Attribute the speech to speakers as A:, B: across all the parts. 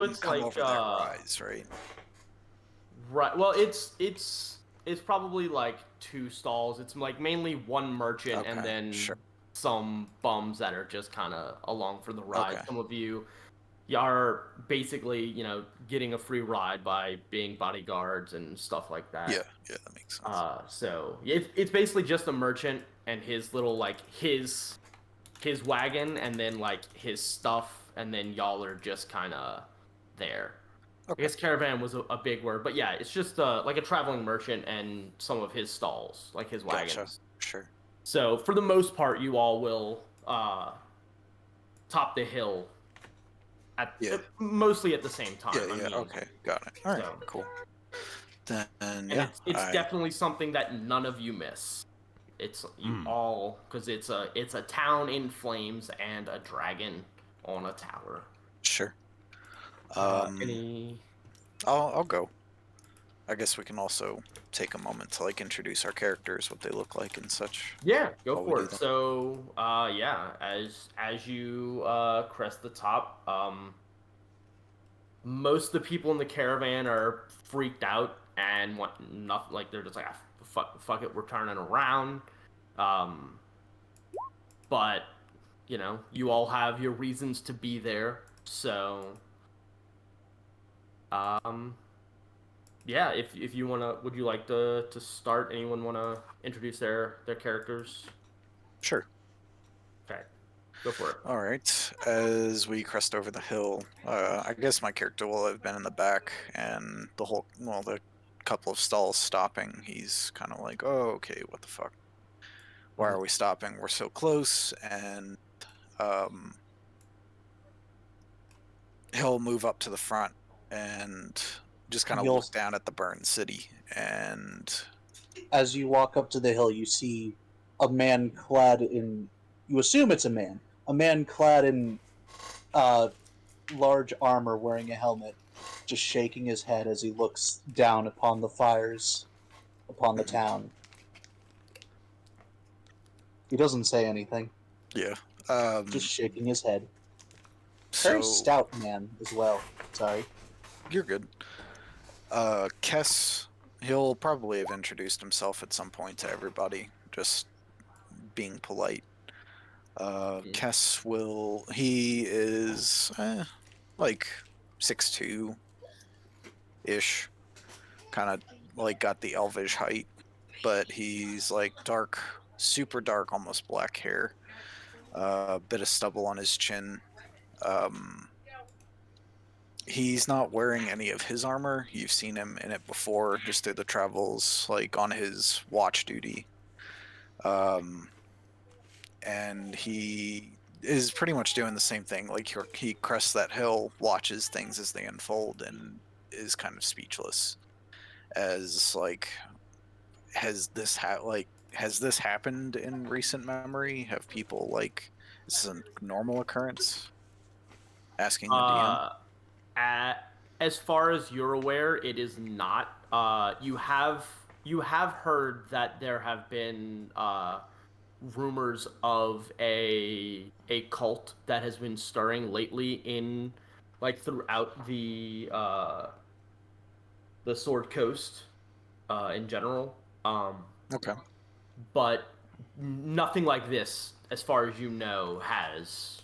A: It's
B: come
A: like
B: over that rise, right?
A: right. Well, it's probably like 2 stalls. It's like mainly one merchant and
B: Okay,
A: then
B: sure.
A: some bums that are just kind of along for the ride.
B: Okay.
A: Some of you are basically, getting a free ride by being bodyguards and stuff like
B: Yeah,
A: that.
B: yeah, that makes sense.
A: So it's basically just a merchant and his little like his wagon and then like his stuff, and then y'all are just kind of there. I
B: Okay,
A: guess caravan was a big word, but yeah, it's just like a traveling merchant and some of his stalls, like his
B: gotcha.
A: wagons.
B: Sure.
A: So for the most part, you all will top the hill at
B: Yeah,
A: mostly at the same
B: yeah,
A: time. I
B: yeah.
A: mean,
B: Okay, got it. All right,
A: so
B: cool. Then
A: and
B: yeah,
A: it's definitely something that none of you miss. It's you
C: Mm.
A: all because it's a town in flames and a dragon on a tower.
B: sure. Um,
A: Any
B: I'll go. I guess we can also take a moment to like introduce our characters, what they look like, and such
A: Yeah, go
B: while we
A: for
B: do
A: it.
B: that.
A: So, yeah, as you crest the top, most of the people in the caravan are freaked out and want nothing. Like they're just like, fuck it, we're turning around. Um, but you all have your reasons to be there. So, um, yeah, if you wanna, would you like to start? Anyone wanna introduce their characters?
B: Sure.
A: Okay, go for it.
B: All right. As we crest over the hill, I guess my character will have been in the back, and the couple of stalls stopping. He's kind of like, "Oh, okay, what the fuck? Why
A: Mhm.
B: are we stopping? We're so close." And um, he'll move up to the front and just kind of
D: You'll,
B: look down at the burned city. And
D: as you walk up to the hill, you see a man clad in. You assume it's a man clad in uh, large armor, wearing a helmet, just shaking his head as he looks down upon the fires upon the
B: mhm,
D: town. He doesn't say anything,
B: yeah.
D: just shaking his head. Very
B: So
D: stout man as well. Sorry.
B: you're good. Kess, he'll probably have introduced himself at some point to everybody, just being polite.
A: Mhm.
B: Kess he is like 6'2" ish, kind of like got the elvish height, but he's like dark, super dark, almost black hair, a bit of stubble on his chin. Um, he's not wearing any of his armor. You've seen him in it before, just through the travels, like on his watch duty. Um, and he is pretty much doing the same thing. Like he crests that hill, watches things as they unfold, and is kind of speechless. As like, has this happened in recent memory? Have people like is this a normal occurrence? Asking the DM.
A: Uh, as far as you're aware, it is not. You have heard that there have been rumors of a cult that has been stirring lately in like throughout the Sword Coast in general.
B: Okay,
A: But nothing like this, as far as you know, has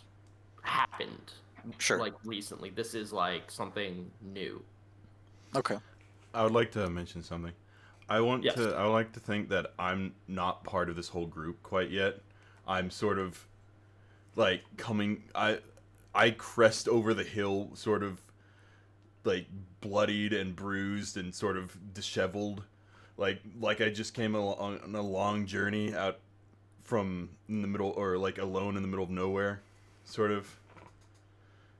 A: happened
B: sure.
A: like recently. This is like something new.
B: Okay,
C: I would like to mention something.
A: Yes.
C: I would like to think that I'm not part of this whole group quite yet. I'm sort of like coming I crest over the hill sort of like bloodied and bruised and sort of disheveled. Like I just came on a long journey out from in the middle or like alone in the middle of nowhere, sort of.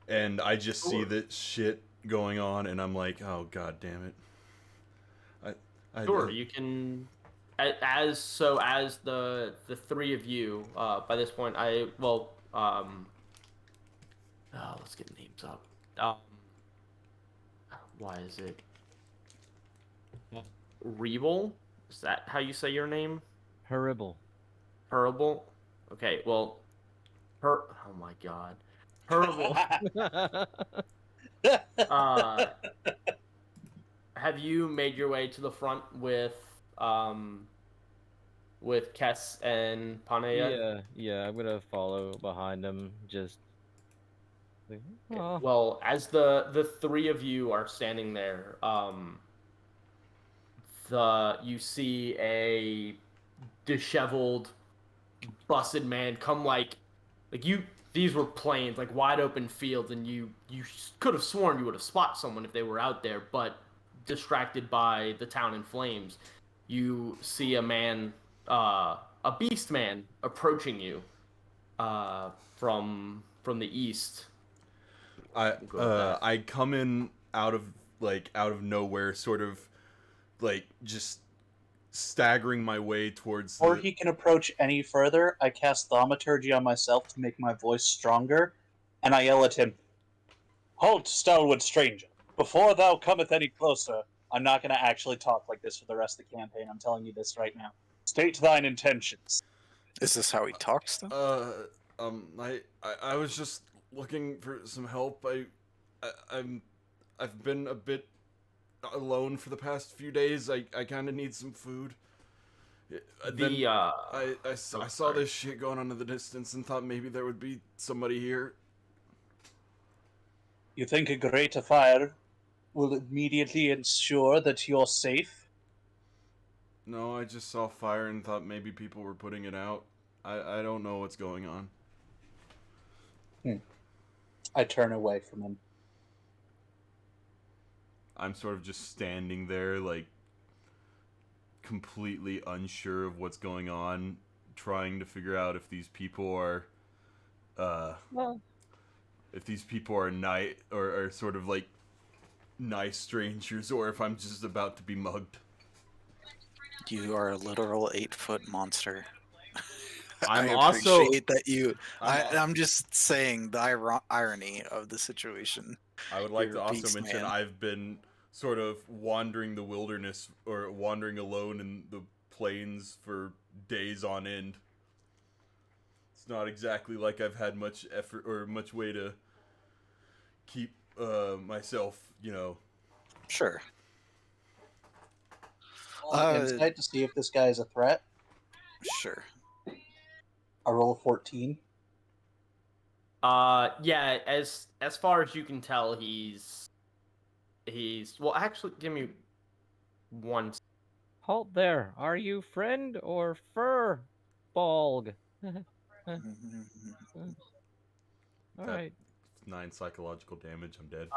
C: And I just see
A: Sure.
C: this shit going on and I'm like, "Oh god damn it." I
A: Sure. You can as the three of you by this point let's get names up. Um why is it Rebel? Is that how you say your name?
E: Horrible.
A: Horrible? Okay, well, oh my god. Horrible. Have you made your way to the front with Kess and Panaya?
E: Yeah, I'm gonna follow behind him. Just like, oh,
A: Well, as the three of you are standing there, you see a disheveled, busted man come like you. These were plains, like wide open fields, and you could have sworn you would have spot someone if they were out there, but distracted by the town in flames, you see a man, a beast man, approaching you, from the east.
C: I come in out of nowhere, sort of like just staggering my way towards
D: Before he can approach any further, I cast Thaumaturgy on myself to make my voice stronger, and I yell at him, "Halt, stalwart stranger! Before thou cometh any closer, I'm not going to actually talk like this for the rest of the campaign, I'm telling you this right now. State thine intentions."
B: Is this how he talks though?
C: I was just looking for some help. I've been a bit alone for the past few days. I kind of need some food. I saw this shit going on in the distance and thought maybe there would be somebody here.
D: You think a greater fire will immediately ensure that you're safe?
C: No, I just saw fire and thought maybe people were putting it out. I don't know what's going on.
D: I turn away from him.
C: I'm sort of just standing there, like, completely unsure of what's going on, trying to figure out if these people are, if these people are or sort of like nice strangers, or if I'm just about to be mugged.
B: You are a literal 8-foot monster.
C: I'm
B: I
C: also
B: appreciate that you. I'm just saying the irony of the situation.
C: I would like
B: You're
C: to
B: a
C: also
B: beast,
C: mention
B: man.
C: I've been sort of wandering the wilderness or wandering alone in the plains for days on end. It's not exactly like I've had much effort or much way to keep myself,
B: Sure.
D: Insight to see if this guy is a threat.
B: Sure.
D: I roll a 14.
A: Yeah, as far as you can tell, he's well, actually, give me one.
E: halt there! Are you friend or fur, Balg? All
C: That-
E: right.
C: 9 psychological damage. I'm dead.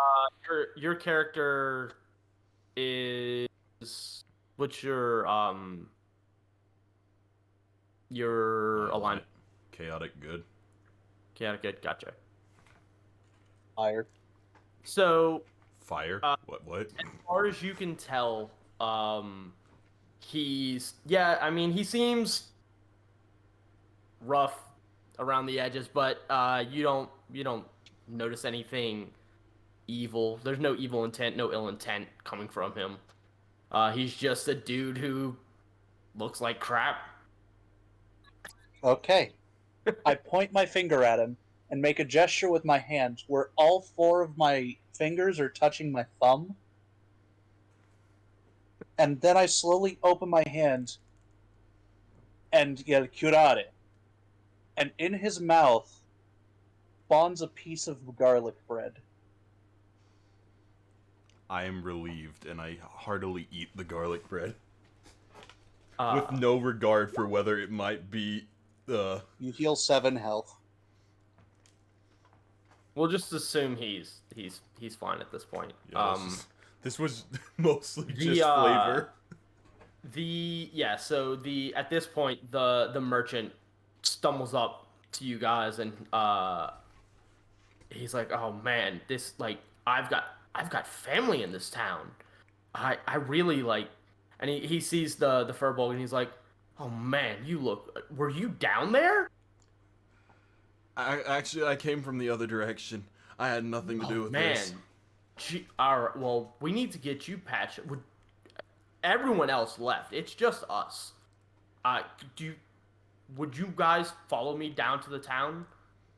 A: Your character is what's your alignment?
C: Chaotic good.
A: Chaotic good, gotcha.
D: Fire.
A: So
C: Fire. What?
A: as far as you can tell, he seems rough around the edges, but you don't notice anything evil. There's no evil intent, no ill intent coming from him. He's just a dude who looks like crap.
D: Okay. I point my finger at him and make a gesture with my hand where all 4 of my fingers are touching my thumb. And then I slowly open my hand and yell curare. And in his mouth spawns a piece of garlic bread.
C: I am relieved, and I heartily eat the garlic bread
A: Uh,
C: with no regard for whether it might be.
D: You heal 7 health.
A: We'll just assume he's fine at this point.
C: Yeah, this was mostly
A: the,
C: just flavor.
A: So at this point the merchant stumbles up to you guys and he's like, "Oh man, this I've got family in this town. I really and he sees the furbolg and he's like, "Oh man, were you down there?"
C: I came from the other direction. I had nothing to do with this.
A: Alright, well, we need to get you patched. Everyone else left. It's just us. Would you guys follow me down to the town?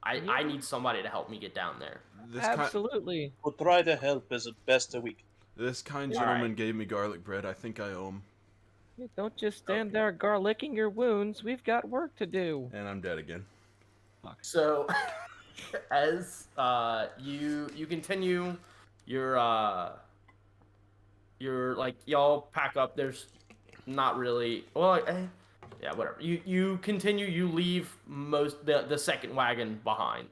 A: I need somebody to help me get down there.
E: Absolutely.
D: We'll try to help as best we can.
C: This kind
A: All
C: gentleman
A: right.
C: gave me garlic bread. I think I owe him.
E: Don't just stand
A: Okay.
E: there garlicking your wounds. We've got work to do.
C: And I'm dead again.
A: So, as you continue your like y'all pack up. There's not really yeah, whatever. You continue. You leave most the second wagon behind.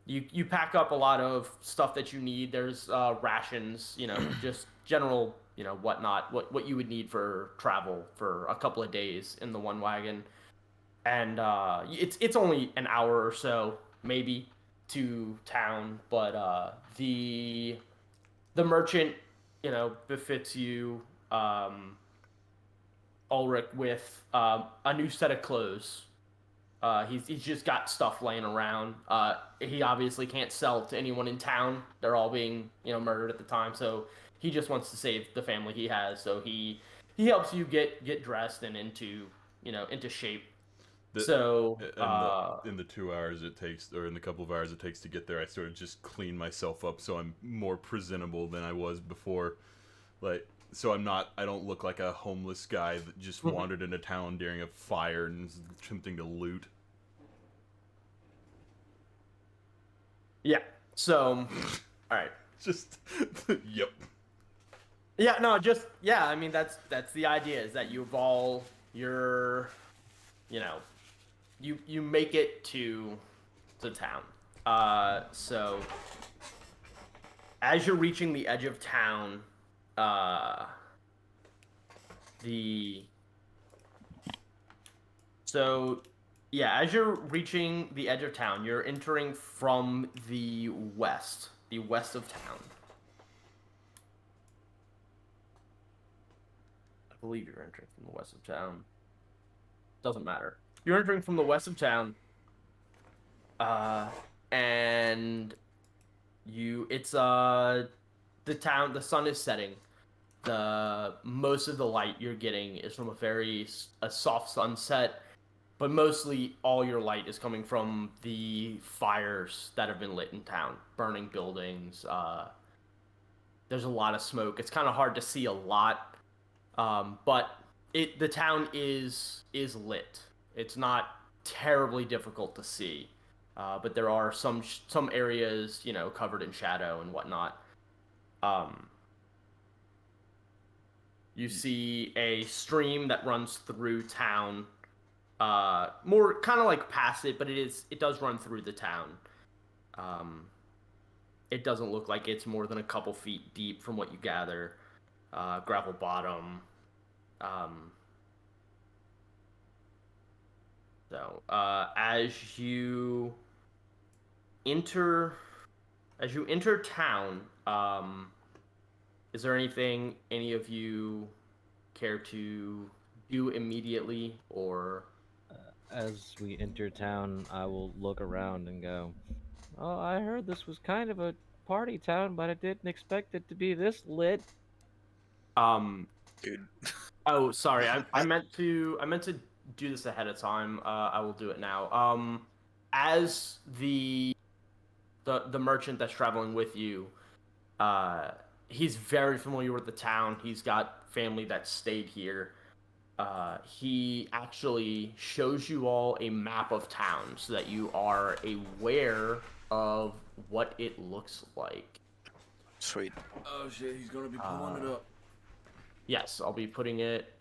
A: You pack up a lot of stuff that you need. There's rations, just general, whatnot, what you would need for travel for a couple of days in the one wagon. And it's only an hour or so maybe to town, but the merchant, befits you, Ulrich, with a new set of clothes. He's just got stuff laying around. He obviously can't sell to anyone in town. They're all being, murdered at the time. So he just wants to save the family he has. So he helps you get dressed and into shape. So
C: In the 2 hours it takes, or in the couple of hours it takes to get there, I sort of just clean myself up so I'm more presentable than I was before. So I don't look like a homeless guy that just wandered into town during a fire and is attempting to loot.
A: Yeah. So, all right.
C: Just, yep.
A: Yeah. No. Yeah. I mean, that's the idea, is that you've all you make it to town. So as you're reaching the edge of town, as you're reaching the edge of town, you're entering from the west of town. I believe you're entering from the west of town. Doesn't matter. You're entering from the west of town, and the sun is setting. Most of the light you're getting is from a soft sunset, but mostly all your light is coming from the fires that have been lit in town, burning buildings. There's a lot of smoke. It's kind of hard to see a lot, but the town is lit. It's not terribly difficult to see, but there are some areas, covered in shadow and whatnot. You see a stream that runs through town, more kind of like past it, but it does run through the town. It doesn't look like it's more than a couple feet deep from what you gather. Gravel bottom. So, as you enter town, is there anything any of you care to do immediately, or?
E: As we enter town, I will look around and go, "Oh, I heard this was kind of a party town, but I didn't expect it to be this lit."
B: Dude.
A: Oh, sorry. I meant to do this ahead of time. I will do it now. As the merchant that's traveling with you, he's very familiar with the town. He's got family that stayed here. He actually shows you all a map of town so that you are aware of what it looks like.
B: Sweet.
C: Oh shit, he's gonna be pulling it up.
A: Yes, I'll be putting it.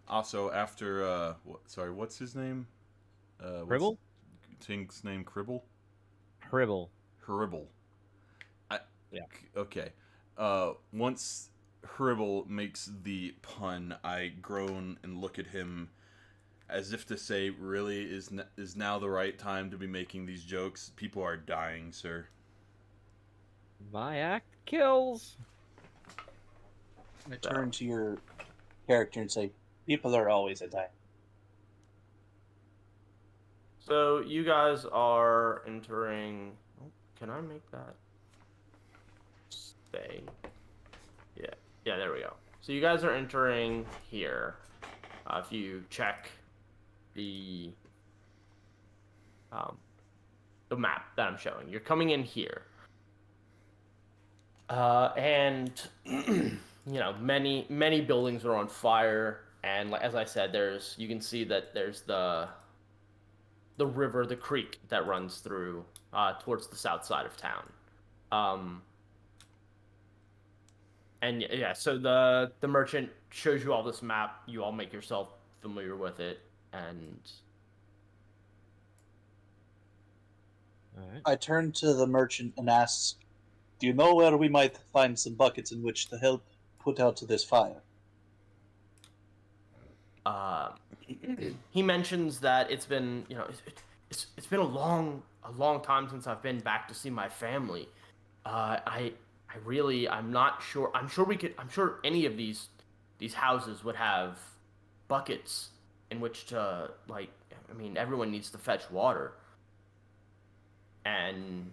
C: Also, after what's his name?
E: Cribble?
C: Tink's name? Cribble?
E: Hribble.
C: Hribble.
E: Yeah.
C: Okay. Once Hribble makes the pun, I groan and look at him as if to say, really, is now the right time to be making these jokes? People are dying, sir.
E: My act kills.
D: I turn to your character and say, "People are always a dying."
A: So you guys are entering. Oh, can I make that stay? Yeah, there we go. So you guys are entering here. If you check the the map that I'm showing. You're coming in here, and many buildings are on fire. And as I said, you can see that there's the river, the creek that runs through towards the south side of town. And yeah, so the merchant shows you all this map. You all make yourself familiar with it, and
E: All right.
D: I turn to the merchant and ask, "Do you know where we might find some buckets in which to help put out to this fire?"
A: uh, he mentions that it's been it's been a long time since I've been back to see my family. I'm not sure. I'm sure any of these houses would have buckets in which to like. I mean, everyone needs to fetch water, and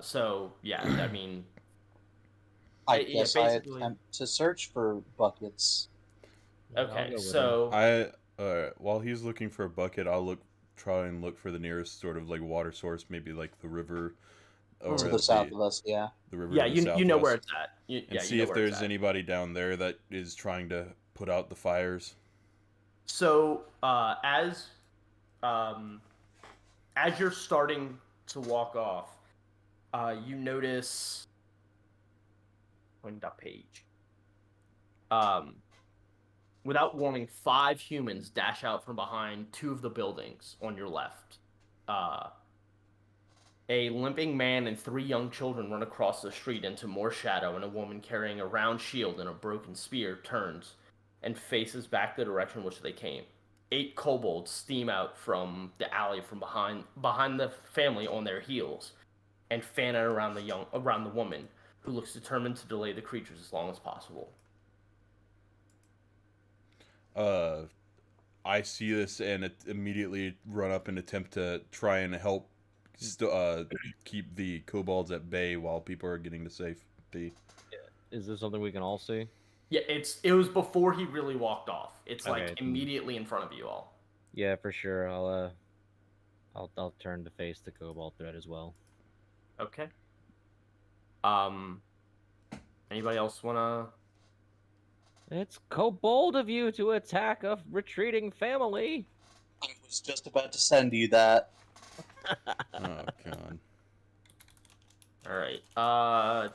A: so yeah. I mean,
D: I
A: yeah.
D: guess I
A: Basically,
D: attempt to search for buckets.
E: Yeah, I'll
A: okay.
E: go with him.
A: So
C: While he's looking for a bucket, try and look for the nearest sort of like water source, maybe like the river or
D: To the south of us, yeah.
C: the river
A: yeah,
C: to the
A: you know where
C: southwest,
A: it's at.
C: and
A: Yeah, you
C: see
A: know
C: if
A: where it's
C: there's
A: at.
C: anybody down there that is trying to put out the fires.
A: So um, as you're starting to walk off, you notice on that page. Um, Without warning, 5 humans dash out from behind 2 of the buildings on your left. Uh, a limping man and 3 young children run across the street into more shadow, and a woman carrying a round shield and a broken spear turns and faces back the direction which they came. 8 kobolds steam out from the alley from behind the family on their heels, and fan it around the woman, who looks determined to delay the creatures as long as possible.
C: Uh, I see this and immediately run up and attempt to try and help keep the kobolds at bay while people are getting to safety.
E: Is this something we can all see?
A: Yeah, it was before he really walked off. It's like
E: Okay.
A: immediately in front of you all.
E: Yeah, for sure. I'll turn to face the cobalt threat as well.
A: Okay. Anybody else wanna?
E: It's kobold of you to attack a retreating family.
D: I was just about to send you that.
C: Oh god.
A: All right.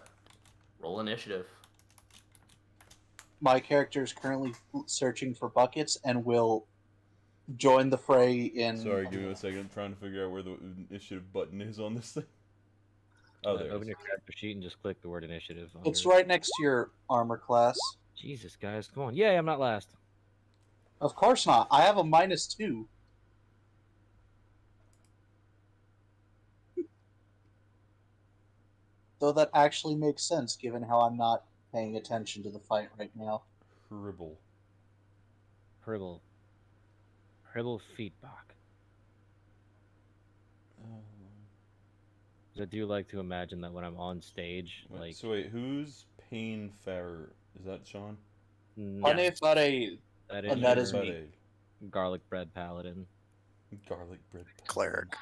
A: Roll initiative.
D: My character is currently searching for buckets and will join the fray in.
C: Sorry, give me a second. I'm trying to figure out where the initiative button is on this thing. Oh, there it
E: Open
C: is.
E: your character sheet and just click the word initiative.
D: It's
E: under it.
D: right next to your armor class.
E: Jesus, guys, come on! Yay, I'm not last.
D: Of course not. I have a -2. Though that actually makes sense given how I'm not paying attention to the fight right now.
C: Hribble.
E: Hribble feedback. I do like to imagine that when I'm on stage, like
C: So wait, who's Pain Farrer? Is that Sean?
D: Honey,
E: that
D: and
E: is
D: that
E: your
D: is me.
E: garlic bread paladin.
C: Garlic bread.
B: Cleric.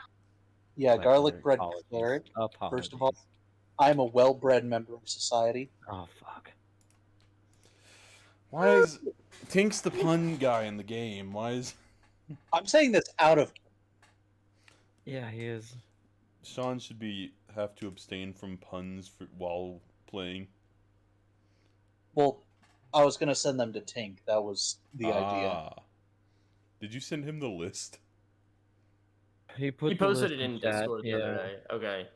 D: Yeah, garlic bread
E: Apologies.
D: cleric.
E: Apologies.
D: First of all, I'm a well-bred member of society.
E: Oh fuck.
C: Why is Tink's the pun guy in the game? Why is
D: I'm saying this out of.
E: Yeah, he is.
C: Sean should have to abstain from puns while playing?
D: Well, I was gonna send them to Tink. That was the idea.
C: Did you send him the list?
E: He put
A: He
E: the
A: posted
E: list
A: it in
E: chat.
A: Discord the other
E: Yeah.
A: day. Okay.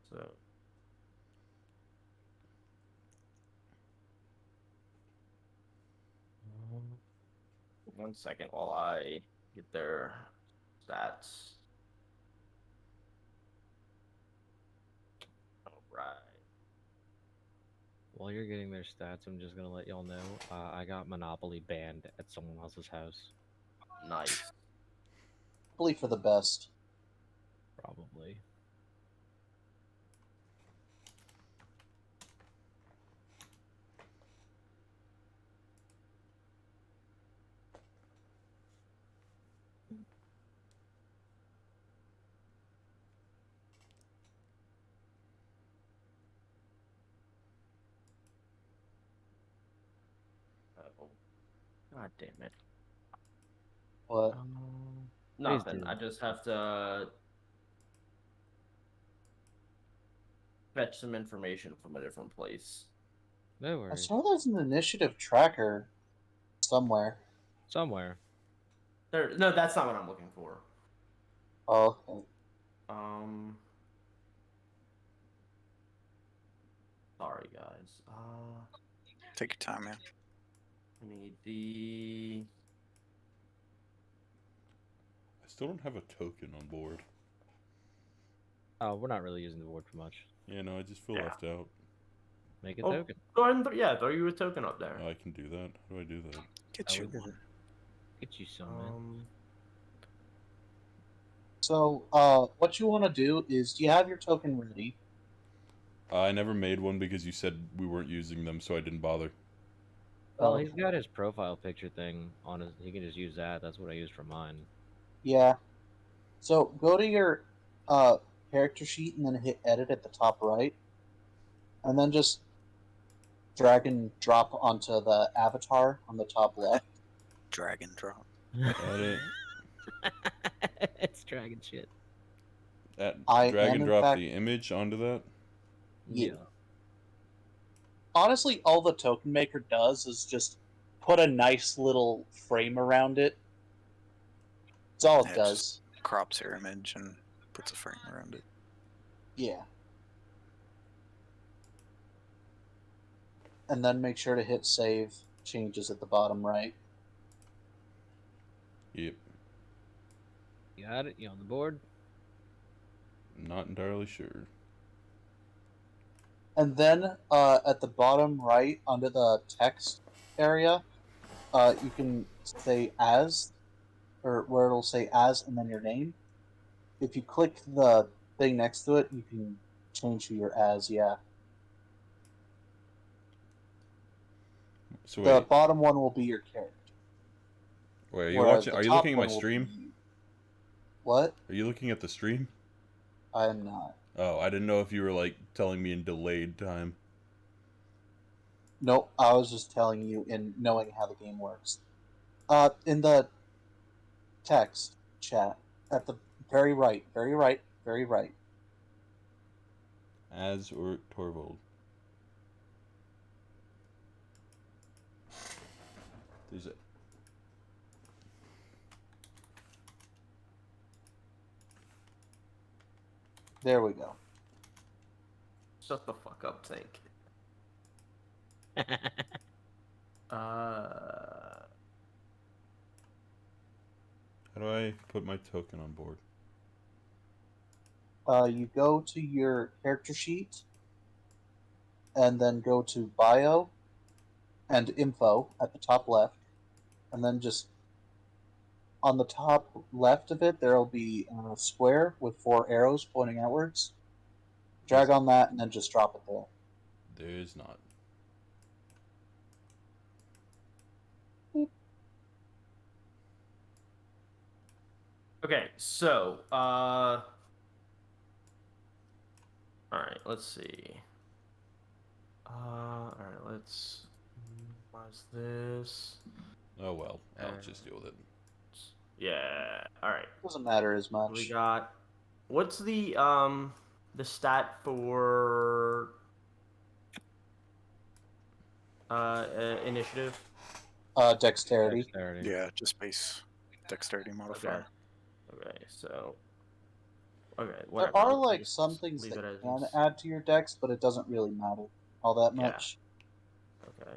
A: So. One second while I get their stats. All right.
E: While you're getting their stats, I'm just gonna let y'all know I got Monopoly banned at someone else's house.
A: Nice.
D: Probably for the best.
E: Probably. God damn it.
D: What?
A: Nothing.
E: do.
A: I just have to fetch some information from a different place.
E: No
D: I
E: worries.
D: saw there's an initiative tracker somewhere.
E: Somewhere.
A: No, that's not what I'm looking for.
D: Oh, okay.
A: Sorry guys.
B: Take your time, man.
A: I need the.
C: I still don't have a token on board.
E: Oh, we're not really using the board for much.
C: Yeah, no, I just feel
A: Yeah.
C: left out.
E: Make a
A: Oh,
E: token.
A: go ahead and throw you a token up there.
C: I can do that. How do I do that?
B: Get you
E: would do
B: one.
E: Get you some, man.
D: So, what you want to do is, do you have your token ready?
C: I never made one because you said we weren't using them, so I didn't bother.
E: Well,
D: Okay.
E: he's got his profile picture thing on his. He can just use that. That's what I used for mine.
D: Yeah. So go to your character sheet and then hit edit at the top right, and then just drag and drop onto the avatar on the top left.
B: Drag and drop.
C: Edit.
E: It's dragon shit.
D: I
C: Drag
D: am,
C: and
D: in
C: drop
D: fact-
C: the image onto that.
D: Yeah. Honestly, all the token maker does is just put a nice little frame around it. That's all
B: Yeah,
D: it
B: it
D: does.
B: Crops your image and puts a frame around it.
D: Yeah. And then make sure to hit save changes at the bottom right.
C: Yep.
E: You got it? You on the board?
C: Not entirely sure.
D: And then at the bottom right, under the text area, you can say as, or where it'll say as and then your name. If you click the thing next to it, you can change who you're as, yeah.
C: So
D: The
C: wait,
D: bottom one will be your character.
C: are you
D: whereas
C: watching?
D: the
C: Are you
D: top
C: looking at my
D: one will
C: stream?
D: be- What?
C: Are you looking at the stream?
D: I am not.
C: Oh, I didn't know if you were like telling me in delayed time.
D: Nope, I was just telling you in knowing how the game works. In the text chat, at the very right, very right, very right.
C: As or Torvald. There's a.
D: There we go.
A: Shut the fuck up, Tank.
C: How do I put my token on board?
D: You go to your character sheet, and then go to bio and info at the top left, and then just on the top left of it, there will be a square with 4 arrows pointing outwards. Drag on that, and then just drop it there.
C: There is not.
A: Okay, so all right, let's see. All right, let's minimize this.
C: Oh well, I'll just deal with it.
A: Yeah. All right.
D: Doesn't matter as much.
A: We got. What's the stat for initiative?
D: Dexterity.
E: Dexterity.
B: Yeah, just base dexterity modifier.
A: Okay. So. Okay.
D: There
A: Whatever.
D: are
A: let's
D: like
A: just
D: some things
A: leave
D: that
A: it as
D: can
A: is.
D: add to your dex, but it doesn't really matter all that
A: Yeah.
D: much.
A: Okay.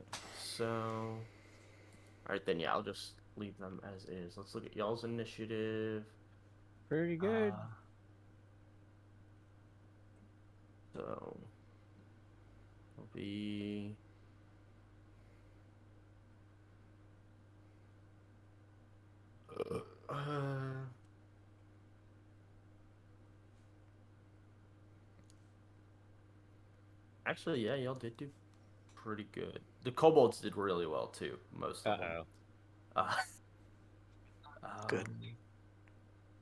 A: So. All right then. Yeah, I'll just leave them as is. Let's look at y'all's initiative.
E: Pretty good.
A: So. It'll be. Actually, yeah, y'all did do pretty good. The kobolds did really well too. Most of them.
B: Good.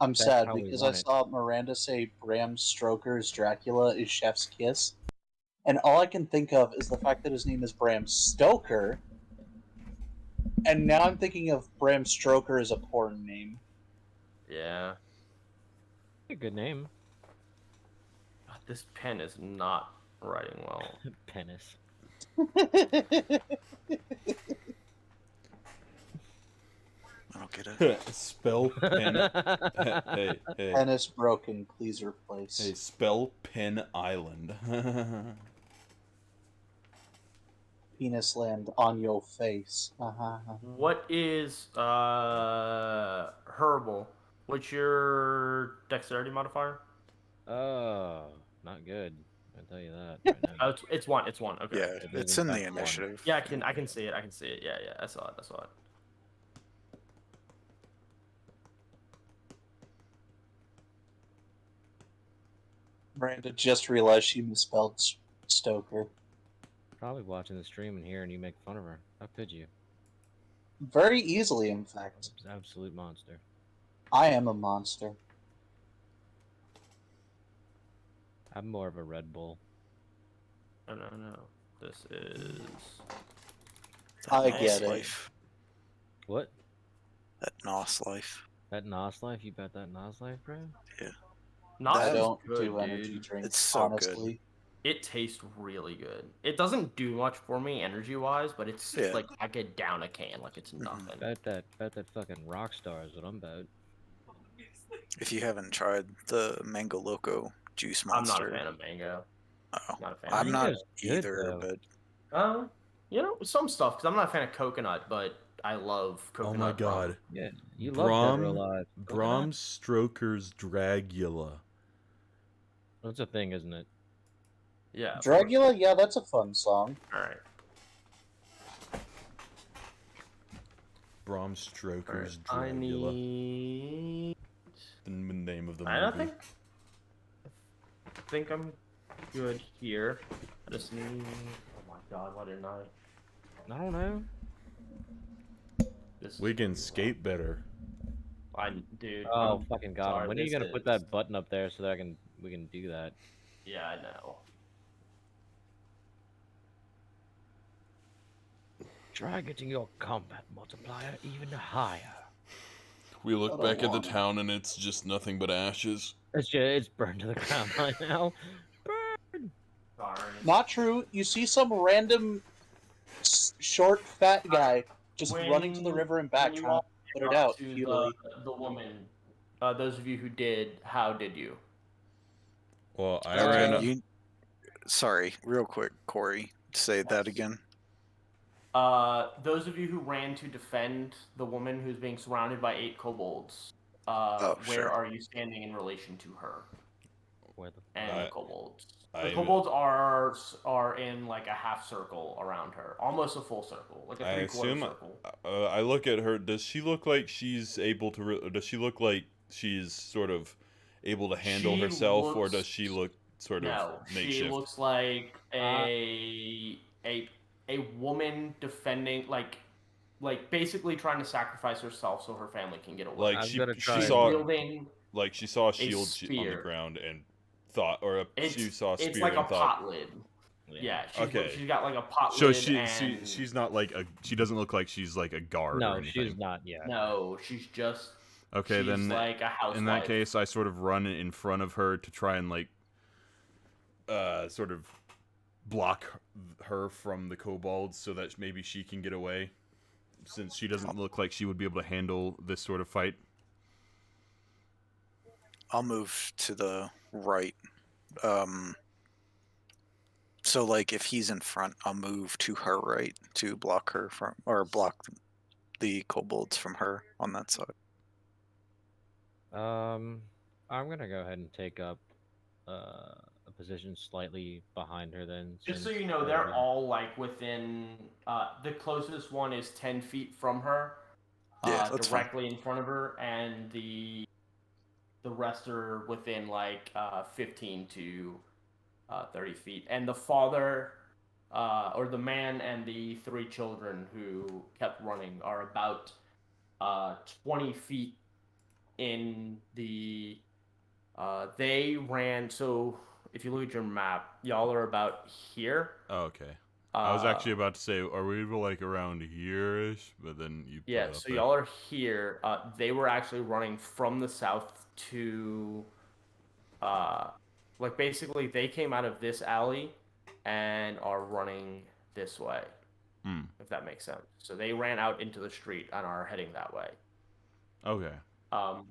D: I'm
E: That's
D: sad
E: how we
D: because
E: want
D: I
E: it.
D: saw Miranda say Bram Stoker's Dracula is Chef's Kiss, and all I can think of is the fact that his name is Bram Stoker. And now I'm thinking of Bram Stoker as a porn name.
A: Yeah.
E: A good name.
A: God, this pen is not writing well.
E: Penis.
B: I don't get it.
C: Spell pen. Hey.
D: Penis broken, please replace.
C: Hey, spell Pen Island.
D: Penis land on your face.
A: What is herbal? What's your dexterity modifier?
E: Oh, not good. I tell you that right now.
A: Oh, it's one. It's one. Okay.
B: Yeah,
E: It is
B: it's
E: in
B: in the
E: fact one.
B: initiative.
A: Yeah, I can see it. I can see it. Yeah, I saw it.
D: Miranda just realized she misspelled Stoker.
E: Probably watching the stream and hearing you make fun of her. How could you?
D: Very easily, in fact.
E: Absolute monster.
D: I am a monster.
E: I'm more of a Red Bull.
A: Oh, no. This is
D: I
B: Nos
D: get it.
B: life.
E: What?
B: That Nos life.
E: That Nos life? You bet that Nos life, bro?
A: not
D: I
B: That is
D: don't
A: good,
D: do energy
A: dude.
D: drinks,
B: It's so good.
D: honestly.
A: It tastes really good. It doesn't do much for me energy wise, but it's
B: Yeah.
A: like I could down a can like it's nothing.
E: Bet that fucking rock star is what I'm about.
B: If you haven't tried the Mango Loco juice
A: I'm not
B: monster,
A: a fan of mango.
B: oh,
A: Not a fan.
B: I'm not
E: Mango's good,
B: either.
E: though.
B: But
A: Some stuff because I'm not a fan of coconut, but I love
C: Oh
A: coconut.
C: my god.
E: Yeah, you love Dead or
C: Bram
E: Alive.
C: Bram Stoker's Dragula.
E: That's a thing, isn't it?
A: Yeah.
D: Dragula, yeah, that's a fun song.
A: All right.
C: Bram Stoker's
A: I
C: Dragula.
A: need.
C: The name of the movie.
A: I think I'm good here. I just need. Oh my god! Why didn't I?
E: I don't know.
A: This.
C: We can skate better.
A: Dude.
E: Oh,
A: I'm
E: fucking god!
A: sorry,
E: When are you
A: this
E: gonna put
A: is-
E: that button up there so that we can do that?
A: Yeah, I know.
E: Try getting your combat multiplier even higher.
C: We look
D: Hold
C: back at the
D: on.
C: town and it's just nothing but ashes.
E: It's burned to the ground right now.
A: Sorry.
D: Not true. You see some random short, fat guy just running to the river and back
A: when you
D: trying
A: all
D: to put it
A: up
D: out.
A: to
D: Healy.
A: the woman. Those of you who did, how did you?
C: Well, I
D: Okay,
C: ran up.
B: Sorry, real quick, Corey, say that again.
A: Those of you who ran to defend the woman who's being surrounded by 8 kobolds, where
B: sure.
A: are you standing in relation to her
E: Where the
A: and
C: I-
A: the kobolds? The
C: I-
A: kobolds are in like a half circle around her, almost a full circle, like a
C: I
A: 3/4
C: assume.
A: circle.
C: I look at her. Does she look like she's able to? Does she look like she's sort of able to handle
A: She
C: herself, or
A: looks-
C: does she look sort of
A: No,
C: makeshift?
A: she looks like a woman defending, like basically trying to sacrifice herself so her family can get away.
C: Like
E: I'm
C: she
E: gonna
C: she
E: try
C: saw
A: wielding.
C: like she saw a shield on the
A: spear.
C: ground and thought, or she saw a spear
A: It's like a
C: and thought.
A: pot lid.
E: Yeah.
A: Yeah,
C: Okay.
A: she's got like a pot
C: So
A: lid.
C: she's not like a. She doesn't look like she's like a guard or
E: No,
C: anything.
E: she's not yet.
A: No, she's just.
C: Okay,
A: she's
C: then
A: like a housewife.
C: in that case, I sort of run in front of her to try and like, sort of block her from the kobolds so that maybe she can get away, since she doesn't look like she would be able to handle this sort of fight.
B: I'll move to the right. So like if he's in front, I'll move to her right to block her from, or block the kobolds from her on that side.
E: I'm gonna go ahead and take up a position slightly behind her then.
A: Just so
E: since
A: you know, they're all like within. The closest one is 10 feet from her,
B: Yeah, that's fine.
A: directly in front of her, and the rest are within like 15 to 30 feet. And the father, or the man, and the 3 children who kept running are about 20 feet in the. They ran. So if you look at your map, y'all are about here.
C: Oh, okay. I was actually about to say, are we like around here-ish? But then you put
A: Yeah,
C: it up
A: so
C: there.
A: y'all are here. They were actually running from the south to, like basically they came out of this alley and are running this way,
C: Hmm.
A: if that makes sense. So they ran out into the street and are heading that way.
C: Okay.
A: Um,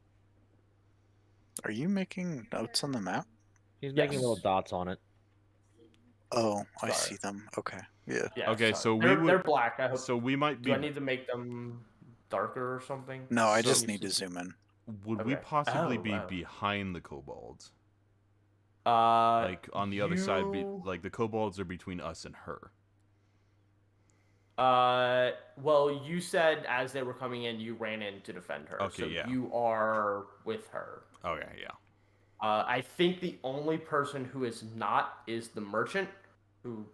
B: Are you making notes on the map?
E: He's making
A: Yes.
E: little dots on it.
B: Oh, I
A: Sorry.
B: see them. Okay. Yeah.
A: yeah.
C: Okay,
A: Sorry.
C: so we
A: they're
C: would.
A: black. I hope.
C: So we might
A: Do
C: be.
A: I need to make them darker or something?
B: No, I
C: So-
B: just need to zoom in.
C: Would we
A: Okay.
C: possibly
A: Oh,
C: be
A: wow.
C: behind the kobolds?
A: Like
C: Like on the other side, like the kobolds are between us and her.
A: Well, you said as they were coming in, you ran in to defend her.
C: Okay,
A: So
C: yeah.
A: you are with her.
C: Okay, yeah.
A: I think the only person who is not is the merchant, who,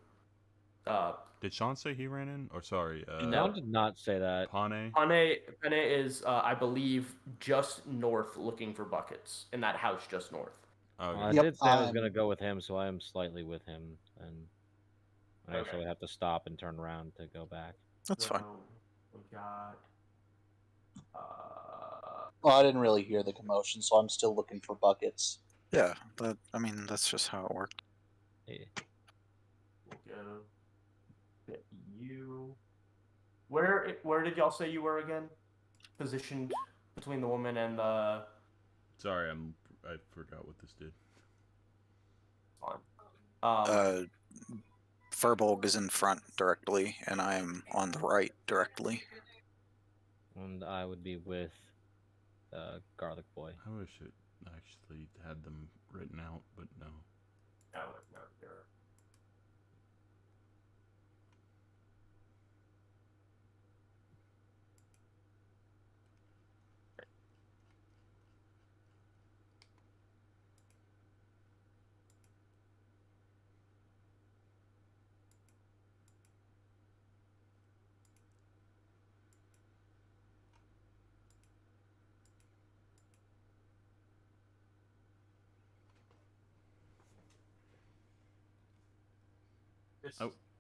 C: Did Sean say he ran in? Or sorry,
E: No, did not say that.
C: Pane?
A: Pene is, I believe, just north looking for buckets in that house just north.
C: Okay.
E: Well, I
D: Yep,
E: did say I was
D: I'm-
E: gonna go with him, so I am slightly with him, and I
A: Okay.
E: actually have to stop and turn around to go back.
B: That's fine.
A: So we got,
D: Well, I didn't really hear the commotion, so I'm still looking for buckets.
B: Yeah, I mean, that's just how it worked.
E: Yeah.
A: we'll go get you. Where did y'all say you were again? Positioned between the woman and the.
C: Sorry, I forgot what this did.
A: Fine.
B: Furbolg is in front directly, and I'm on the right directly.
E: And I would be with Garlic Boy.
C: I wish it actually had them written out, but no.
A: No, you're.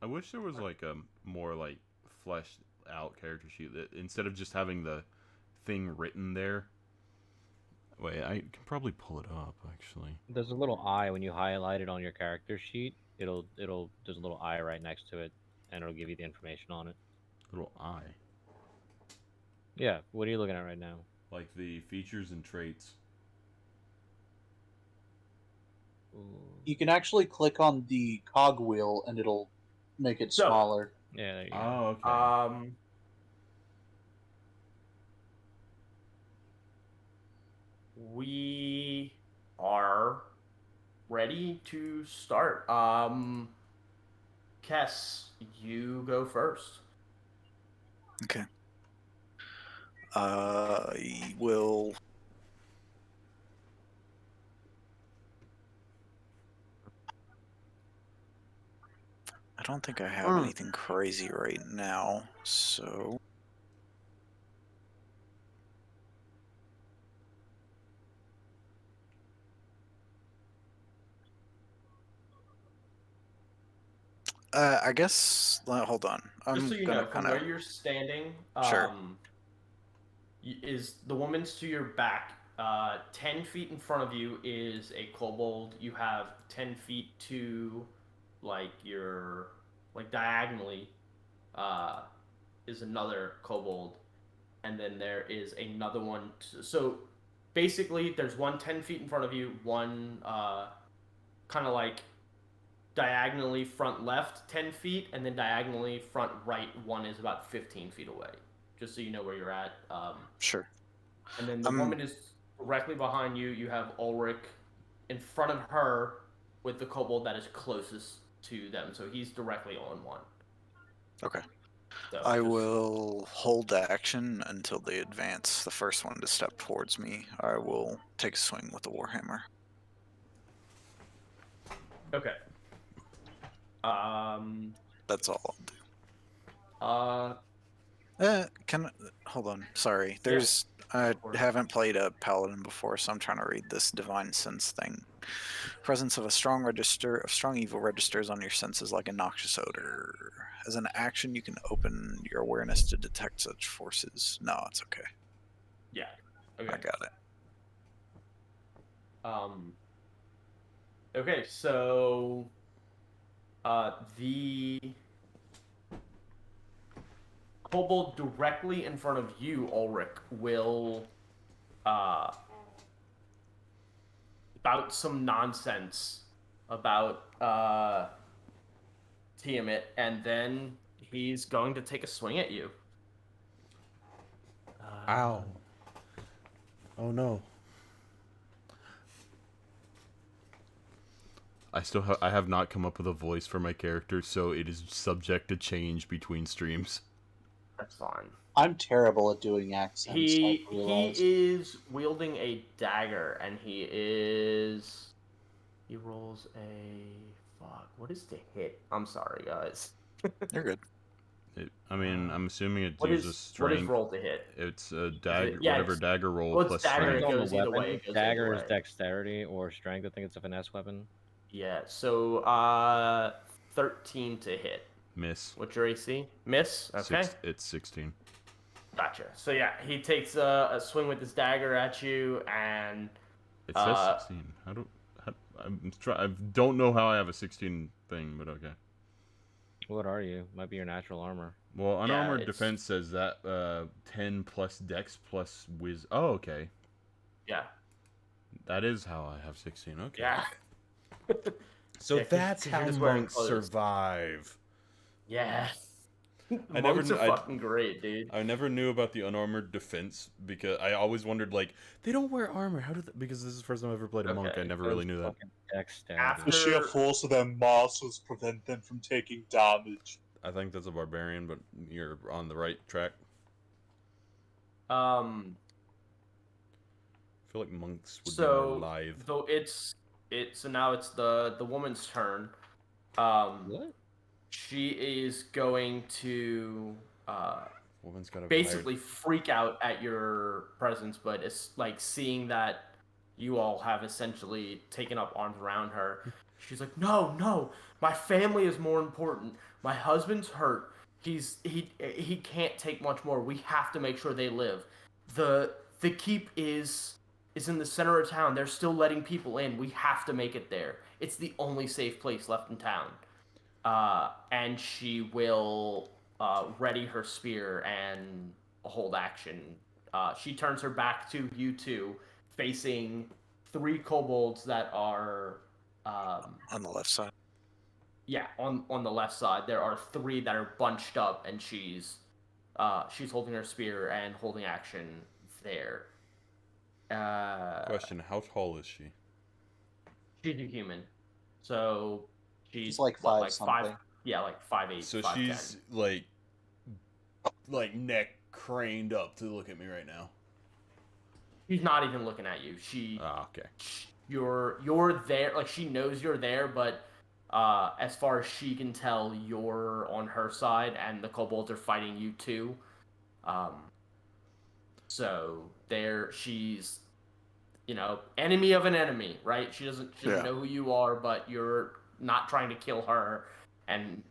C: I wish there was like a more like fleshed out character sheet that instead of just having the thing written there. Wait, I can probably pull it up actually.
E: There's a little eye when you highlight it on your character sheet. There's a little eye right next to it, and it'll give you the information on it.
C: Little eye.
E: Yeah, what are you looking at right now?
C: Like the features and traits.
E: Ooh.
D: You can actually click on the cogwheel and it'll make it
A: So-
D: smaller.
E: Yeah, there you go.
C: Oh, okay.
A: We are ready to start. Kess, you go first.
B: Okay. I will. I don't think I have anything crazy right now, so. I guess. Hold on. I'm
A: Just so you
B: gonna
A: know, from
B: kind of.
A: where you're standing,
B: Sure.
A: Is the woman's to your back. 10 feet in front of you is a kobold. You have 10 feet to, like, your, like, diagonally, is another kobold. And then there is another one. So, basically, there's one 10 feet in front of you, one, kind of like diagonally front left 10 feet, and then diagonally front right one is about 15 feet away. Just so you know where you're at.
B: Sure.
A: And then the woman is directly behind you. You have Ulrich in front of her with the kobold that is closest to them. So he's directly on one.
B: Okay.
A: So
B: I will hold action until they advance. The first one to step towards me, I will take a swing with the warhammer.
A: Okay.
B: That's all I'll do. Hold on. Sorry. I
A: course.
B: haven't played a paladin before, so I'm trying to read this divine sense thing. Presence of a strong register of strong evil registers on your senses like a noxious odor. As an action, you can open your awareness to detect such forces. No, it's okay.
A: Yeah.
B: I
A: Okay.
B: got it.
A: Okay, so the kobold directly in front of you, Ulrich, will spout some nonsense about Tiamat, and then he's going to take a swing at you.
C: Ow. Oh no. I have not come up with a voice for my character, so it is subject to change between streams.
A: That's fine.
D: I'm terrible at doing accents.
A: He
D: I realized.
A: is wielding a dagger, and he rolls a fuck. What is the hit? I'm sorry, guys.
B: You're good.
C: I'm assuming it
A: What
C: uses
A: is
C: strength.
A: roll to hit?
C: It's a dagger,
A: yeah,
C: whatever
A: it's-
C: dagger roll
A: well, it's
C: plus
A: dagger,
C: strength.
A: it
E: On the
A: goes either way,
E: weapon,
A: it goes
E: dagger
A: either
E: is
A: way.
E: dexterity or strength. I think it's a finesse weapon.
A: Yeah, so 13 to hit.
C: Miss.
A: What's your AC? Miss. Okay.
C: It's 16.
A: Gotcha. So yeah, he takes a swing with his dagger at you, and
C: It says 16. I don't know how I have a 16 thing, but okay.
E: What are you? Might be your natural armor.
C: Well, unarmored
A: it's-
C: defense says that 10 plus dex plus whiz. Oh, okay.
A: yeah,
C: That is how I have 16. Okay.
A: yeah,
C: So
A: Yeah, 'cause-
C: that's
A: 'cause you're
C: how
A: just wearing
C: monks
A: clothes.
C: survive.
A: yeah.
C: I never
A: Monks
C: kn-
A: are
C: I-
A: fucking great, dude.
C: I never knew about the unarmored defense because I always wondered, like, they don't wear armor. How do they? Because this is the first time I ever played a monk.
A: Okay,
C: I never really knew that.
E: Fucking dexterity.
A: After-
D: The sheer force of their muscles prevent them from taking damage.
C: I think that's a barbarian, but you're on the right track. I feel like monks would be more
A: So
C: lithe.
A: though so now it's the woman's turn.
E: What?
A: She is going to
C: Woman's got a
A: basically freak out at your presence, but it's like seeing that you all have essentially taken up arms around her. She's like, no, my family is more important. My husband's hurt. He can't take much more. We have to make sure they live. The keep is in the center of town. They're still letting people in. We have to make it there. It's the only safe place left in town. And she will ready her spear and hold action. She turns her back to you two, facing 3 kobolds that are
B: On the left side.
A: yeah, on the left side. There are 3 that are bunched up, and she's holding her spear and holding action there.
C: Question: how tall is she?
A: She's a human, so she's
D: like
A: what,
D: 5
A: like
D: something.
A: 5, yeah, like 5'8".
C: So
A: 5'10".
C: she's like neck craned up to look at me right now.
A: She's not even looking at you. She
C: Ah, okay.
A: you're there, like she knows you're there, but as far as she can tell, you're on her side and the kobolds are fighting you too. So she's enemy of an enemy, right? She doesn't
B: Yeah.
A: know who you are, but you're not trying to kill her and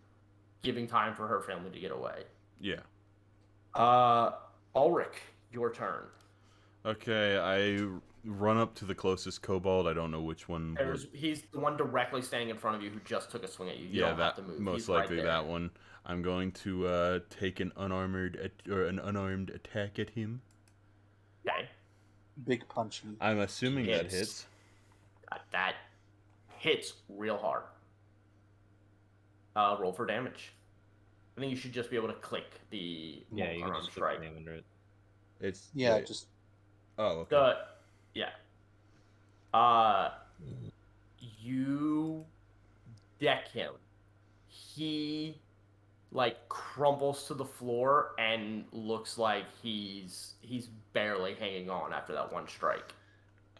A: giving time for her family to get away.
C: Yeah.
A: Ulrich, your turn.
C: Okay, I run up to the closest kobold. I don't know which one.
A: He's the one directly standing in front of you who just took a swing at you. You
C: Yeah,
A: don't have
C: that
A: to move.
C: most
A: He's right
C: likely
A: there.
C: that one. I'm going to take an unarmed attack at him.
A: Okay.
D: Big punchy.
C: I'm assuming that
A: Hits.
C: hits.
A: That hits real hard. Roll for damage. I think you should just be able to click the
E: Yeah, you can
A: unarmed
E: just click
A: strike.
E: the name under it.
C: It's
D: Yeah,
C: wait.
D: just
C: Oh, okay.
A: You deck him. He crumbles to the floor and looks like he's barely hanging on after that one strike.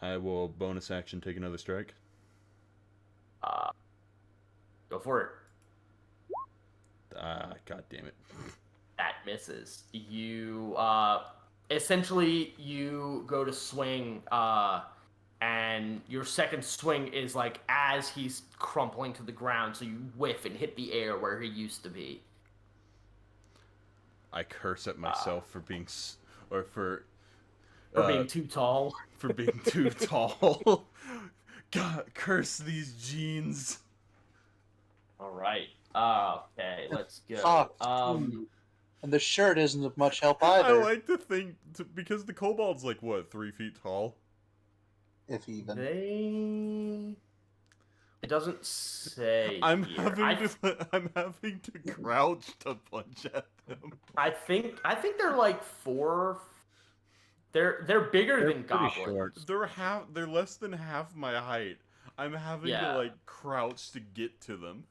C: I will bonus action take another strike.
A: Go for it.
C: God damn it.
A: That misses. You essentially you go to swing and your second swing is like as he's crumpling to the ground, so you whiff and hit the air where he used to be.
C: I curse at myself for being, for
A: being too tall.
C: For being too tall. God, curse these jeans.
A: All right. Okay, let's go.
D: Fuck. And the shirt isn't of much help either.
C: I like to think because the kobold's like what, 3 feet tall.
D: If even.
A: It doesn't say.
C: I'm
A: here.
C: having to crouch to punch at them.
A: I think they're like 4. They're bigger than
E: pretty
A: goblins.
E: short.
C: They're less than half my height. I'm having to like crouch to get to them.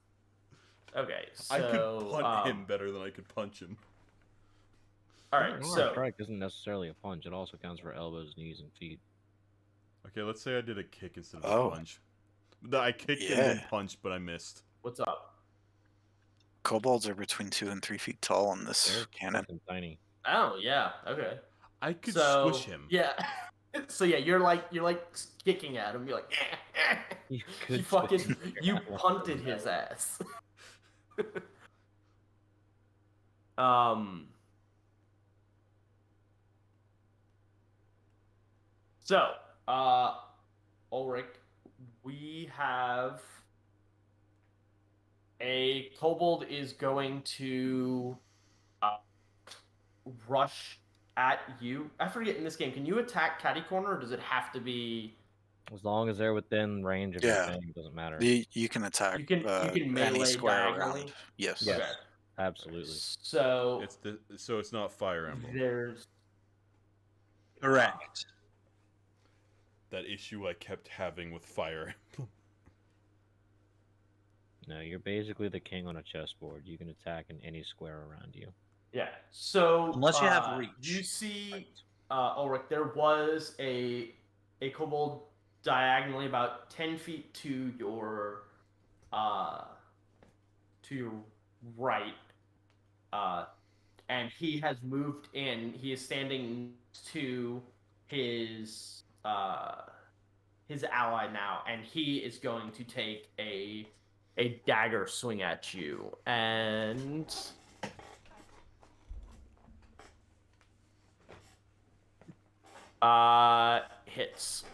A: Okay, so
C: I could punt him better than I could punch him.
A: All right, so
E: strike isn't necessarily a punch. It also counts for elbows, knees, and feet.
C: Okay, let's say I did a kick instead of a punch. I kicked and then punched, but I missed.
A: What's up?
B: Kobolds are between 2 and 3 feet tall in this cannon.
E: Fucking tiny.
A: Oh yeah, okay.
C: I could squish him.
A: Yeah. So yeah, you're like kicking at him. You're like, you punted his ass. So, Ulrich, we have a kobold is going to rush at you. I forget in this game, can you attack catty corner, or does it have to be?
E: As long as they're within range of your thing, it doesn't matter.
B: You can attack.
A: You can melee
B: any square
A: diagonally?
B: around. Yes.
E: Yes.
A: Okay.
E: Absolutely.
A: So
C: it's not Fire Emblem.
A: there's
D: Correct.
C: That issue I kept having with Fire Emblem.
E: No, you're basically the king on a chessboard. You can attack in any square around you.
A: Yeah. So
D: Unless you have reach.
A: You see, Ulrich, there was a kobold diagonally about 10 feet to your right, and he has moved in. He is standing to his ally now, and he is going to take a dagger swing at you, and hits.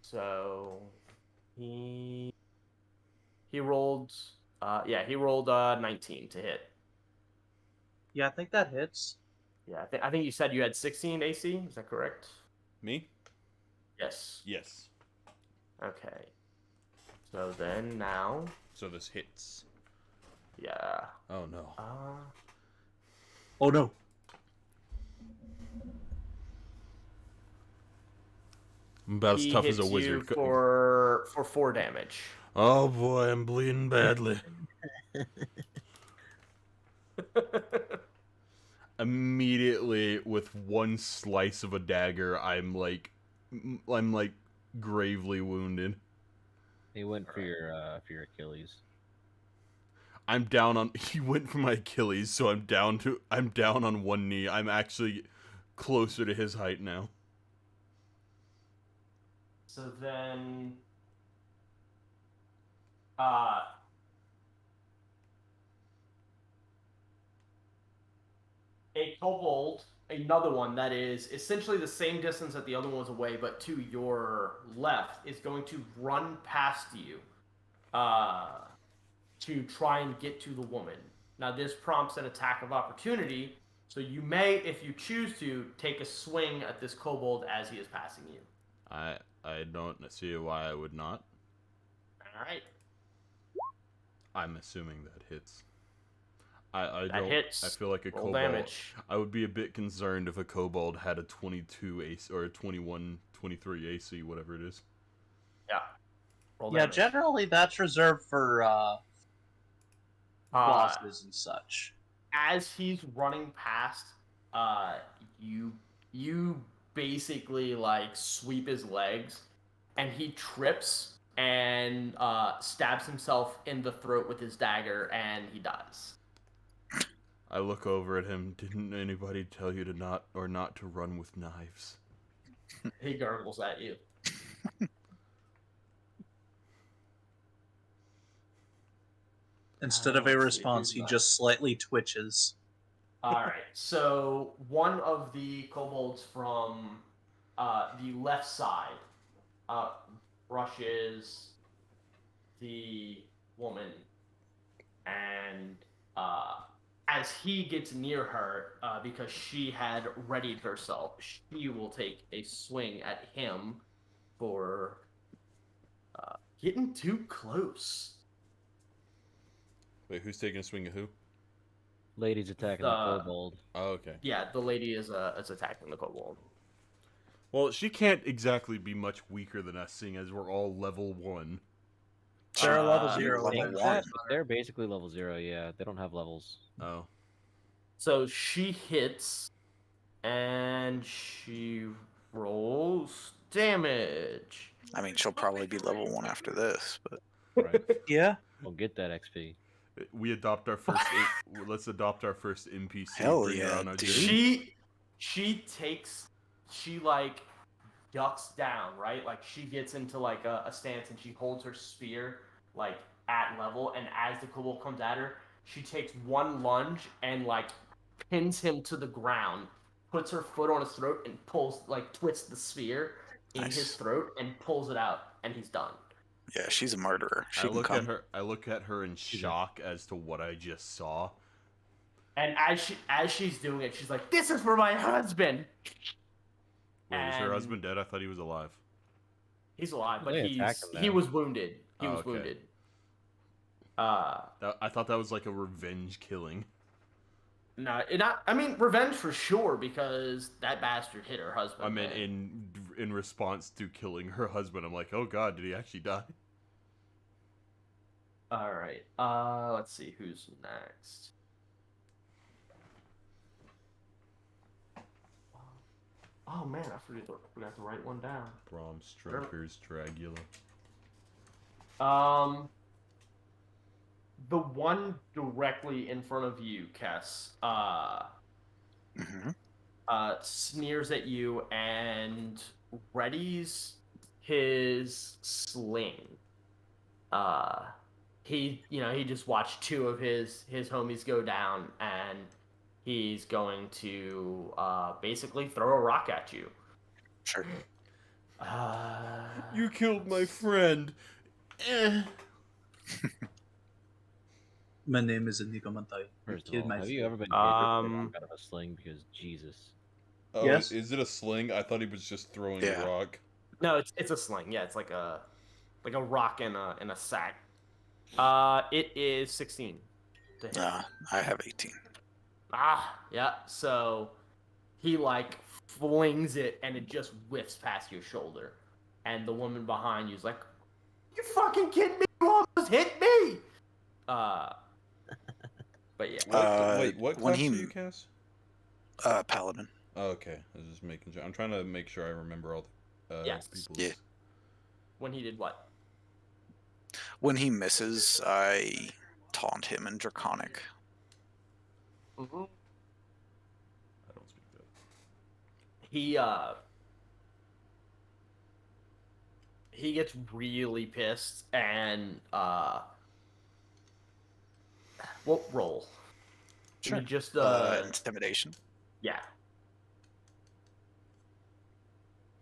A: So he rolled 19 to hit.
D: Yeah, I think that hits.
A: Yeah, I think you said you had 16 AC. Is that correct?
C: Me?
A: Yes.
C: Yes.
A: Okay. So then now.
C: So this hits.
A: Yeah.
C: Oh no.
D: Oh no.
C: I'm about as tough as a
A: hits
C: wizard.
A: You for 4 damage.
C: Oh boy, I'm bleeding badly. Immediately, with one slice of a dagger, I'm like gravely wounded.
E: He went for your Achilles.
C: I'm down on. He went for my Achilles, so I'm down on one knee. I'm actually closer to his height now.
A: So then, a kobold, another one that is essentially the same distance that the other one was away, but to your left, is going to run past you to try and get to the woman. Now, this prompts an attack of opportunity, so you may, if you choose to, take a swing at this kobold as he is passing you.
C: I don't see why I would not.
A: All right.
C: I'm assuming that hits. I
A: That hits.
C: I feel like a
A: Roll
C: kobold.
A: damage.
C: I would be a bit concerned if a kobold had a 22 AC or a 21, 23 AC, whatever it is.
A: Yeah. Roll
D: Yeah,
A: damage.
D: generally that's reserved for bosses and such.
A: As he's running past, you basically like sweep his legs, and he trips and stabs himself in the throat with his dagger, and he dies.
C: I look over at him. Didn't anybody tell you to not to run with knives?
A: He gurgles at you.
D: Instead of a
A: Let's see,
D: response,
A: who's
D: he
A: next?
D: just slightly twitches.
A: All right. So one of the kobolds from the left side rushes the woman, and as he gets near her, because she had readied herself, she will take a swing at him for getting too close.
C: Wait, who's taking a swing at who?
E: Lady's attacking the kobold.
C: Oh, okay.
A: Yeah, the lady is attacking the kobold.
C: Well, she can't exactly be much weaker than us, seeing as we're all level 1.
D: They're level
A: Uh,
D: zero.
B: level
E: Think
B: one.
E: that, but they're basically level 0. Yeah, they don't have levels.
C: Oh.
A: So she hits, and she rolls damage.
B: I mean, she'll probably be level 1 after this, but
C: Right.
D: Yeah.
E: We'll get that XP.
C: We adopt our first. Let's adopt our first NPC.
B: Hell
C: Bring her
B: yeah,
C: on our
B: dude.
C: journey.
A: She like ducks down, right? Like she gets into like a stance and she holds her spear like at level, and as the kobold comes at her, she takes one lunge and like pins him to the ground, puts her foot on his throat and pulls like twists the spear in
B: Nice.
A: his throat and pulls it out, and he's done.
B: yeah, she's a murderer. She
C: I
B: can
C: look
B: come.
C: at her. I look at her in shock as to what I just saw.
A: And as she's doing it, she's like, "This is for my husband."
C: Wait, is her
A: And-
C: husband dead? I thought he was alive.
A: He's alive, but
E: They attacked him,
A: he
E: though.
A: was wounded. He
C: Oh,
A: was
C: okay.
A: wounded.
C: I thought that was like a revenge killing.
A: No, I mean, revenge for sure, because that bastard hit her husband.
C: I meant
A: man.
C: in response to killing her husband. I'm like, oh god, did he actually die?
A: All right. Let's see who's next. Oh man, I forgot to write one down.
C: Brom Striker's Dragula.
A: The one directly in front of you, Kess,
B: Mhm.
A: sneers at you and readies his sling. He just watched two of his homies go down, and he's going to basically throw a rock at you.
B: Sure.
C: You killed my friend.
D: My name is Inigo Montoya.
E: First of
D: Killed
E: all,
D: my
E: have you ever been hit
A: Um,
E: out of a sling? Because Jesus.
C: Oh,
D: Yes.
C: is it a sling? I thought he was just throwing
B: Yeah.
C: a rock.
A: No, it's a sling. Yeah, it's like a rock in a sack. It is 16 to hit.
B: I have 18.
A: Yeah. So he like flings it, and it just whiffs past your shoulder, and the woman behind you's like, "You fucking kidding me? You almost hit me!" But yeah.
C: Wait, what
B: when
C: class
B: he-
C: do you cast?
B: Paladin.
C: Oh, okay. I was just making sure. I'm trying to make sure I remember all the
A: Yes.
C: people's...
B: Yeah.
A: When he did what?
B: When he misses, I taunt him in Draconic.
A: Mm-hmm.
C: I don't speak that.
A: He gets really pissed, and what roll? Can you just
B: Intimidation.
A: yeah.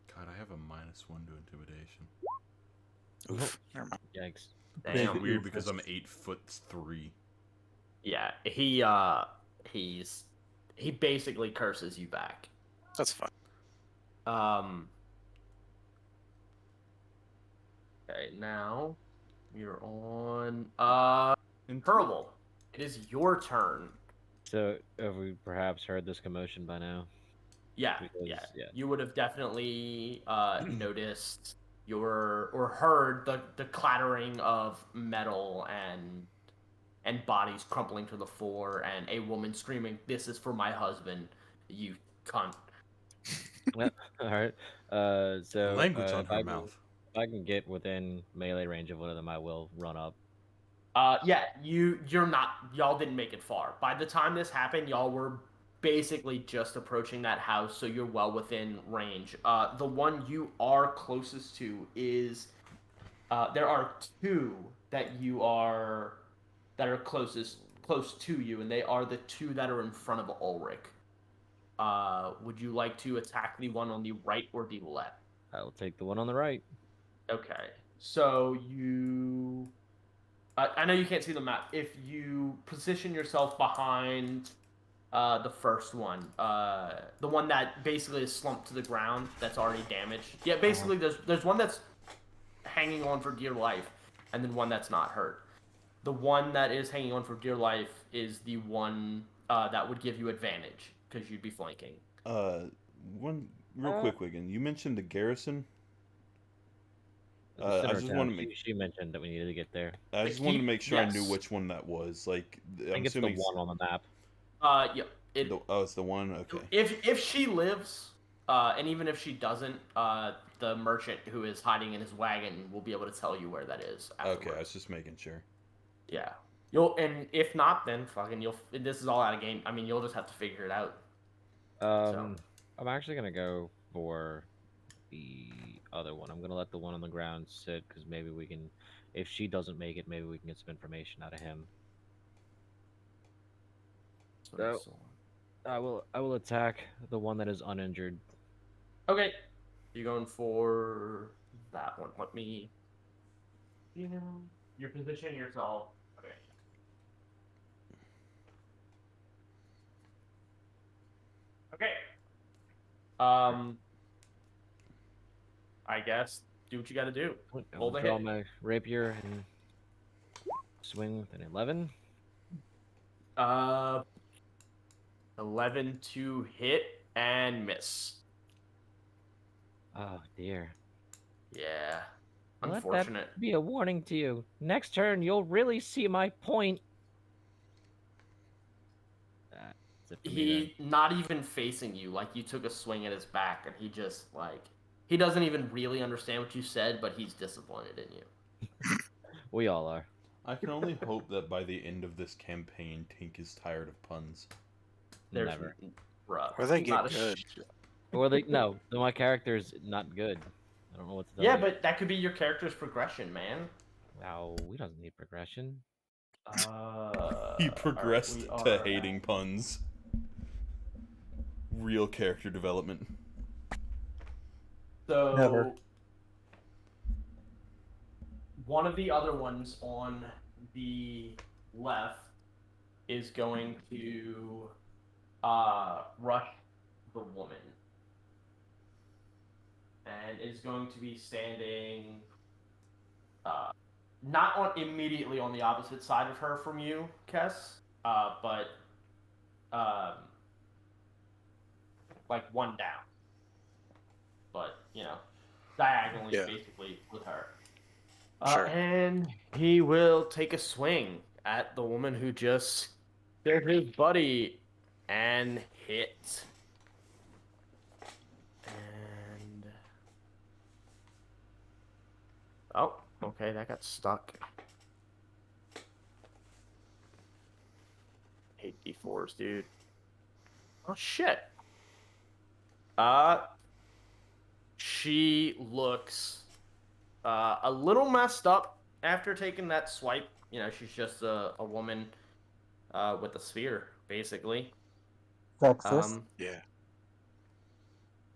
C: God, I have a -1 to intimidation.
B: Oof. Never mind.
E: Yikes.
C: It's
A: Damn.
C: weird because I'm 8'3".
A: Yeah, he basically curses you back.
B: That's fine.
A: Okay, now you're on Hurlable. It is your turn.
E: So, have we perhaps heard this commotion by now?
A: Yeah,
E: Because-
A: yeah.
E: yeah.
A: You would have definitely noticed or heard the clattering of metal and bodies crumpling to the floor, and a woman screaming, "This is for my husband, you cunt."
E: All right. So
C: Language on
E: if
C: her
E: I can-
C: mouth.
E: If I can get within melee range of one of them, I will run up.
A: Yeah, you're not. Y'all didn't make it far. By the time this happened, y'all were basically just approaching that house, so you're well within range. The one you are closest to is there are two that are close to you, and they are the two that are in front of Ulrich. Would you like to attack the one on the right or the left?
E: I will take the one on the right.
A: Okay, so I know you can't see the map. If you position yourself behind the first one, the one that basically is slumped to the ground, that's already damaged. Yeah, basically there's one that's hanging on for dear life, and then one that's not hurt. The one that is hanging on for dear life is the one that would give you advantage because you'd be flanking.
C: One real quick, Wigan. You mentioned the garrison.
E: It's in
C: I
E: our
C: just
E: town.
C: wanted to make.
E: She mentioned that we needed to get there.
C: I
A: The
C: just wanted to
A: keep?
C: make sure I knew
A: Yes.
C: which one that was. Like,
E: I think it's the one on the map.
A: Yeah.
C: it's the one. Okay.
A: If she lives, and even if she doesn't, the merchant who is hiding in his wagon will be able to tell you where that is. Afterwards.
C: Okay, I was just making sure.
A: Yeah. And if not, then fucking this is all out of game. I mean, you'll just have to figure it out.
E: I'm actually gonna go for the other one. I'm gonna let the one on the ground sit because maybe we can, if she doesn't make it, maybe we can get some information out of him. So I will attack the one that is uninjured.
A: Okay. You're going for that one. Let me. You're positioning yourself. Okay. Okay. I guess do what you got to do.
E: I'll draw my rapier and swing with an 11.
A: 11 to hit and miss.
E: Oh dear.
A: Yeah.
E: Let
A: Unfortunate.
E: that be a warning to you. Next turn, you'll really see my point.
A: He not even facing you, like you took a swing at his back, and he just he doesn't even really understand what you said, but he's disappointed in you.
E: We all are.
C: I can only hope that by the end of this campaign, Tink is tired of puns.
E: Never.
A: Bruh,
B: Or they get good.
E: Or no, my character is not good. I don't know what to tell
A: Yeah,
E: you.
A: but that could be your character's progression, man.
E: Wow, we don't need progression.
C: He progressed to hating puns. Real character development.
A: So
D: Never.
A: one of the other ones on the left is going to rush the woman. And is going to be standing not immediately on the opposite side of her from you, Kess, but like one down. But, diagonally, basically, with her.
B: Sure.
A: And he will take a swing at the woman who just scared his buddy and hit. And... oh, okay, that got stuck. 8 d4s, dude. Oh, shit. She looks a little messed up after taking that swipe. She's just a woman with a sphere, basically.
D: Sexist.
B: Yeah.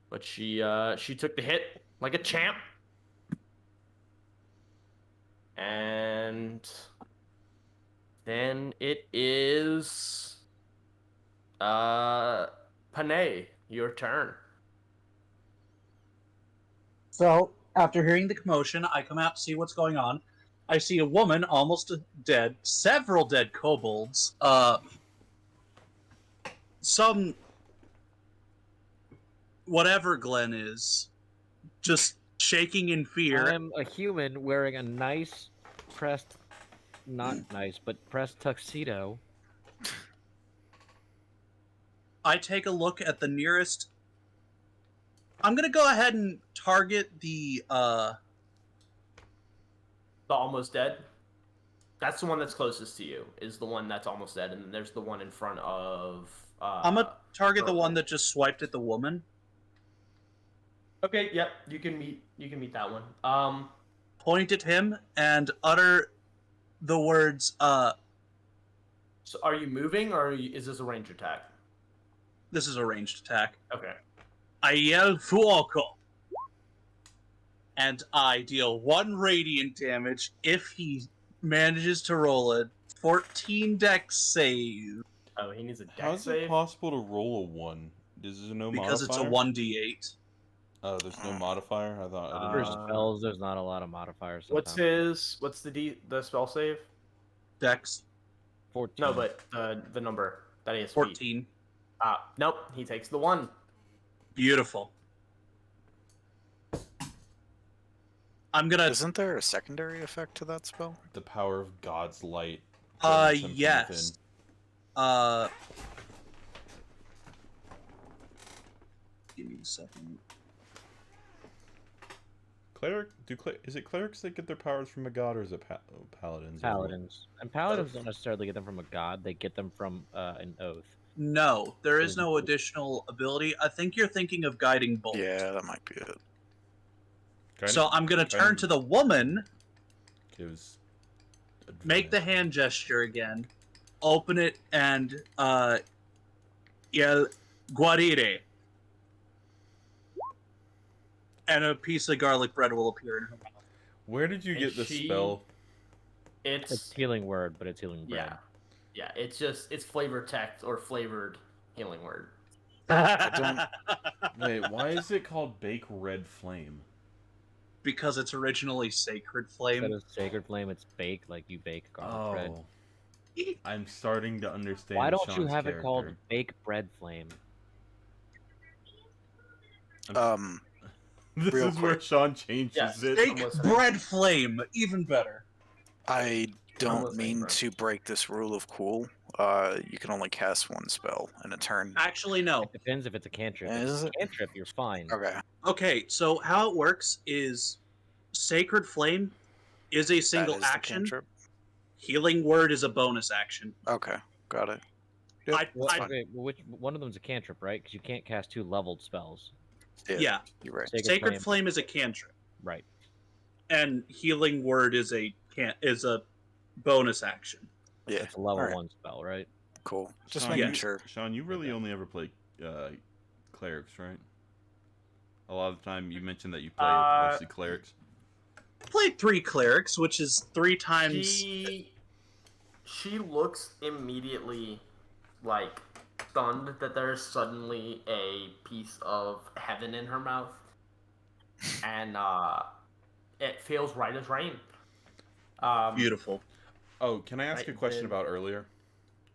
A: But she took the hit like a champ. And then it is Panay, your turn.
D: So, after hearing the commotion, I come out to see what's going on. I see a woman almost dead, several dead kobolds, some whatever Glenn is, just shaking in fear.
E: I'm a human wearing a nice pressed, not nice, but pressed tuxedo.
D: I take a look at the nearest. I'm gonna go ahead and target the
A: almost dead. That's the one that's closest to you. Is the one that's almost dead, and then there's the one in front of.
D: I'm gonna target the one that just swiped at the woman.
A: Okay, yep, you can meet that one.
D: Point at him and utter the words,
A: So are you moving, or is this a range attack?
D: this is a ranged attack.
A: Okay.
D: I yell Fuoco. And I deal 1 radiant damage if he manages to roll a 14 dex save.
A: Oh, he needs a dex
C: How is
A: save?
C: it possible to roll a 1? Is there no
D: Because
C: modifier?
D: it's a 1d8.
C: Oh, there's no modifier? I thought I didn't
E: For
C: know.
E: spells, there's not a lot of modifiers.
A: What's the spell save?
D: Dex
E: 14.
A: No, but the number that he has.
D: 14.
A: Nope, he takes the 1.
D: Beautiful. I'm gonna.
B: Isn't there a secondary effect to that spell?
C: The power of God's light. burns him from
D: Yes.
C: within.
D: Give me a second.
C: Is it clerics that get their powers from a god, or is it paladins?
E: Paladins. And paladins don't necessarily get them from a god, they get them from an oath.
D: No, there is no additional ability. I think you're thinking of Guiding Bolt.
B: Yeah, that might be it.
D: So I'm gonna turn to the woman,
C: Gives
D: make the hand gesture again, open it, and yell "Guarire," and a piece of garlic bread will appear in her mouth.
C: Where did you
A: And
C: get the
A: she-
C: spell?
E: It's healing word, but it's healing bread.
A: Yeah, it's flavor text or flavored healing word.
C: Wait, why is it called Bake Red Flame?
D: Because it's originally Sacred Flame.
E: Instead of sacred flame, it's bake, like you bake garlic bread.
C: Oh, I'm starting to understand.
E: Why don't you
C: Sean's
E: have it called
C: character.
E: bake bread flame?
C: This
B: real
C: is where
B: quick.
C: Sean changes
A: Yes.
C: it.
D: Fake
A: listening.
D: bread flame, even better.
B: I don't
A: listening,
B: mean
A: bro.
B: to break this rule of cool. You can only cast 1 spell in a turn.
D: Actually, no.
E: It depends if it's a cantrip. If
B: Is
E: it's a
B: it?
E: cantrip, you're fine.
B: Okay.
D: Okay, so how it works is Sacred Flame is a single
B: that is the
D: action.
B: cantrip.
D: Healing Word is a bonus action.
B: Okay, got it. Yep,
E: Well,
B: fine.
E: okay, which one of them's a cantrip, right? Because you can't cast 2 leveled spells.
D: Yeah.
B: You're right.
D: Sacred Flame is a cantrip,
E: Right.
D: and Healing Word is a bonus action.
B: Yeah,
E: It's a level
B: alright.
E: 1 spell, right?
B: cool. Just
C: Sean,
B: making
D: yeah.
B: sure.
C: Sean, you really
E: Okay.
C: only ever play clerics, right? A lot of the time, you mentioned that you play mostly clerics.
D: I played 3 clerics, which is 3 times.
A: She looks immediately like stunned that there's suddenly a piece of heaven in her mouth, and it feels right as rain.
D: Beautiful.
C: Oh, can I ask
A: Right,
C: a question
A: then-
C: about earlier?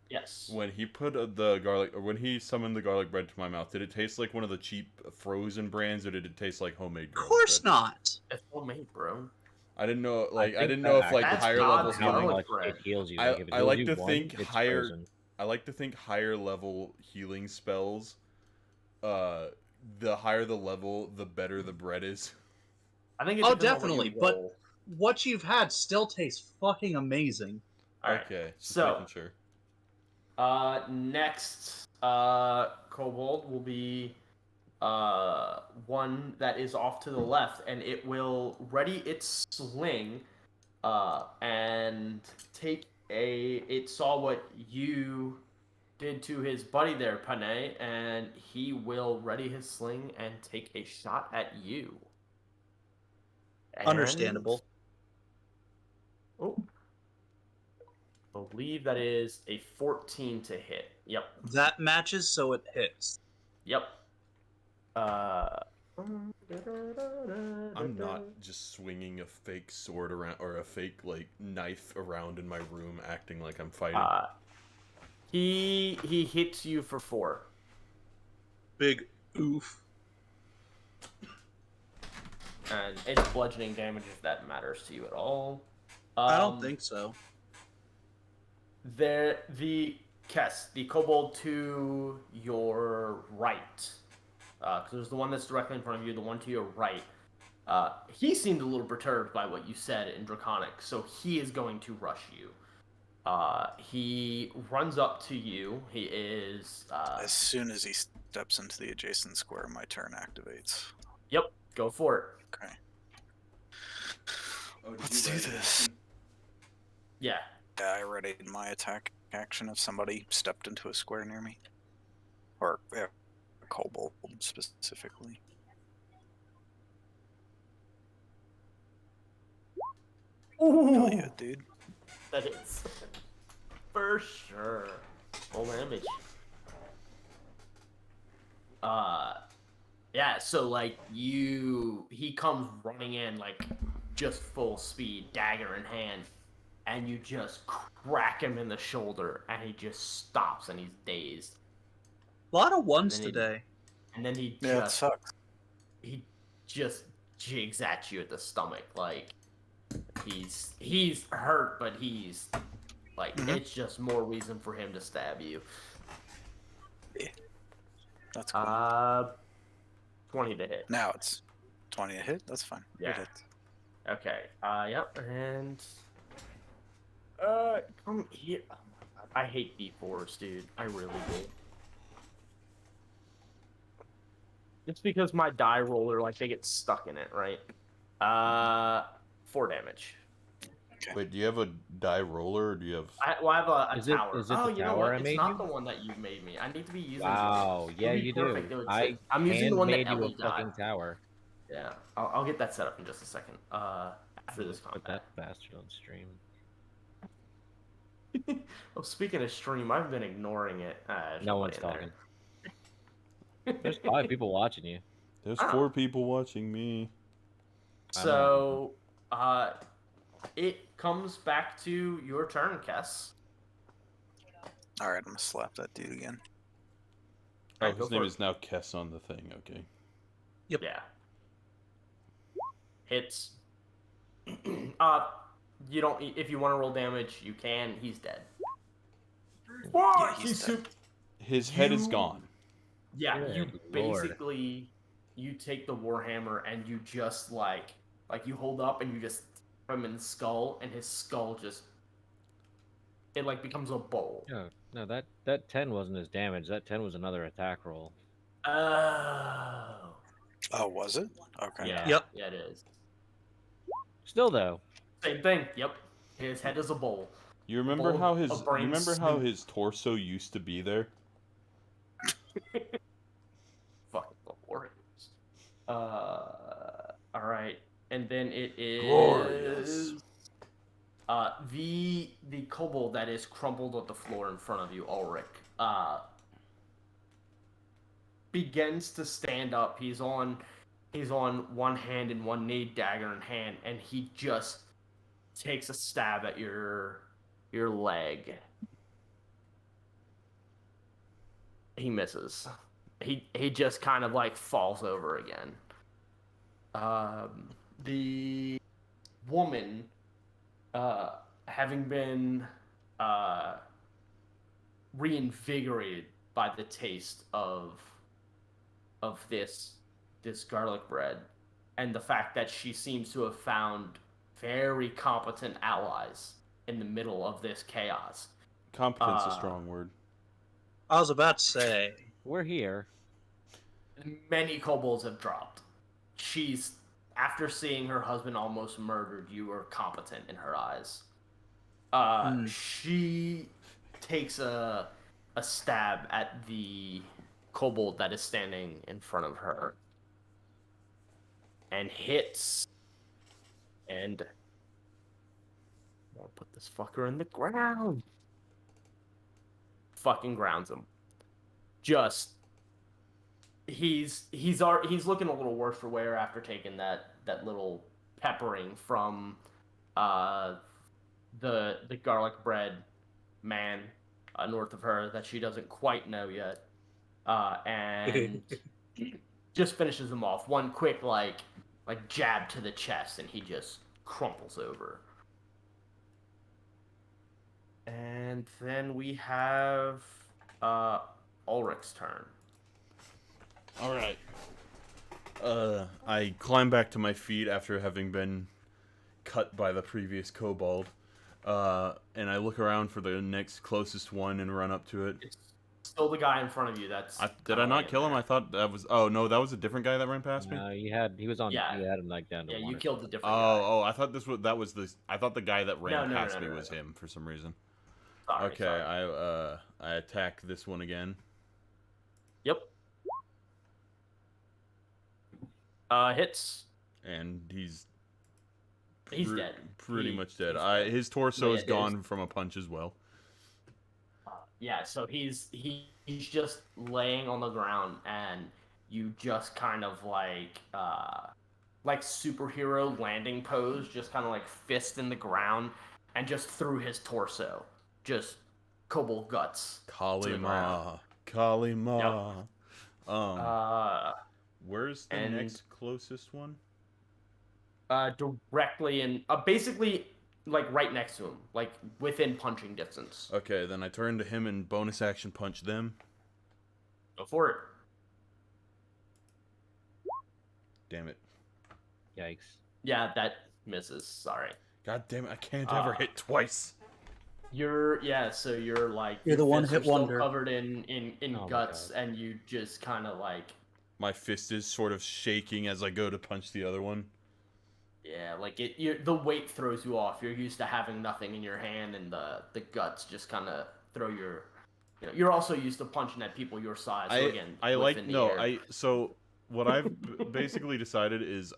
A: Yes.
C: When he put the garlic, or when he summoned the garlic bread to my mouth, did it taste like one of the cheap frozen brands, or did it taste like homemade
D: Of
C: garlic
D: course
C: bread?
D: not.
A: It's homemade, bro.
C: I didn't know. Like, I
E: think
C: didn't
E: that
C: know if like
A: That's
C: higher level
A: God's
E: How
A: garlic
C: healing.
E: much
A: bread.
E: it heals you.
C: I-
E: Like, if it
C: I
E: heals
C: like
E: you
C: to
E: one,
C: think
E: it's
C: higher-
E: frozen.
C: I like to think higher level healing spells. The higher the level, the better the bread is.
A: I think. It
D: Oh,
A: depends on what
D: definitely,
A: you
D: but-
A: roll.
D: What you've had still tastes fucking amazing.
A: Alright,
C: Okay, just
A: so-
C: making sure.
A: Next, kobold will be one that is off to the left, and it will ready its sling, and take a. It saw what you did to his buddy there, Panay, and he will ready his sling and take a shot at you. And-
D: Understandable.
A: Oh. Believe that is a 14 to hit. Yep.
D: That matches, so it hits.
A: Yep.
C: I'm not just swinging a fake sword around or a fake like knife around in my room, acting like I'm fighting.
A: He hits you for 4.
D: Big oof.
A: And it's bludgeoning damage if that matters to you at all.
D: I don't think so.
A: The kobold to your right, because there's the one that's directly in front of you, the one to your right. He seemed a little perturbed by what you said in Draconic, so he is going to rush you. He runs up to you. He is.
B: As soon as he steps into the adjacent square, my turn activates.
A: Yep. Go for it.
B: Okay.
C: Oh, did
B: Let's
C: you
B: do
C: ready?
B: this.
A: Yeah.
B: Yeah, I readied my attack action if somebody stepped into a square near me. Or, yeah, a kobold specifically.
A: Ooh,
B: Hell yeah, dude.
A: that is for sure. Full damage. Yeah. So like he comes running in like just full speed, dagger in hand, and you just crack him in the shoulder, and he just stops and he's dazed.
D: A lot of ones
A: And then
D: today.
A: And then he
B: Yeah, it sucks.
A: just jigs at you at the stomach, like he's hurt, but he's like it's just more reason for him to stab you.
B: That's cool.
A: 20 to hit.
B: Now it's 20 to hit. That's fine.
A: Yeah.
B: It hits.
A: Okay. Yep. And come here. Oh my God. I hate D4s, dude. I really do. It's because my die roller, like, they get stuck in it, right? 4 damage.
B: Okay.
C: Wait, do you have a die roller or do you have...
A: I have a
E: Is it-
A: tower.
E: is it
A: Oh,
E: the
A: you know
E: tower
A: what?
E: I
A: It's
E: made
A: not
E: you?
A: the one that you made me. I need to be using
E: Wow,
A: it.
E: yeah,
A: It'd be
E: you
A: perfect.
E: do.
A: It would
E: I
A: fit. I'm using the one that
E: made you a
A: Ellie got.
E: fucking tower.
A: Yeah, I'll get that set up in just a second. After this
E: Put
A: combat.
E: that bastard on stream.
A: Oh, speaking of stream, I've been ignoring it. There's
E: No
A: nobody
E: one's
A: in
E: talking. There's 5 people watching you.
C: There's
A: Oh.
C: 4 people watching me.
A: So, it comes back to your turn, Kess.
B: Alright, I'm gonna slap that dude again.
C: Oh,
A: Alright, go
C: his name
A: for
C: is now Kess on the thing, okay.
D: Yep.
A: Yeah. Hits. You don't. If you want to roll damage, you can. He's dead.
B: Yeah, he's dead.
C: His head is
A: You-
C: gone.
A: Yeah, you
E: Good lord.
A: basically you take the warhammer and you just like you hold up and you just hit him in the skull, and his skull just it like becomes a bowl.
E: No, that 10 wasn't his damage. That 10 was another attack roll.
A: Oh.
B: Oh, was it? Okay.
A: Yeah.
D: Yep.
A: Yeah, it is.
E: Still though,
A: Same thing. Yep. His head is a bowl.
C: You remember
A: Bowl
C: how
A: of
C: his
A: brain snoop.
C: his torso used to be there?
A: Fucking the warriors. All right, and then it is
C: Glorious.
A: the kobold that is crumpled on the floor in front of you, Ulrich, begins to stand up. He's on one hand and one knee, dagger in hand, and he just takes a stab at your leg. He misses. He just kind of like falls over again. The woman, having been reinvigorated by the taste of this garlic bread, and the fact that she seems to have found very competent allies in the middle of this chaos.
C: Competence a strong word.
D: I was about to say.
E: we're here.
A: Many kobolds have dropped. She's, after seeing her husband almost murdered, you are competent in her eyes. She takes a stab at the kobold that is standing in front of her and hits. And I'll put this fucker in the ground. Fucking grounds him. Just he's looking a little worse for wear after taking that little peppering from the garlic bread man north of her that she doesn't quite know yet, and just finishes him off. One quick like jab to the chest, and he just crumples over. And then we have Ulrich's turn.
C: All right. I climb back to my feet after having been cut by the previous kobold. And I look around for the next closest one and run up to it.
A: It's still the guy in front of you. That's
C: Did
A: kinda
C: I not
A: laying
C: kill him?
A: there.
C: I thought that was. Oh no, that was a different guy that ran past me.
E: No, he was on.
A: Yeah.
E: You had him like down to
A: Yeah,
E: one.
A: you
E: or
A: killed a
E: something.
A: different guy.
C: I thought that was the. I thought the guy that ran past me was
A: no.
C: him for some reason.
A: Sorry,
C: Okay,
A: sorry.
C: I attack this one again.
A: Yep. Hits.
C: And he's
A: Dead.
C: Pretty much dead.
A: he's dead.
C: His torso
A: Yeah,
C: is gone from a punch as well.
A: Yeah, so he's just laying on the ground, and you just kind of like superhero landing pose, just kind of like fist in the ground, and just through his torso, just kobold guts.
C: Kalima.
A: Yep.
C: Where's the next closest one?
A: Directly in, basically, like right next to him, like within punching distance.
C: Okay, then I turn to him and bonus action punch them.
A: Go for it.
C: Damn it.
E: Yikes.
A: Yeah, that misses. Sorry.
C: God damn it, I can't ever hit twice.
A: So you're like
D: You're the
A: your
D: one
A: fists
D: hit
A: are still
D: wonder.
A: covered in
E: Oh my
A: guts,
E: God.
A: and you just kind of like,
C: My fist is sort of shaking as I go to punch the other one.
A: yeah, like the weight throws you off. You're used to having nothing in your hand, and the guts just kind of throw your. You're also used to punching at people your size. So again,
C: So what I've basically decided is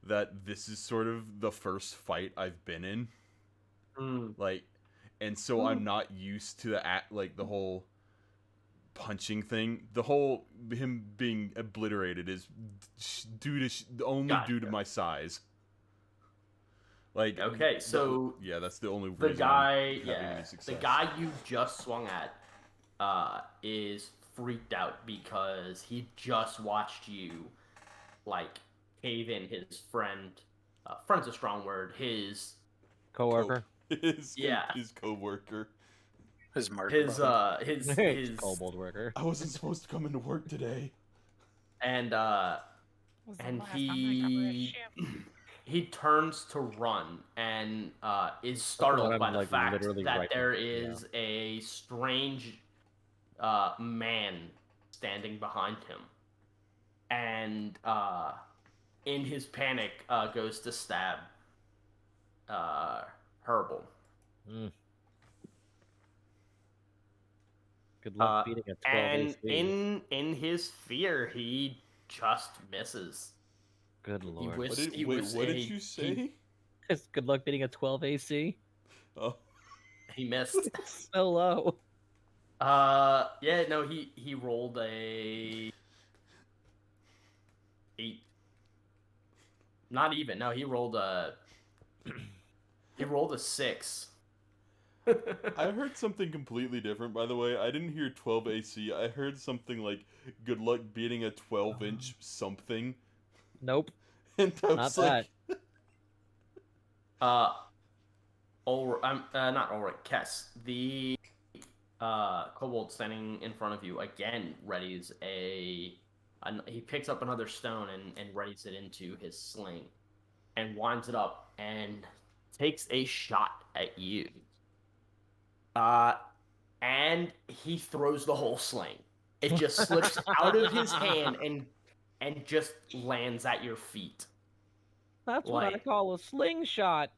C: that this is sort of the first fight I've been in. Like, and so I'm not used to the whole punching thing. The whole him being obliterated is due to my size. Like,
A: Okay, so
C: yeah, that's the only
A: the
C: reason
A: guy,
C: I'm having any success.
A: the guy you just swung at, is freaked out because he just watched you, like, cave in his friend. Friend's a strong word. His
E: Coworker.
C: His co-worker.
B: His mark.
A: his
E: kobold worker.
C: I wasn't supposed to come into work today.
A: And he turns to run and is startled by the fact that there is a strange man standing behind him, and in his panic goes to stab Herbal.
E: Good luck beating a 12
A: and
E: AC.
A: in his fear, he just misses.
E: Good lord.
C: What did you say?
E: Good luck beating a 12 AC.
C: Oh,
A: he missed.
E: So low.
A: Yeah, no, he rolled a 8. Not even. No, he rolled a 6.
C: I heard something completely different, by the way. I didn't hear 12 AC. I heard something like, good luck beating a 12-inch something.
E: Nope.
C: And I was
E: not
C: that.
A: Not Ulrich, Kess. The kobold standing in front of you again readies he picks up another stone and readies it into his sling and winds it up and takes a shot at you. And he throws the whole sling. It just slips out of his hand and just lands at your feet.
E: That's what I call a slingshot.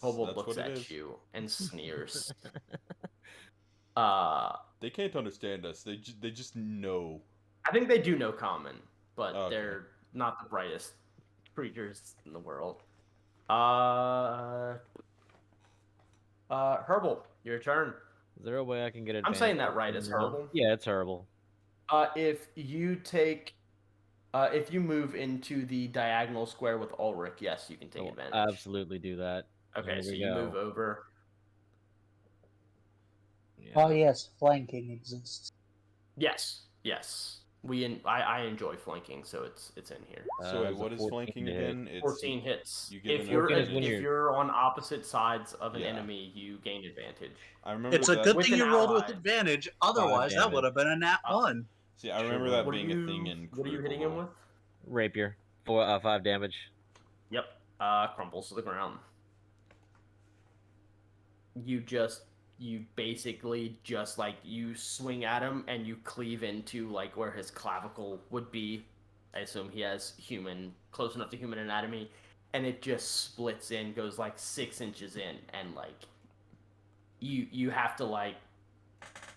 A: Kobold looks at you and sneers.
C: They can't understand us. They just know.
A: I think they do know common, but
C: Okay.
A: they're not the brightest creatures in the world. Herbal, your turn.
E: Is there a way I can get it?
A: I'm saying that right. It's Herbal.
E: Yeah, it's Herbal.
A: If you move into the diagonal square with Ulrich, yes, you can take advantage.
E: Absolutely do that.
A: Okay, so you move over.
E: Yeah.
D: Oh yes, flanking exists.
A: Yes. I enjoy flanking, so it's in here.
C: So wait, what is flanking again? It's
A: 14 hits.
C: If
A: you're on opposite sides of an enemy, you gain advantage.
C: I remember
D: it's a good thing you rolled with advantage. Otherwise, that would have been a nat 1.
C: See, I remember that being a thing in.
A: What are you hitting him with?
E: Rapier for 5 damage.
A: Yep. Crumbles to the ground. you basically just like you swing at him and you cleave into like where his clavicle would be. I assume he has close enough to human anatomy, and it just splits in, goes like 6 inches in, and like you have to like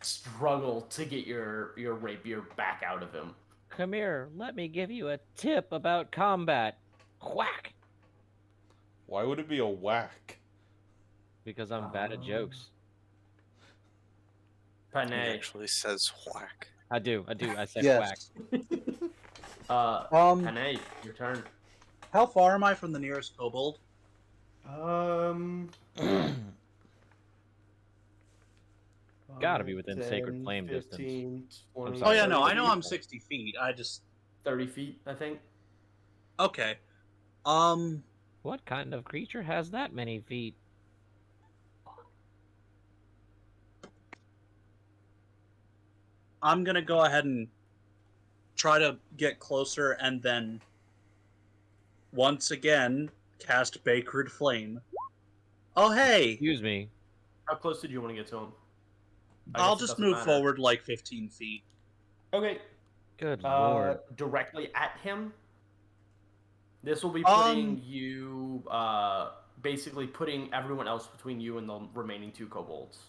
A: struggle to get your rapier back out of him.
E: Come here, let me give you a tip about combat. Whack!
C: Why would it be a whack?
E: Because I'm bad at jokes.
B: He
A: Panay.
B: actually says whack.
E: I do. I said whack.
D: Yes.
A: Panay, your turn.
D: How far am I from the nearest kobold?
E: Gotta be within Sacred Flame distance.
A: 20,
D: Oh yeah, no,
A: 30
D: I know I'm
A: feet.
D: 60 feet. I just
A: 30 feet, I think.
D: okay.
E: What kind of creature has that many feet?
D: I'm gonna go ahead and try to get closer, and then once again cast Bakered Flame. Oh hey,
E: Excuse me.
A: How close did you want to get to him? I
D: I'll
A: guess it
D: just
A: doesn't
D: move
A: matter.
D: forward like 15 feet.
A: Okay.
E: Good lord.
A: Directly at him. This will be putting you, basically putting everyone else between you and the remaining 2 kobolds.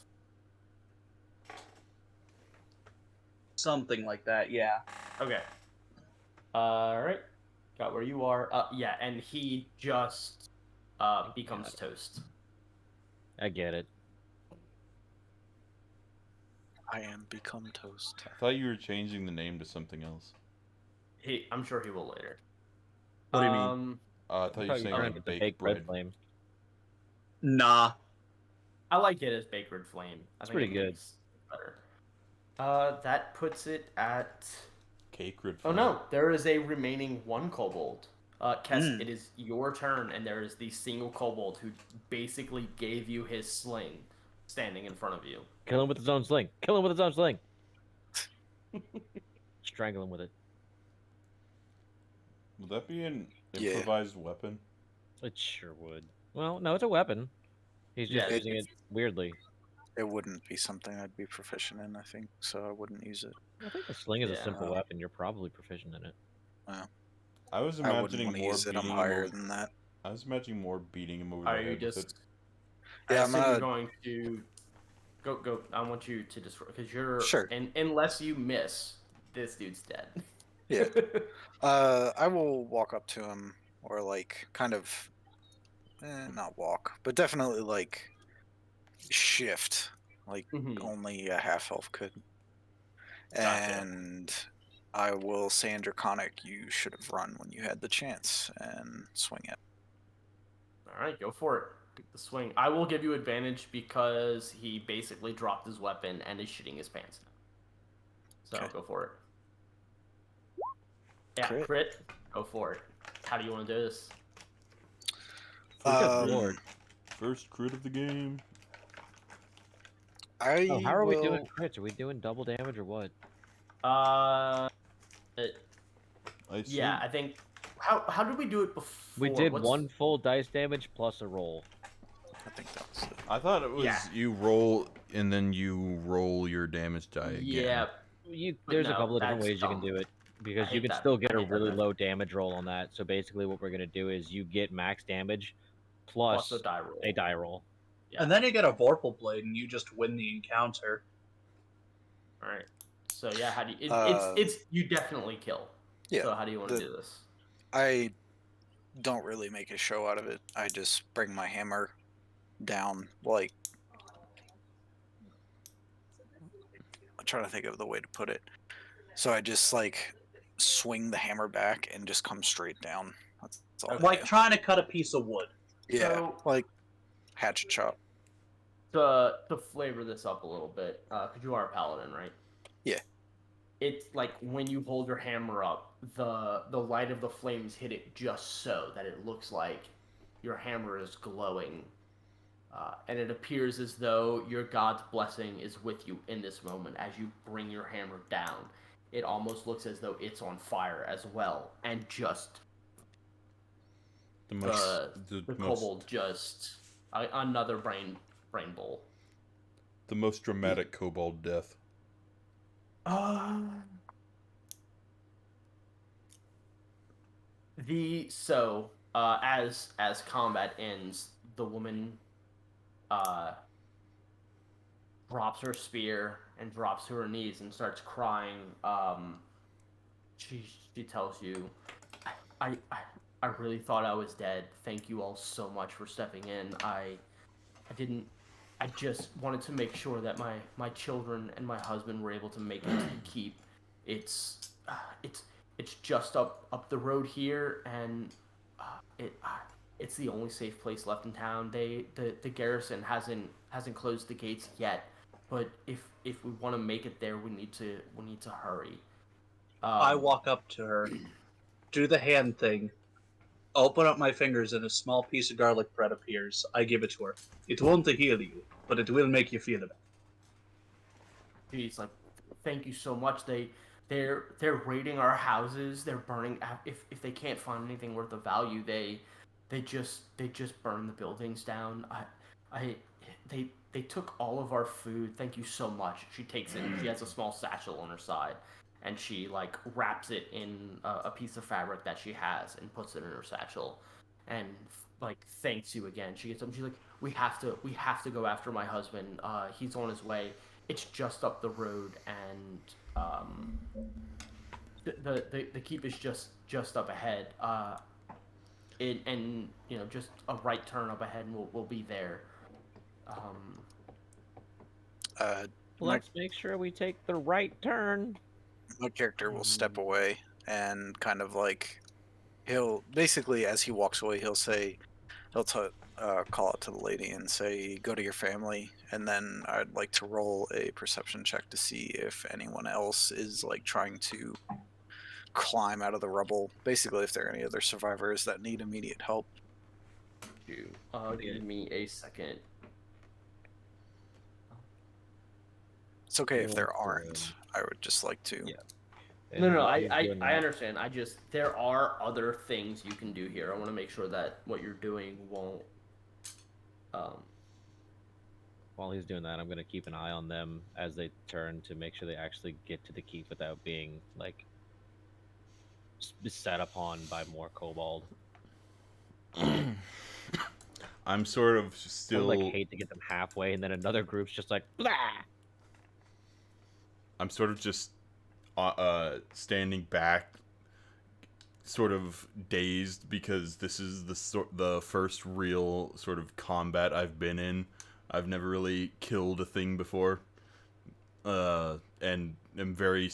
D: Something like that, yeah.
A: Okay. Alright. Got where you are. Yeah, and he just, becomes toast.
E: I get it.
B: I am become toast.
C: I thought you were changing the name to something else.
A: I'm sure he will later.
D: What do you mean?
C: I thought you were saying
E: turned
C: like
E: it to
C: baked bread.
E: flame.
D: Nah.
A: I like it as Bakered Flame.
E: It's pretty good.
A: Makes it better. That puts it at...
C: Cake red.
A: Oh no, there is a remaining 1 kobold. Kes,
D: Hmm.
A: it is your turn, and there is the single kobold who basically gave you his sling standing in front of you.
E: Kill him with his own sling. Kill him with his own sling. Strangle him with it.
C: Would that be an
B: Yeah.
C: improvised weapon?
E: It sure would. Well, no, it's a weapon. He's just
A: Yeah,
E: using it weirdly.
B: It wouldn't be something I'd be proficient in, I think, so I wouldn't use it.
E: I think the sling is a
A: Yeah.
E: simple weapon. You're probably proficient in it.
C: I was
B: I wouldn't
C: imagining
B: want to
C: more
B: use it. I'm
C: beating him
B: higher
C: over.
B: than that.
C: I was imagining more beating him over the
A: Are you
C: head with
A: just...
C: it.
B: Yeah,
A: I
B: I'm
A: assume you're
B: gonna-
A: going to... Go. I want you to just... Because you're...
B: Sure.
A: And unless you miss, this dude's dead.
B: Yeah. I will walk up to him, or like kind of, not walk, but definitely like shift, like
A: Mhm.
B: only a half elf could.
A: Gotcha.
B: And I will say in Draconic, you should have run when you had the chance and swing it.
A: Alright, go for it. Pick the swing. I will give you advantage because he basically dropped his weapon and is shitting his pants now. So
B: Okay.
A: go for it. Yeah,
B: Crit.
A: crit. Go for it. How do you want to do this?
E: Good lord.
C: First crit of the game.
E: Oh, how are we
B: will-
E: doing crits? Are we doing double damage or what?
C: I
A: Yeah,
C: assume-
A: I think. How did we do it before?
E: We did
A: What's-
E: 1 full dice damage plus a roll.
B: I think that was it.
C: I thought it was
A: Yeah.
C: you roll and then you roll your damage die again.
A: Yeah, But
E: There's a
A: no,
E: couple of different
A: that's
E: ways you can
A: dumb.
E: do it. Because
A: I
E: you
A: hate
E: can
A: that.
E: still get
A: I
E: a
A: hate that
E: really
A: method.
E: low damage roll on that. So basically what we're going to do is you get max damage plus
A: plus a die roll.
E: a die roll.
A: Yeah.
D: And then you get a Vorpal Blade, and you just win the encounter.
A: All right. So yeah, how do you?
B: Uh,
A: It's you definitely kill.
B: yeah,
A: So how do you want to
B: the-
A: do this?
B: I don't really make a show out of it. I just bring my hammer down, like, I'm trying to think of the way to put it. So I just like swing the hammer back and just come straight down. That's all. I
D: Like
B: do.
D: trying to cut a piece of wood.
B: Yeah,
A: So-
B: like hatchet chop.
A: To flavor this up a little bit, because you are a paladin, right?
B: Yeah.
A: It's like when you hold your hammer up, the light of the flames hit it just so that it looks like your hammer is glowing, and it appears as though your god's blessing is with you in this moment as you bring your hammer down. It almost looks as though it's on fire as well, and just
C: The most,
A: the kobold just another brain brain bowl.
C: The most dramatic kobold death.
A: As combat ends, the woman drops her spear and drops to her knees and starts crying. She tells you, I, I I really thought I was dead. Thank you all so much for stepping in. I just wanted to make sure that my children and my husband were able to make it to the keep. It's it's it's just up the road here, and it's the only safe place left in town. The garrison hasn't closed the gates yet, but if we want to make it there, we need to hurry.
D: I walk up to her, do the hand thing, open up my fingers, and a small piece of garlic bread appears. I give it to her. It won't heal you, but it will make you feel better.
A: She's like, thank you so much. They're raiding our houses. They're burning. If they can't find anything worth of value, they just burn the buildings down. They took all of our food. Thank you so much. She takes it. She has a small satchel on her side, and she like wraps it in a piece of fabric that she has and puts it in her satchel, and like thanks you again. She gets up. She's like, we have to go after my husband. He's on his way. It's just up the road, and the keep is just up ahead. And just a right turn up ahead, and we'll be there.
E: Let's make sure we take the right turn.
B: My character will step away and kind of like he'll basically as he walks away he'll call out to the lady and say go to your family, and then I'd like to roll a perception check to see if anyone else is like trying to climb out of the rubble, basically if there are any other survivors that need immediate help.
A: Give me a second.
B: It's okay if there aren't. I would just like to.
E: Yeah.
A: No, I understand. There are other things you can do here. I want to make sure that what you're doing won't.
E: While he's doing that, I'm gonna keep an eye on them as they turn to make sure they actually get to the keep without being like set upon by more kobold.
C: I'm sort of
E: I
C: still
E: would like hate to get them halfway and then another group's just like blah.
C: I'm sort of just standing back, sort of dazed because this is the first real sort of combat I've been in. I've never really killed a thing before, and am very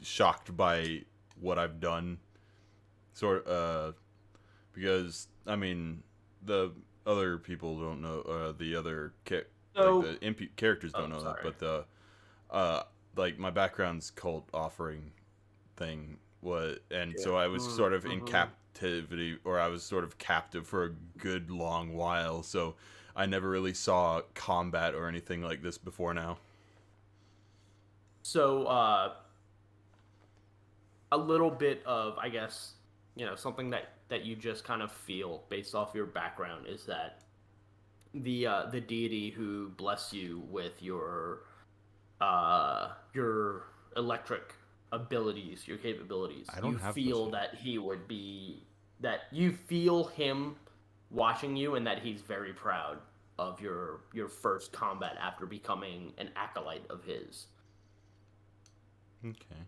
C: shocked by what I've done. Because I mean the other people don't know. The other like the characters don't know that, but the like my background's cult offering thing was, and so I was sort of in captivity, or I was sort of captive for a good long while. So I never really saw combat or anything like this before now.
A: So a little bit of, I guess, something that you just kind of feel based off your background is that the deity who blessed you with your electric abilities, your capabilities.
C: I don't
A: you
C: have
A: feel
C: those
A: that he would be that you feel him watching you, and that he's very proud of your first combat after becoming an acolyte of his.
C: Okay.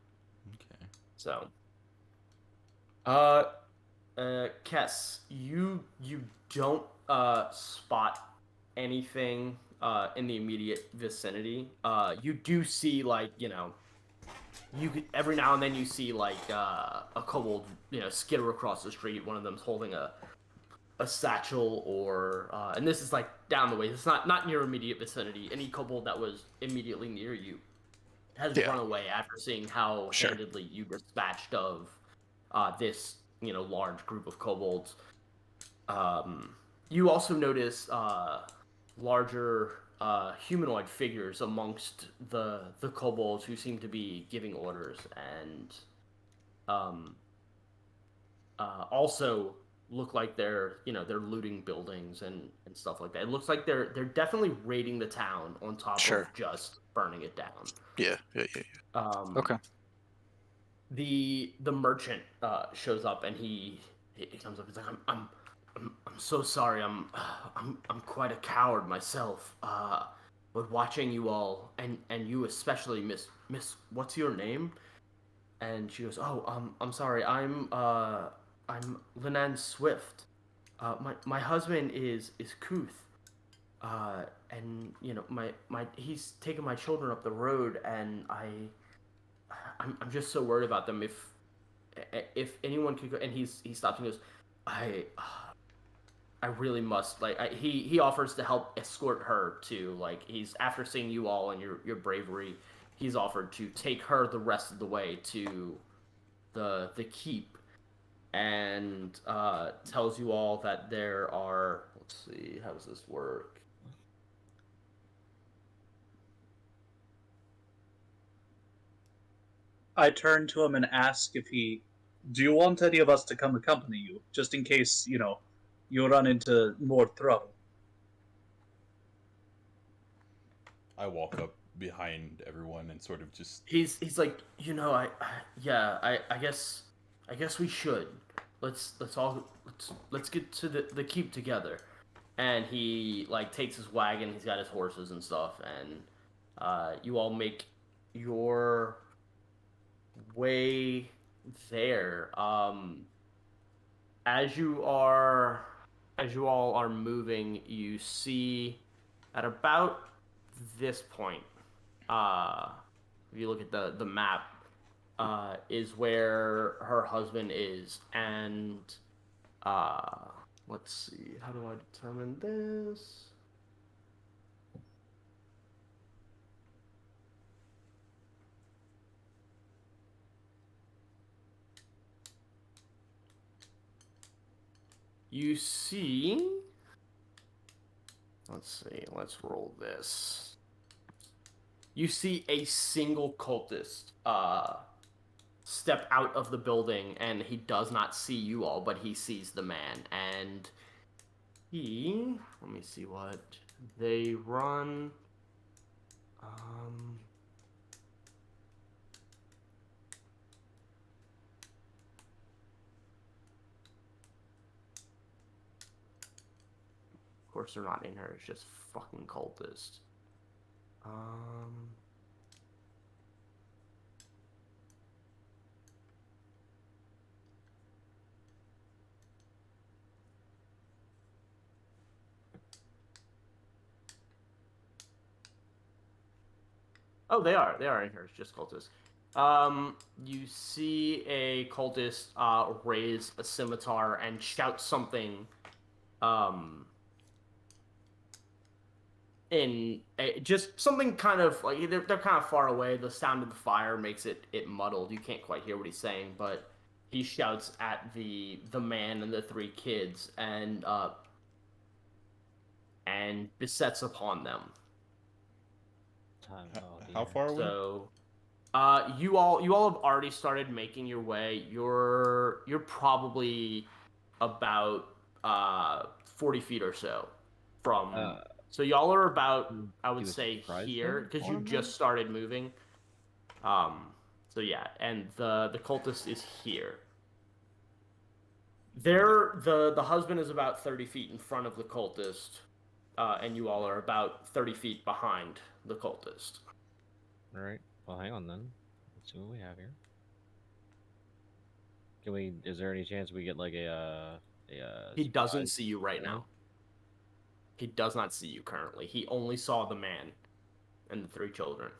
A: So, Kess, you don't spot anything in the immediate vicinity. You do see, like, you could, every now and then you see like a kobold, skitter across the street. One of them's holding a satchel, or and this is like down the way. It's not near immediate vicinity. Any kobold that was immediately near you has run away after seeing how handedly you dispatched of this large group of kobolds. You also notice larger humanoid figures amongst the kobolds who seem to be giving orders, and also look like they're looting buildings and stuff like that. It looks like they're definitely raiding the town on top
B: Sure.
A: of just burning it down.
B: Yeah. Okay.
A: The merchant shows up and he comes up. He's like, I'm so sorry. I'm quite a coward myself. But watching you all and you especially, Miss, what's your name? And she goes, oh, I'm sorry. I'm Linan Swift. My husband is Kuth. And my he's taken my children up the road, and I'm just so worried about them. If anyone could go, and he stops and goes, I I really must, like, he offers to help escort her to, like, he's, after seeing you all and your bravery, he's offered to take her the rest of the way to the keep, and tells you all that there are, let's see, how does this work?
D: I turn to him and ask if do you want any of us to come accompany you, just in case, you run into more trouble?
C: I walk up behind everyone and sort of just.
A: He's like, I guess we should. Let's get to the keep together. And he, like, takes his wagon. He's got his horses and stuff, and you all make your way there. As you all are moving, you see at about this point, if you look at the map, is where her husband is, and let's see, how do I determine this? You see, let's see, let's roll this. You see a single cultist step out of the building, and he does not see you all, but he sees the man, and let me see what they run. Of course they're not in here, it's just fucking cultists. Oh, they are in here. It's just cultists. You see a cultist raise a scimitar and shout something, in just something kind of like they're kind of far away. The sound of the fire makes it muddled. You can't quite hear what he's saying, but he shouts at the man and the three kids, and besets upon them.
C: How far away?
A: So, you all have already started making your way. You're probably about 40 feet or so from. So y'all are about, I would say, here, because you just started moving. So yeah, and the cultist is here. The husband is about 30 feet in front of the cultist, and you all are about 30 feet behind the cultist.
E: All right. Well, hang on then. Let's see what we have here. Can we? Is there any chance we get like a
A: He doesn't
E: surprise
A: see you right now. He does not see you currently. He only saw the man and the three children.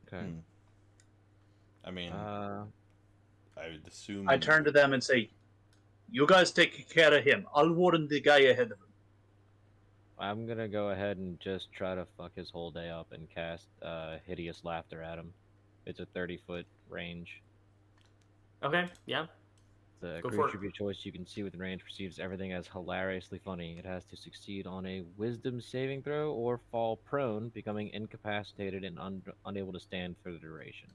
E: Okay.
C: I mean, I would assume.
D: I turn to them and say, you guys take care of him. I'll warn the guy ahead of him.
E: I'm gonna go ahead and just try to fuck his whole day up and cast hideous laughter at him. It's a 30-foot range.
A: Okay, yeah.
E: The
A: Go
E: creature
A: for
E: of your choice you can see within range perceives everything as hilariously funny. It has to succeed on a wisdom saving throw or fall prone, becoming incapacitated and unable to stand for the duration.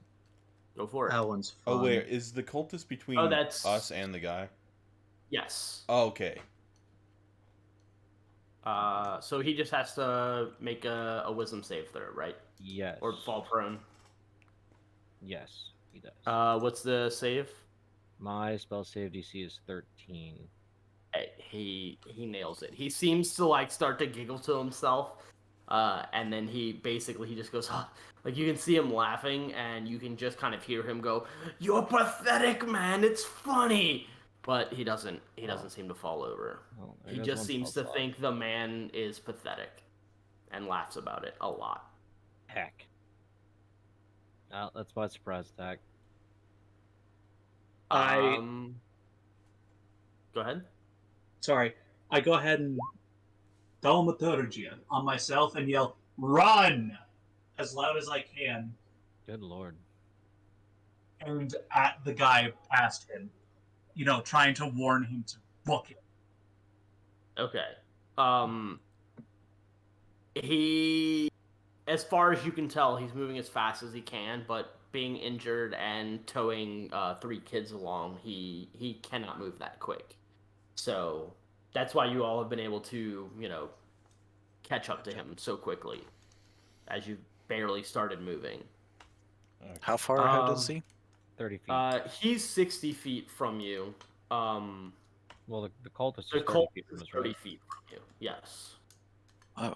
A: Go for it.
D: That one's fun.
C: Oh wait, is the cultist between
A: Oh, that's-
C: us and the guy?
A: Yes.
C: Oh, okay.
A: So he just has to make a wisdom save there, right?
E: Yes.
A: Or fall prone.
E: Yes, he does.
A: What's the save?
E: My spell save DC is 13.
A: He nails it. He seems to like start to giggle to himself, and then he just goes, huh. Like you can see him laughing, and you can just kind of hear him go, "You're pathetic, man. It's funny." But he doesn't seem to fall over.
E: Oh, there
A: He
E: goes
A: just
E: one
A: seems
E: spell
A: to
E: slot.
A: think the man is pathetic, and laughs about it a lot.
E: Heck. That's my surprise attack.
A: Go ahead.
D: Sorry. I go ahead and thaumaturgia on myself and yell, "Run!" as loud as I can,
E: Good lord.
D: and at the guy past him, trying to warn him to book it.
A: Okay. He, as far as you can tell, he's moving as fast as he can, but being injured and towing 3 kids along, he cannot move that quick. So that's why you all have been able to, catch up to him so quickly, as you barely started moving.
B: How far ahead is he?
E: 30 feet.
A: He's 60 feet from you.
E: Well, the cultist
A: The
E: is 30
A: cult
E: feet from
A: is
E: us,
A: 30
E: right?
A: feet from you. Yes.
B: Oh,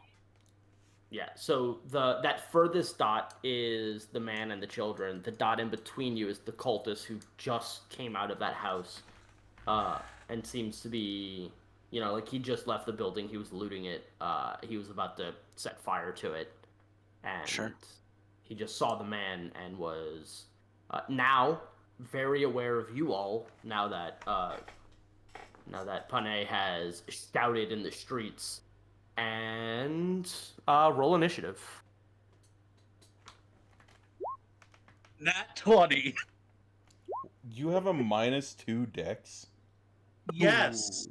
A: Yeah, so that furthest dot is the man and the children. The dot in between you is the cultist who just came out of that house, and seems to be, like he just left the building. He was looting it. He was about to set fire to it, and
B: Sure.
A: he just saw the man and was now very aware of you all. Now that Panay has shouted in the streets. And roll initiative.
D: Nat 20.
C: You have a -2 dex?
D: Yes.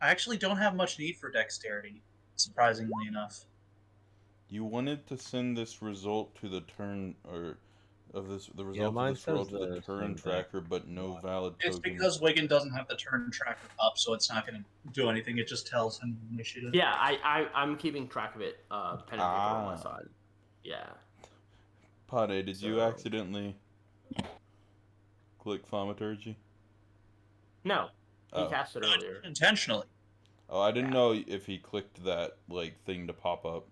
D: I actually don't have much need for dexterity, surprisingly enough.
C: You wanted to send this result to the turn, or the result of
E: mine
C: this roll
E: says
C: to the
E: the
C: turn
E: same thing.
C: tracker, but no valid
D: It's
C: token.
D: because Wigan doesn't have the turn tracker up, so it's not going to do anything. It just tells him initiative.
A: Yeah, I'm keeping track of it. Pen and paper on my side. Yeah.
C: Pade, did you
A: So-
C: accidentally click thaumaturgy?
A: No, he
C: Oh.
A: cast it earlier.
D: Intentionally.
C: Oh, I didn't
A: Yeah.
C: know if he clicked that thing to pop up.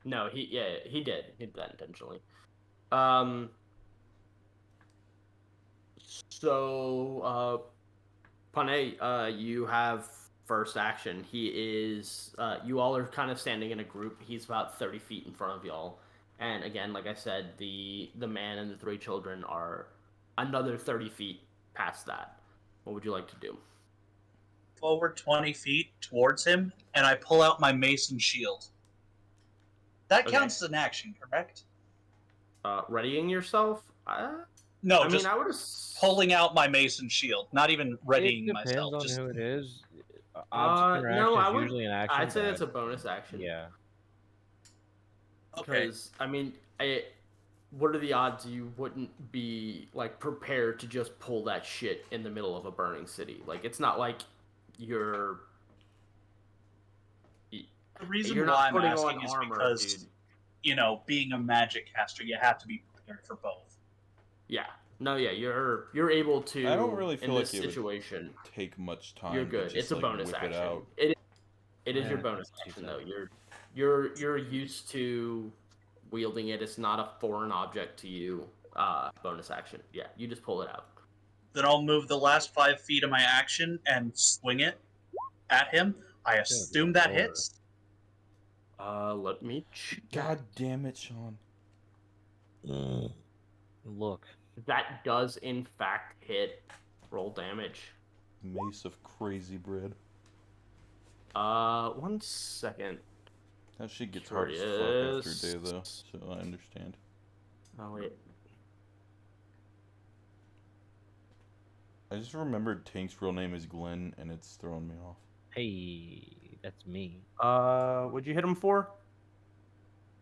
A: No, he did. He did that intentionally. So, Panay, you have first action. He is. You all are kind of standing in a group. He's about 30 feet in front of y'all. And again, like I said, the man and the 3 children are another 30 feet past that. What would you like to do?
D: Forward 20 feet towards him, and I pull out my mace and shield. That
A: Okay.
D: counts as an action, correct?
A: Readying yourself?
D: No,
A: I
D: just
A: mean, I would
D: pulling out my mace and shield. Not even readying
E: It depends
D: myself.
E: on
D: Just
E: who it is.
A: No,
E: Object interaction
A: I
E: is
A: would.
E: usually an action.
A: I'd say
E: but
A: that's a bonus action.
E: Yeah.
D: okay.
A: Because I mean, what are the odds you wouldn't be like prepared to just pull that shit in the middle of a burning city? Like, it's not like you're.
D: The reason
A: You're
D: why
A: not
D: I'm
A: putting
D: asking
A: on
D: is
A: armor,
D: because,
A: dude.
D: Being a magic caster, you have to be prepared for both.
A: Yeah. No. Yeah. You're able to.
C: I don't really feel
A: in
C: like
A: this
C: it would
A: situation.
C: take much time.
A: You're
C: to
A: good.
C: just,
A: It's a
C: like,
A: bonus
C: whip
A: action.
C: It out.
A: It is your
E: Yeah,
A: bonus
E: that's
A: action
E: too
A: though.
E: tough.
A: You're used to wielding it. It's not a foreign object to you. Bonus action. Yeah, you just pull it out.
D: Then I'll move the last 5 feet of my action and swing it at him. I assume that
E: Lord.
D: hits.
A: Let me check.
C: God damn it, Sean.
E: Look.
A: That does in fact hit. Roll damage.
C: Mace of crazy bread.
A: 1 second.
C: That shit gets hard as fuck after a
A: Curious.
C: day, though, so I understand.
A: Oh wait.
C: I just remembered Tank's real name is Glenn, and it's throwing me off.
E: Hey, that's me.
A: What'd you hit him for?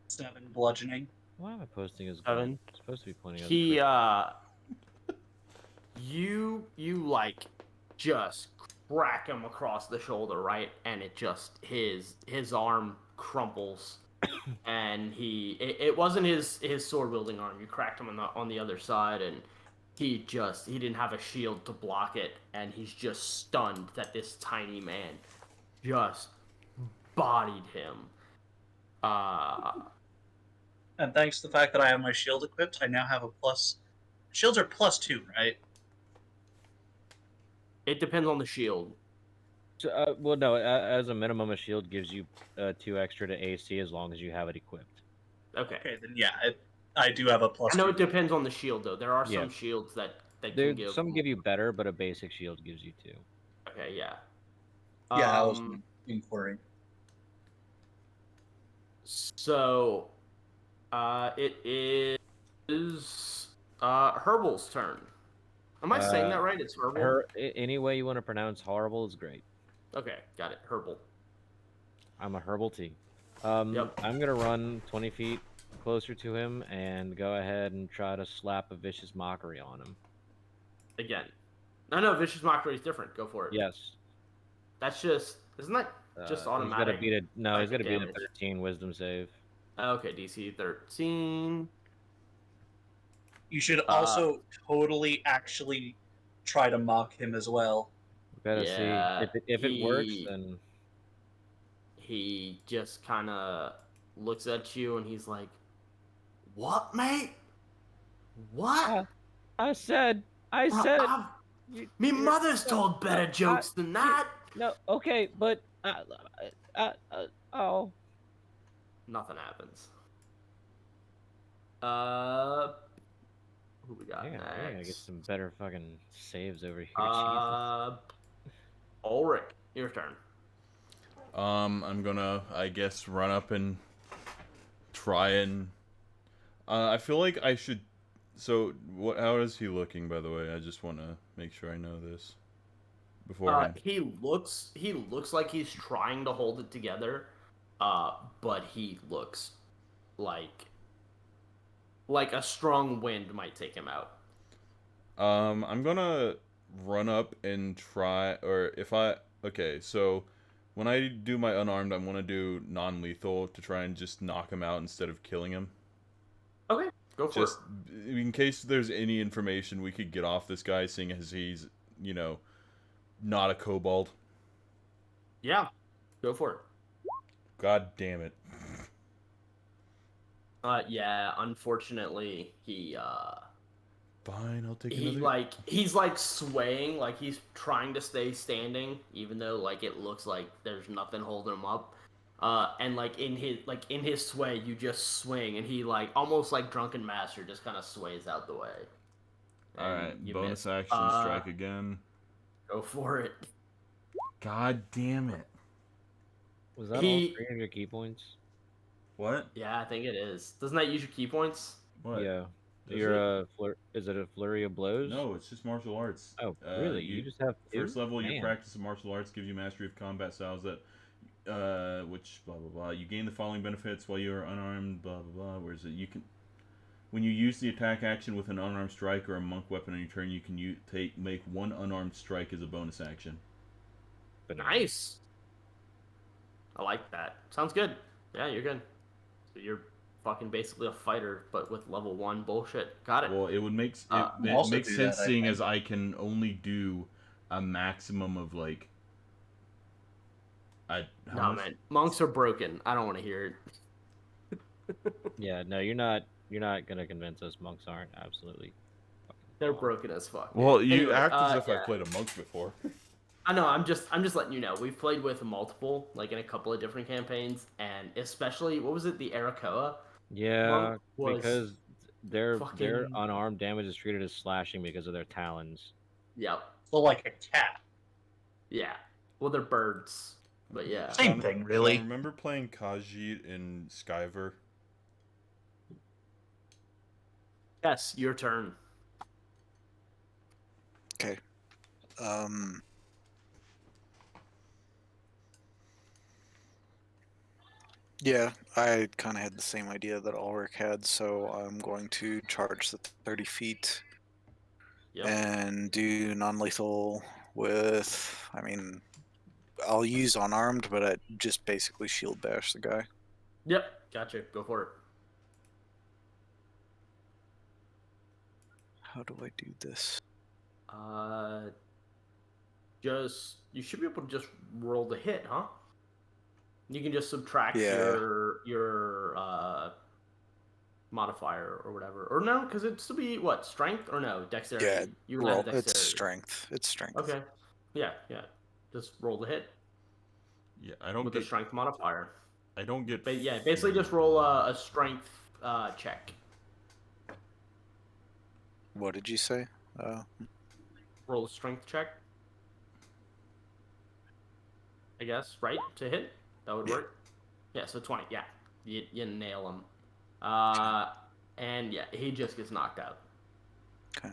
D: 7 bludgeoning.
E: Why am I posting as
A: 7.
E: It's supposed to be pointing as
A: He
E: crit.
A: you like just crack him across the shoulder, right? And it just his arm crumples, and it wasn't his sword wielding arm. You cracked him on the other side, and he didn't have a shield to block it, and he's just stunned that this tiny man just bodied him.
D: And thanks to the fact that I have my shield equipped, I now have a plus. Shields are +2, right?
A: It depends on the shield.
E: So, well, no. As a minimum, a shield gives you 2 extra to AC as long as you have it equipped.
A: Okay.
D: Okay, then yeah, I do have a +2.
A: I know it depends on the shield though. There are
E: Yeah.
A: some shields that can give.
E: Some give you better, but a basic shield gives you 2.
A: Okay, yeah.
D: Yeah, that was my inquiry.
A: So, it is Herbal's turn. Am I saying that right? It's Herbal.
E: Any way you want to pronounce horrible is great.
A: Okay, got it. Herbal.
E: I'm a herbal tea.
A: Yep.
E: I'm gonna run 20 feet closer to him and go ahead and try to slap a vicious mockery on him.
A: Again. No, Vicious Mockery is different. Go for it.
E: Yes.
A: That's just isn't that just automatic?
E: He's got to beat a
A: damage.
E: 13 wisdom save.
A: Okay, DC 13.
D: You should also totally actually try to mock him as well.
E: Gotta
A: Yeah,
E: see if it works. Then
A: he just kind of looks at you and he's like, "What, mate? What?
E: I said,
A: me mother's told better jokes than that."
E: No, okay, but oh,
A: Nothing happens. Who we got
E: I gotta get
A: next?
E: some better fucking saves over here. Jesus.
A: Ulrich, your turn.
C: I'm gonna, I guess, run up and try and. I feel like I should. So, what? How is he looking, by the way? I just want to make sure I know this before.
A: He looks like he's trying to hold it together, but he looks like a strong wind might take him out.
C: I'm gonna run up and try, or if I. Okay, so when I do my unarmed, I'm gonna do non-lethal to try and just knock him out instead of killing him.
A: Okay, go for
C: Just in case there's any information we could get off this guy, seeing as he's, not a kobold.
A: Yeah, go for it.
C: God damn it.
A: Yeah, unfortunately,
C: Fine, I'll take another.
A: He's swaying, like he's trying to stay standing, even though it looks like there's nothing holding him up. And in his sway, you just swing, and he almost like Drunken Master just kind of sways out the way.
C: All right, bonus action, strike again.
A: Go for it.
C: God damn it.
E: Was that all 3 of your key points?
C: What?
A: Yeah, I think it is. Doesn't that use your key points?
C: What?
E: Yeah. Is it a flurry of blows?
C: No, it's just martial arts.
E: Oh, really? You just have
C: first level.
E: Man.
C: Your practice of martial arts gives you mastery of combat styles that, which blah blah blah. You gain the following benefits while you are unarmed. Blah blah blah. Where is it? You can, when you use the attack action with an unarmed strike or a monk weapon on your turn, you can make one unarmed strike as a bonus action.
E: But
A: nice. I like that. Sounds good. Yeah, you're good. So you're fucking basically a fighter, but with level 1 bullshit. Got it.
C: Well, it would make it makes sense seeing as I can only do a maximum of
A: man, monks are broken. I don't want to hear it.
E: Yeah, no, you're not gonna convince us monks aren't absolutely.
A: They're broken as fuck.
C: Well, you
A: anyway,
C: act as if I played a monk before.
A: I know. I'm just letting you know. We've played with multiple, in a couple of different campaigns, and especially what was it, the Arakoa?
E: Yeah, because their unarmed damage is treated as slashing because of their talons.
A: Yep.
D: So like a cat.
A: Yeah. Well, they're birds, but yeah.
D: Same thing, really.
C: I remember playing Khajiit in Skyver.
A: Yes, your turn.
B: Okay. Yeah, I kind of had the same idea that Ulrich had, so I'm going to charge the 30 feet
A: Yep.
B: and do non-lethal with, I mean, I'll use unarmed, but I just basically shield bash the guy.
A: Yep. Gotcha. Go for it.
B: How do I do this?
A: You should be able to just roll the hit, huh? You can just subtract
B: Yeah.
A: your modifier or whatever, or no, because it'd still be what, strength or no, dexterity.
B: Yeah,
A: You would have
B: it's
A: dexterity.
B: strength. It's strength.
A: Okay. Yeah. Just roll the hit
C: Yeah, I don't
A: with
C: get.
A: the strength modifier.
C: I don't get.
A: But yeah, basically just roll a strength check.
B: What did you say?
A: Roll a strength check. I guess, right? To hit? That would work. Yeah, so 20. Yeah. You nail him. And yeah, he just gets knocked out.
B: Okay.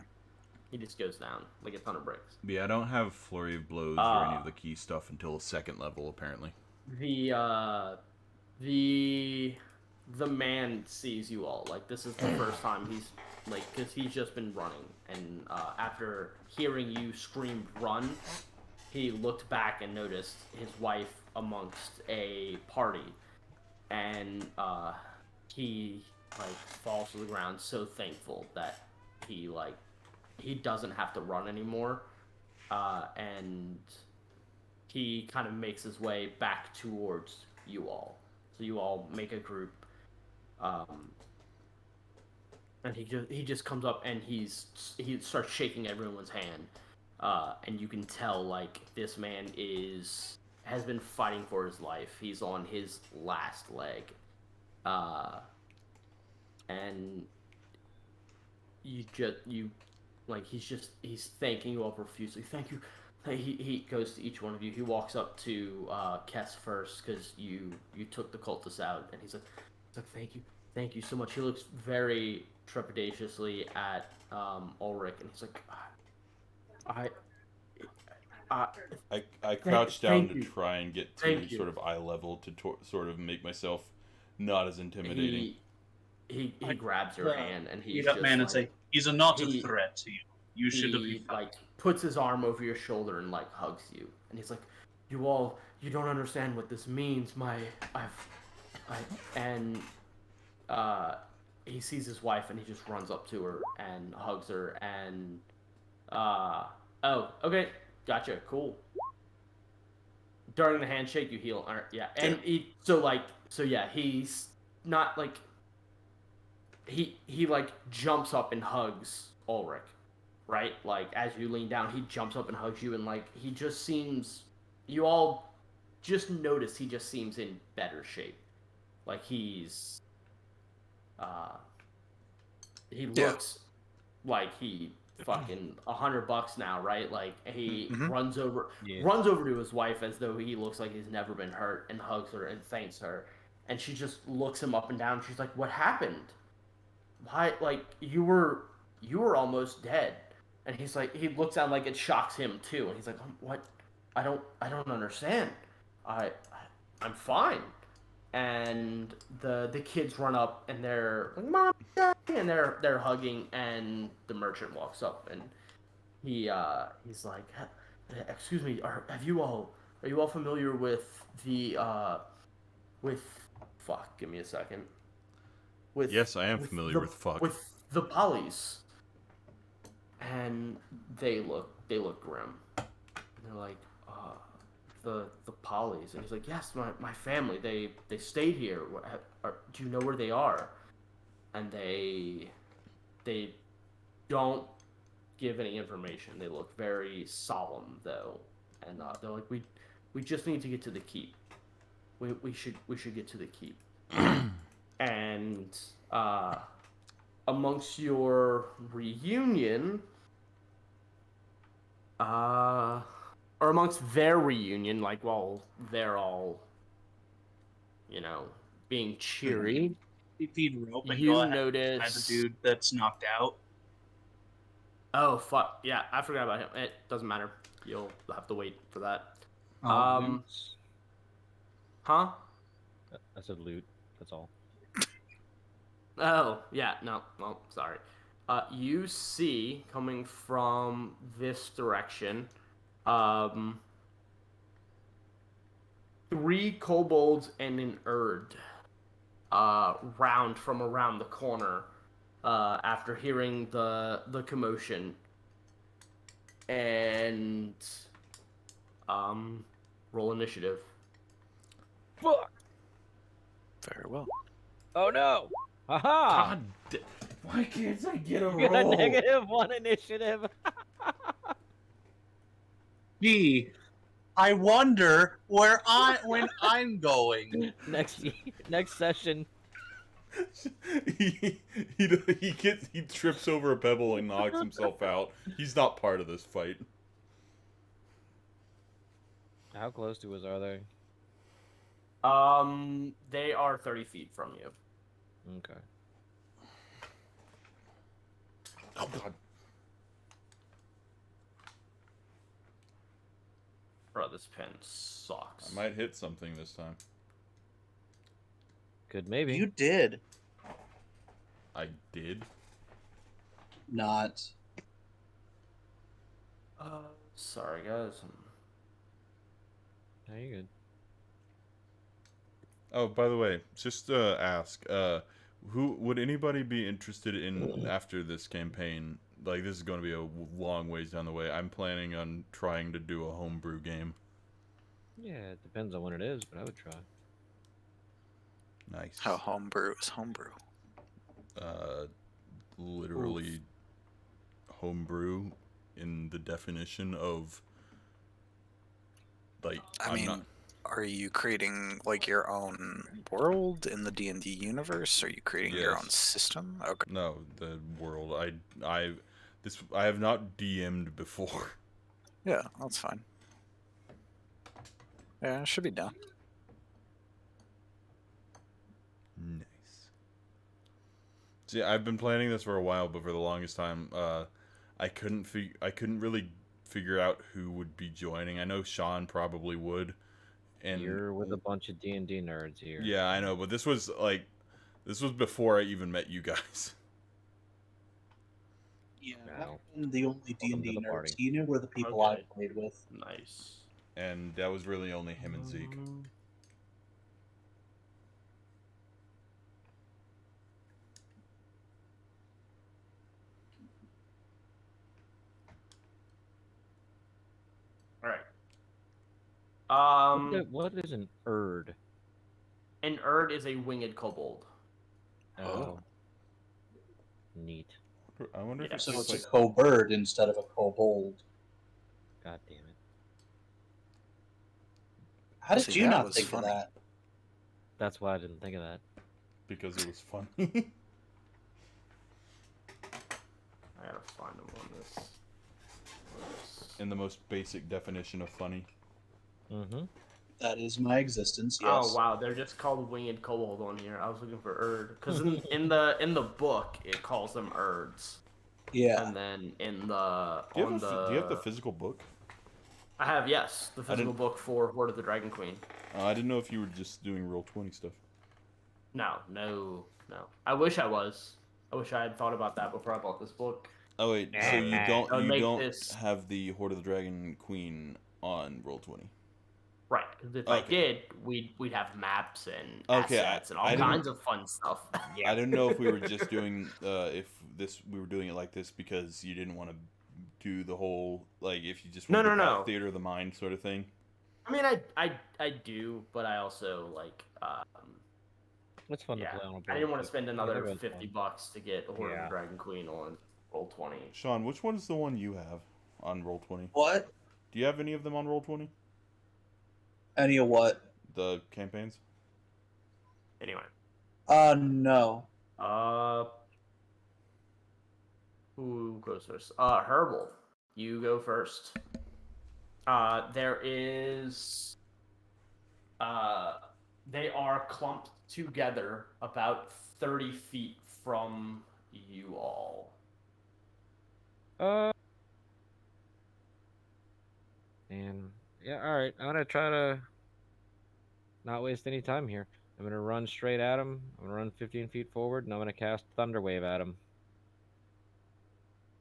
A: He just goes down like a ton of bricks.
C: Yeah, I don't have flurry of blows or any of the key stuff until second level, apparently.
A: The man sees you all. Like, this is the first time he's, like, because he's just been running. And after hearing you scream, run, he looked back and noticed his wife amongst a party. And he, like, falls to the ground so thankful that he doesn't have to run anymore. And he kind of makes his way back towards you all. So you all make a group. And he just comes up and he starts shaking everyone's hand. And you can tell, like, this man has been fighting for his life. He's on his last leg. And he's thanking you all profusely. Thank you. He goes to each one of you. He walks up to Kess first because you took the cultists out, and he's like, thank you so much. He looks very trepidatiously at Ulrich, and he's like,
C: I crouch down
A: thank
C: to
A: you.
C: try and get to
A: Thank you.
C: sort of eye level to sort of make myself not as intimidating.
A: He grabs your hand and he's
F: Get up,
A: just
F: man, and
A: like,
F: say, he's not a
A: he-
F: threat to you. You should be
A: he
F: fine.
A: like puts his arm over your shoulder and like hugs you, and he's like, you don't understand what this means. And he sees his wife and he just runs up to her and hugs her and oh, okay, gotcha, cool. During the handshake you heal, yeah, and he's not like he like jumps up and hugs Ulrich, right? Like, as you lean down, he jumps up and hugs you, and like he just seems, you all just notice he just seems in better shape. Like he looks like he fucking $100 now, right? Like he runs over to his wife as though he looks like he's never been hurt, and hugs her and thanks her, and she just looks him up and down. She's like, "What happened? Why? Like you were almost dead." And he's like, he looks down like it shocks him too, and he's like, "What? I don't understand. I'm fine." And the kids run up and they're like, "Mom, Daddy," and they're hugging, and the merchant walks up and he's like, "Excuse me, are you all familiar with the fuck, give me a second.
C: Yes, I am familiar with fuck.
A: With the Pollies." And they look grim. And they're like, the Pollies. And he's like, "Yes, my family. They stayed here. Do you know where they are?" And they don't give any information. They look very solemn though, and they're like, we just need to get to the keep. We should get to the keep." And amongst your reunion, or amongst their reunion, like while they're all, being cheery,
F: Feed rope and
A: you
F: go ahead
A: notice.
F: by the dude that's knocked out.
A: Oh fuck! Yeah, I forgot about him. It doesn't matter. You'll have to wait for that.
F: Oh,
A: Huh?
E: I said loot. That's all.
A: Oh, yeah, no, well, sorry. You see, coming from this direction, um, 3 kobolds and an erd, round from around the corner, after hearing the commotion. And, roll initiative.
E: Fuck!
B: Very well.
E: Oh no! Haha!
C: God, why can't I get a
E: You got a
C: roll?
E: -1 initiative.
D: Gee, I wonder when I'm going.
E: next session.
C: He trips over a pebble and knocks himself out. He's not part of this fight.
E: How close to us are they?
A: They are 30 feet from you.
E: Okay.
C: Oh God.
A: Bro, this pen sucks.
C: I might hit something this time.
E: Good, maybe.
D: You did
C: I did.
D: not.
A: Sorry, guys.
E: No, you're good.
C: Oh, by the way, just ask, who would anybody be interested in after this campaign? Like, this is going to be a long ways down the way. I'm planning on trying to do a homebrew game.
E: Yeah, it depends on what it is, but I would try.
C: Nice.
B: How homebrew is homebrew.
C: Literally homebrew in the definition of, like,
B: I mean, are you creating like your own world in the D&D universe? Are you creating your own
C: Yes.
B: system? Okay.
C: No, the world. I have not DM'd before.
B: Yeah, that's fine. Yeah, it should be done.
C: Nice. See, I've been planning this for a while, but for the longest time, I couldn't really figure out who would be joining. I know Sean probably would, and
E: You're with a bunch of D&D nerds here.
C: yeah, I know, but this was before I even met you guys.
D: Yeah,
E: No.
D: I'm the only
E: Welcome to
D: D&D
E: the
D: nerds.
E: party.
D: You knew where the people
A: Okay.
D: I played with.
A: Nice.
C: And that was really only him and Zeke.
A: All right.
E: What is an erd?
A: An erd is a winged kobold.
B: Oh.
E: Neat.
C: I wonder if
A: Yeah,
C: it's
D: So
C: just
D: it's
C: like
D: a kobold instead of a kobold.
E: God damn it.
D: How did
B: See,
D: you
B: that
D: not
B: was
D: think
B: funny.
D: of that?
E: That's why I didn't think of that.
C: because it was fun.
A: I gotta find them on this.
C: In the most basic definition of funny.
E: Mm-hmm.
D: That is my existence. Yes.
A: Oh wow, they're just called winged kobold on here. I was looking for erd because in the book it calls them erds.
D: Yeah.
A: And then in the
C: Do you have the physical book?
A: I have, yes, the physical
C: didn't-
A: book for Hoard of the Dragon Queen.
C: I didn't know if you were just doing Roll20 stuff.
A: No. I wish I was. I wish I had thought about that before I bought this book.
C: Oh wait, so you
A: That would make
C: don't
A: this-
C: have the Hoard of the Dragon Queen on Roll20.
A: Right, because if
C: Okay.
A: I did, we'd have maps and
C: Okay,
A: assets and all
C: I didn't-
A: kinds of fun stuff.
C: I didn't know if we were just doing we were doing it like this because you didn't want to do the whole, like, if you just
A: No,
C: wanted to
A: no,
C: call it
A: no.
C: theater of the mind sort of thing.
A: I mean, I do, but I also like.
E: It's fun
A: Yeah,
E: to play on a
A: I
E: board,
A: didn't want to
E: but
A: spend
E: yeah,
A: another
E: that was
A: $50
E: fun.
A: to get Hoard of
E: Yeah.
A: the Dragon Queen on Roll20.
C: Sean, which one is the one you have on Roll20?
D: What?
C: Do you have any of them on Roll20?
D: Any of what?
C: The campaigns?
A: Anyway,
D: No.
A: who goes first? Herbal, you go first. There is. They are clumped together about 30 feet from you all.
E: And yeah, all right. I'm gonna try to not waste any time here. I'm gonna run straight at him. I'm gonna run 15 feet forward, and I'm gonna cast Thunder Wave at him.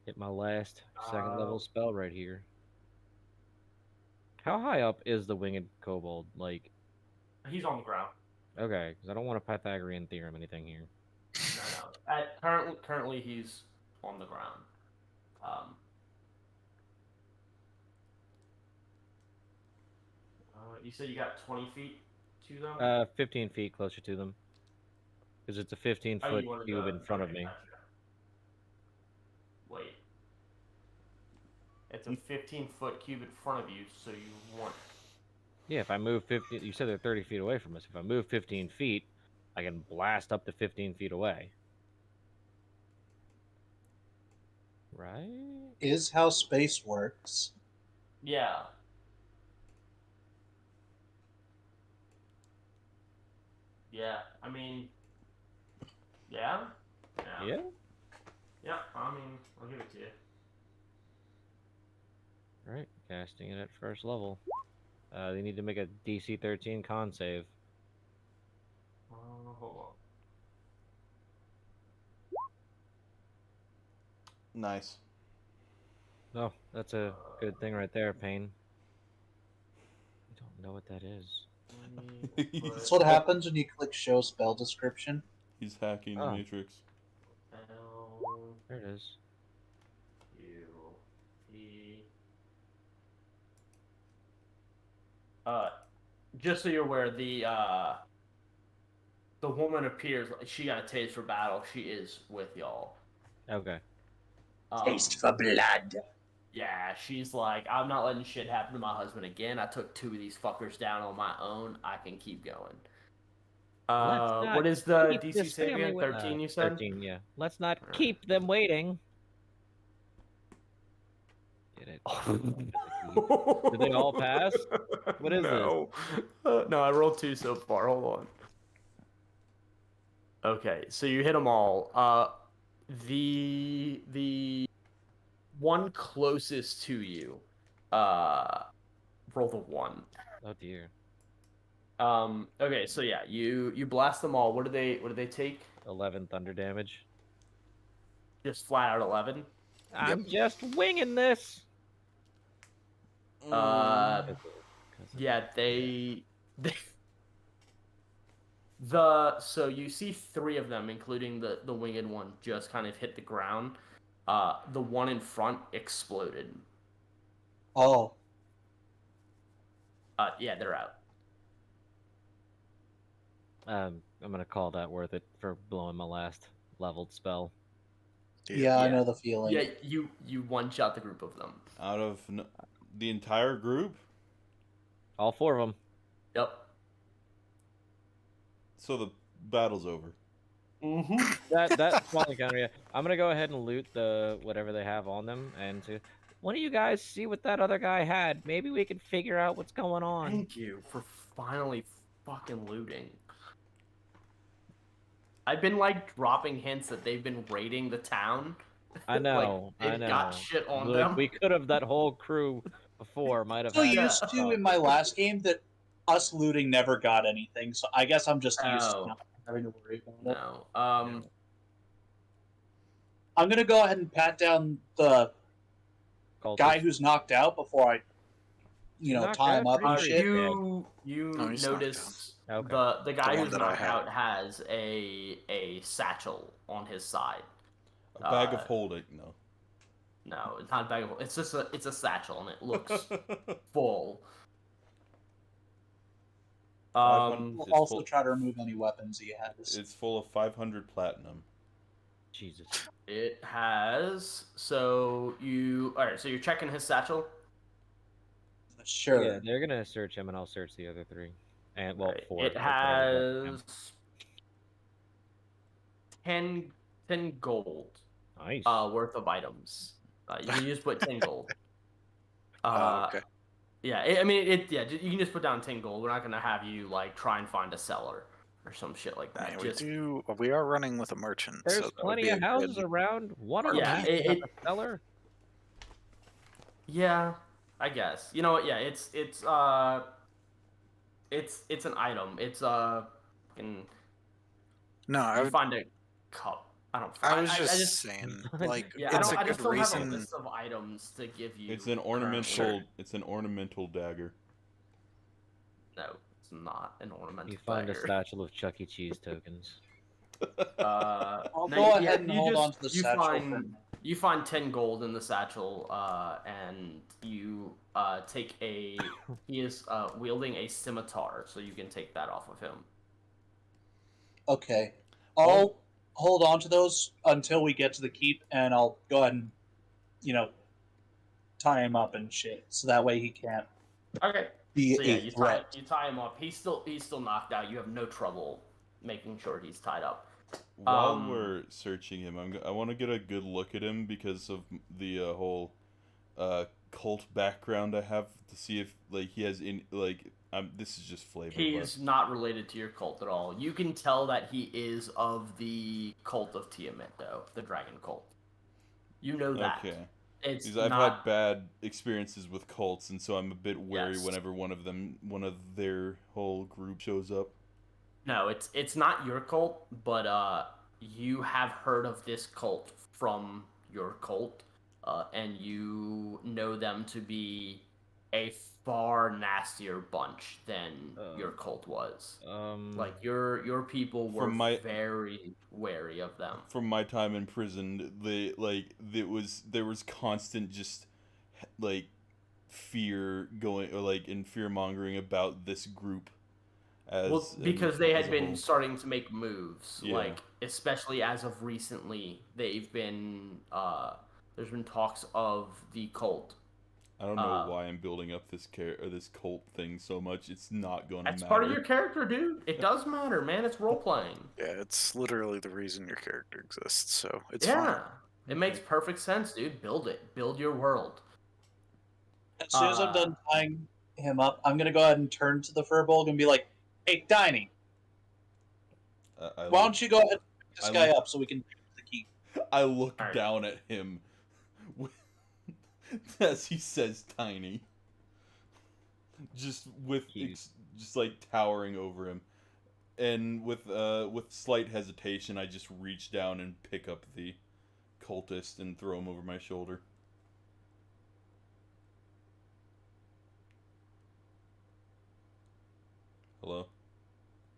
E: Hit my last second level spell right here. How high up is the winged kobold? Like,
A: He's on the ground.
E: okay, because I don't want a Pythagorean theorem anything here.
A: No. Currently he's on the ground. You said you got 20 feet to them?
E: 15 feet closer to them. Because it's a 15-foot
A: you wanted
E: cube
A: to-
E: in front of
A: okay,
E: me.
A: gotcha. Wait. It's a 15-foot cube in front of you, so you want...
E: Yeah, if I move 15, you said they're 30 feet away from us. If I move 15 feet, I can blast up to 15 feet away. Right?
D: Is how space works.
A: Yeah. Yeah, I mean... Yeah?
E: Yeah?
A: Yeah, I mean, I'll give it to you.
E: Right, casting it at first level. They need to make a DC 13 con save.
A: Hold on.
C: Nice.
E: Oh, that's a good thing right there, Payne. I don't know what that is.
D: That's what happens when you click show spell description.
C: He's hacking
E: Oh.
C: the Matrix.
A: L
E: There it is.
A: U E. Just so you're aware, the woman appears. She got a taste for battle. She is with y'all.
E: Okay.
D: For blood.
A: Yeah, she's like, I'm not letting shit happen to my husband again. I took 2 of these fuckers down on my own. I can keep going.
E: Let's
A: What is the
E: not keep
A: DC
E: this
A: save
E: family
A: again?
E: wait-
A: 13, you said?
E: 13, yeah. Let's not
A: Alright.
E: keep them waiting. Get it? Did they all pass? What is
A: no. No, I rolled 2 so far. Hold on. Okay, so you hit them all. The one closest to you, roll the 1.
E: Oh dear.
A: Okay, so yeah, you blast them all. What do they take?
E: 11 thunder damage.
A: Just flat out 11.
E: I'm just winging this.
A: Yeah, so you see 3 of them, including the winged one, just kind of hit the ground. The one in front exploded.
D: Oh,
A: Yeah, they're out.
E: I'm gonna call that worth it for blowing my last leveled spell.
D: yeah, I
A: Yeah.
D: know the feeling.
A: Yeah, you one shot the group of them.
C: Out of the entire group?
E: All 4 of them.
A: Yep.
C: So the battle's over.
E: That's small encounter. Yeah. I'm gonna go ahead and loot the whatever they have on them, and to one of you guys see what that other guy had. Maybe we can figure out what's going on.
A: Thank you for finally fucking looting. I've been like dropping hints that they've been raiding the town.
E: I know.
A: Like,
E: I
A: they've
E: know.
A: got shit on
E: Look,
A: them.
E: we could have that whole crew before might have.
D: So
E: had
D: used
E: that
D: to
E: stuff.
D: in my last game that us looting never got anything. So I guess I'm just used to
A: Oh.
D: not having to worry about it.
A: No.
D: I'm gonna go ahead and pat down the
E: Cultist.
D: guy who's knocked out before I,
E: Knocked
D: tie him
E: out?
D: up and
E: Pretty
D: shit.
A: You
B: No, he's knocked
A: notice
E: Okay.
A: the guy
B: The one
A: who's
B: that I
A: knocked
B: had.
A: out has a satchel on his side.
C: A bag of holding, no.
A: No, it's not a bag of. It's just a satchel and it looks full.
C: It's
D: We'll also
C: full-
D: try to remove any weapons he has.
C: It's full of 500 platinum.
E: Jesus.
A: It has. So alright. So you're checking his satchel.
D: Sure.
E: Yeah, they're gonna search him, and I'll search the other 3. And well,
A: Alright,
E: 4.
A: It
E: but whatever's left of him.
A: has 10 gold
E: Nice.
A: worth of items. You can just put 10 gold.
B: Okay.
A: Yeah, you can just put down 10 gold. We're not gonna have you like try and find a cellar or some shit like that.
B: Yeah, we are running with a merchant.
E: There's
B: so that would
E: plenty
B: be
E: of
B: a
E: houses
B: good-
E: around. One of
A: Yeah,
E: them
A: it-
E: has a cellar.
A: Yeah, I guess. You know what? Yeah, it's an item. It's And
B: No,
A: you find a cup. I don't.
B: I was
A: I
B: just
A: just
B: saying, like,
A: yeah.
B: it's
A: I
B: a
A: just
B: good
A: don't have a
B: reason.
A: list of items to give you.
C: It's an ornamental.
A: currently.
C: It's an ornamental dagger.
A: No, it's not an ornamental
E: You find a
A: dagger.
E: satchel of Chuck E. Cheese tokens.
D: I'll
A: No,
D: go
A: yeah,
D: ahead and
A: you
D: hold
A: just
D: on to the
A: you
D: satchel for
A: find
D: now.
A: you find 10 gold in the satchel, and you take a. He is wielding a scimitar, so you can take that off of him.
D: Okay. I'll hold on to those until we get to the keep, and I'll go ahead and, tie him up and shit, so that way he can't
A: Okay.
D: be
A: So yeah,
D: a threat.
A: you tie him up. He's still knocked out. You have no trouble making sure he's tied up.
C: While we're searching him, I want to get a good look at him because of the whole cult background I have to see if like he has in like this is just flavor.
A: He's not related to your cult at all. You can tell that he is of the cult of Tiamat, though, the dragon cult. You know that.
C: Okay.
A: It's
C: Because I've
A: not.
C: had bad experiences with cults, and so I'm a bit wary
A: Yes.
C: whenever one of their whole group shows up.
A: No, it's not your cult, but you have heard of this cult from your cult, and you know them to be a far nastier bunch than your cult was. Like your people were very wary of them.
C: From my time in prison, there was constant just like fear going or like in fear mongering about this group.
A: Because they had been starting to make moves,
C: Yeah.
A: like especially as of recently, they've been there's been talks of the cult.
C: I don't know why I'm building up this this cult thing so much. It's not going to matter.
A: That's part of your character, dude. It does matter, man. It's role playing.
B: Yeah, it's literally the reason your character exists, so it's fine.
A: Yeah, it makes perfect sense, dude. Build it. Build your world.
D: As soon as I'm done tying him up, I'm going to go ahead and turn to the Furbolg and be like, hey, Tiny, why don't you go ahead and pick this guy up so we can take the key?
C: I look down at him as he says tiny. Just like towering over him. And with slight hesitation, I just reach down and pick up the cultist and throw him over my shoulder. Hello?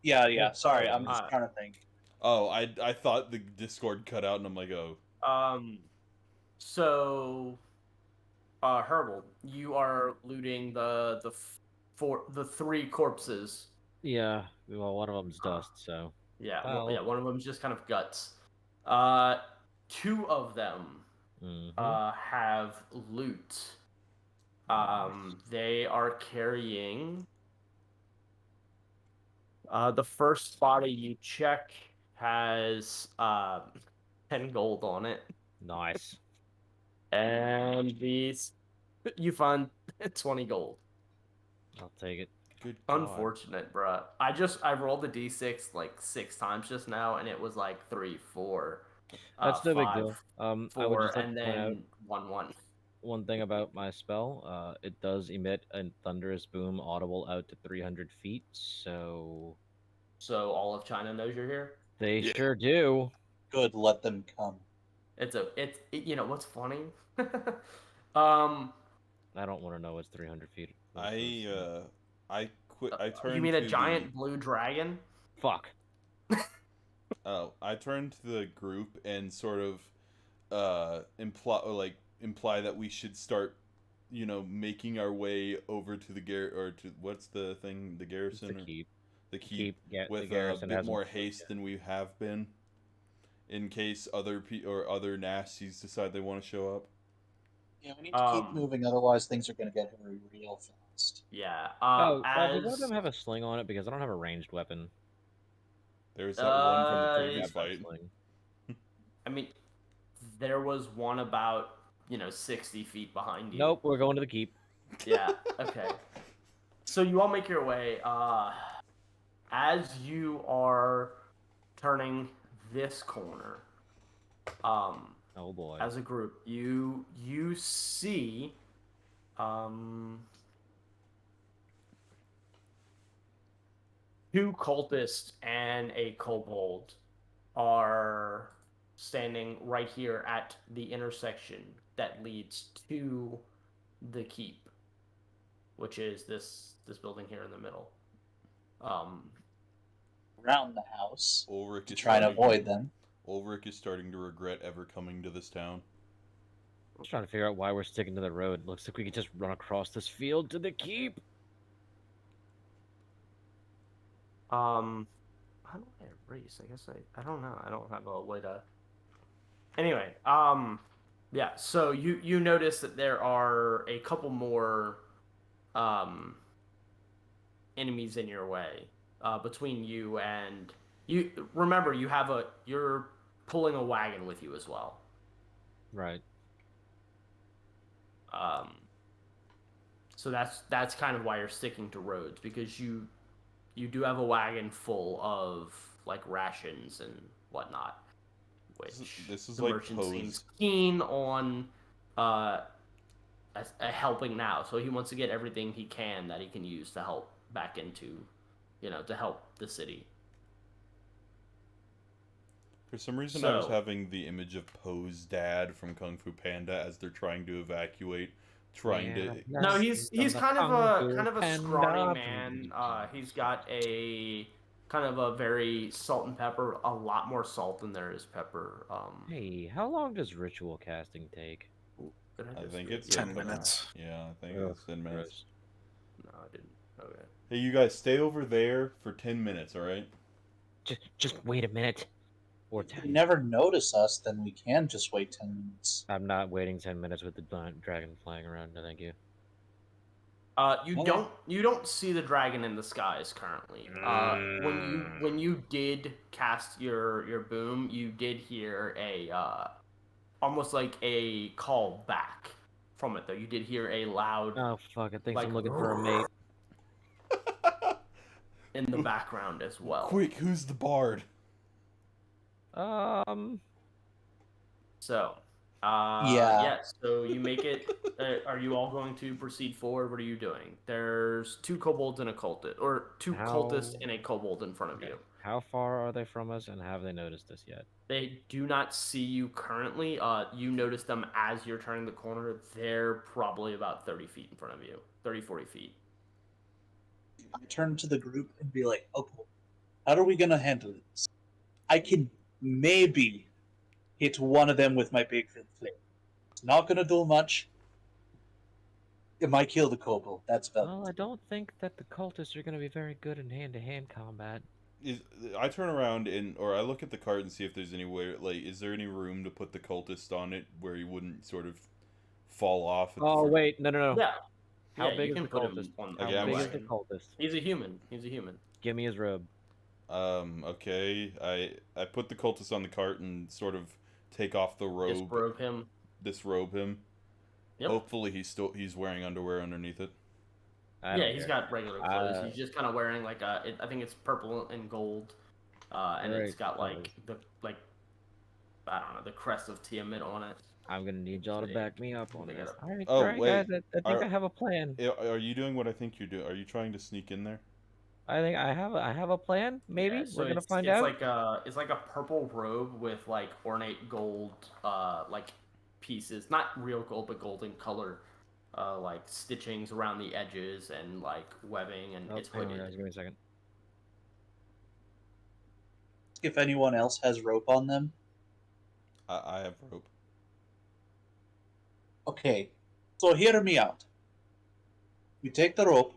D: Yeah. Sorry, I'm just trying to think.
C: Oh, I thought the Discord cut out, and I'm like, oh.
A: So, Herbal, you are looting the three corpses.
E: Yeah, well, one of them's dust, so.
A: Yeah,
E: Well.
A: one of them's just kind of guts. Two of them have loot. They are carrying. The first body you check has 10 gold on it.
E: Nice.
A: And these you find 20 gold.
E: I'll take it.
C: Good God.
A: Unfortunate, bruh. I rolled the d6 like 6 times just now, and it was like 3, 4.
E: That's no
A: 5,
E: big deal.
A: 4,
E: I would just like
A: and
E: to point out
A: then 1, 1.
E: one thing about my spell. It does emit a thunderous boom audible out to 300 feet, so...
A: So all of China knows you're here?
E: They sure do.
D: Good, let them come.
A: You know what's funny?
E: I don't want to know what's 300 feet.
C: I quit. I turned.
A: You mean a giant blue dragon?
E: Fuck.
C: Oh, I turned to the group and sort of imply that we should start, making our way over to the what's the thing? The garrison.
E: The keep.
C: The keep with
E: the
C: a bit more haste than we have been, in case other other nasties decide they want to show up.
D: Yeah, we need to keep moving, otherwise things are going to get very real fast.
A: Yeah.
E: Does one of them have a sling on it? Because I don't have a ranged weapon.
C: There's that one from the previous fight.
A: I mean, there was one about 60 feet behind you.
E: Nope, we're going to the keep.
A: Yeah. Okay. So you all make your way. As you are turning this corner,
E: oh boy,
A: as a group, you see, two cultists and a kobold are standing right here at the intersection that leads to the keep, which is this building here in the middle.
D: Around the house
C: Ulrich
D: to
C: is
D: try and
C: starting-
D: avoid them.
C: Ulrich is starting to regret ever coming to this town.
E: I was trying to figure out why we're sticking to the road. Looks like we could just run across this field to the keep.
A: How do I erase? I guess I don't know. I don't have a way to. Anyway, yeah. So you notice that there are a couple more enemies in your way between you and you. Remember, you're pulling a wagon with you as well.
E: Right.
A: So that's kind of why you're sticking to roads, because you do have a wagon full of like rations and whatnot, which
C: This is
A: the
C: like
A: merchant
C: Poe's.
A: seems keen on helping now. So he wants to get everything he can that he can use to help back into, to help the city.
C: For some reason, I was
A: So-
C: having the image of Poe's dad from Kung Fu Panda as they're trying to evacuate,
A: No, he's kind of a scrawny man. He's got a kind of a very salt and pepper, a lot more salt than there is pepper.
E: Hey, how long does ritual casting take?
A: Did
C: I
A: just
C: think
A: do it?
C: it's
B: 10
C: like-
B: minutes.
C: Yeah, I think
E: Ugh,
C: it's 10 minutes.
A: No, I didn't. Okay.
C: Hey, you guys, stay over there for 10 minutes, all right?
E: Just wait a minute. Or
D: If you
E: 10.
D: never notice us, then we can just wait 10 minutes.
E: I'm not waiting 10 minutes with the dragon flying around. No, thank you.
A: You
D: Okay.
A: don't see the dragon in the skies currently. When you did cast your boom, you did hear a almost like a call back from it though. You did hear a loud
E: Oh, fuck. I think
A: like
E: I'm looking for a mate.
A: in the background as well.
C: Quick, who's the bard?
A: So,
D: Yeah.
A: yes. So you make it. Are you all going to proceed forward? What are you doing? There's two kobolds and a cultist, or two cultists and a kobold in front of you.
E: How far are they from us, and have they noticed us yet?
A: They do not see you currently. You notice them as you're turning the corner. They're probably about 30 feet in front of you. 30, 40 feet.
D: I turn to the group and be like, okay, how are we going to handle this? I can maybe hit one of them with my big flame. It's not going to do much. It might kill the kobold. That's about
E: Well, I don't think that the cultists are going to be very good in hand-to-hand combat.
C: I turn around or I look at the cart and see if there's any way, like, is there any room to put the cultist on it where he wouldn't sort of fall off? At
E: Oh,
C: the
E: wait. No.
A: Yeah.
E: How
A: Yeah,
E: big
A: you
E: is
A: can
E: the
A: put him
E: cultist?
A: on
C: Okay,
A: the
E: How big is the
A: wagon.
E: cultist?
A: He's a human. He's a human.
E: Give me his robe.
C: Okay. I put the cultist on the cart and sort of take off the robe.
A: Disrobe him.
C: Disrobe him.
A: Yep.
C: Hopefully he's wearing underwear underneath it.
A: Yeah, he's got regular clothes.
E: Uh,
A: He's just kind of wearing like I think it's purple and gold, and it's
E: Great
A: got like
E: clothes.
A: I don't know, the crest of Tiamat on it.
E: I'm gonna need y'all to
A: See.
E: back me up on
A: They
E: this.
A: gotta-
E: All right,
C: Oh,
E: all right,
C: wait.
E: guys. I think I have a plan.
C: Are you doing what I think you're doing? Are you trying to sneak in there?
E: I think I have a plan. Maybe
A: Yeah, so
E: we're gonna
A: it's-
E: find
A: it's
E: out.
A: it's like a purple robe with like ornate gold like pieces, not real gold but golden color, like stitchings around the edges and like webbing, and
E: Oh,
A: it's
E: hang on,
A: hooded.
E: guys. Give me a second.
D: if anyone else has rope on them.
C: I have rope.
D: Okay, so hear me out. You take the rope,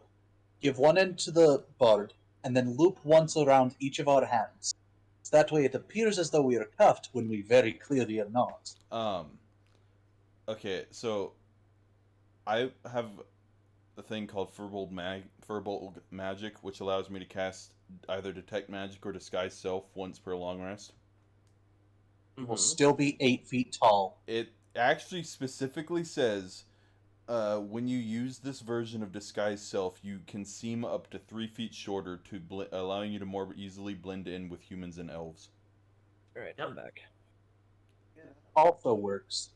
D: give one end to the bard, and then loop once around each of our hands. So that way it appears as though we are cuffed when we very clearly are not.
C: Okay, so I have a thing called Furbolg Magic, which allows me to cast either Detect Magic or Disguise Self once per long rest.
D: You will
A: Mhm.
D: still be 8 feet tall.
C: It actually specifically says when you use this version of Disguise Self, you can seem up to 3 feet shorter, allowing you to more easily blend in with humans and elves.
E: All right,
A: Yep.
E: I'm back.
D: Also works.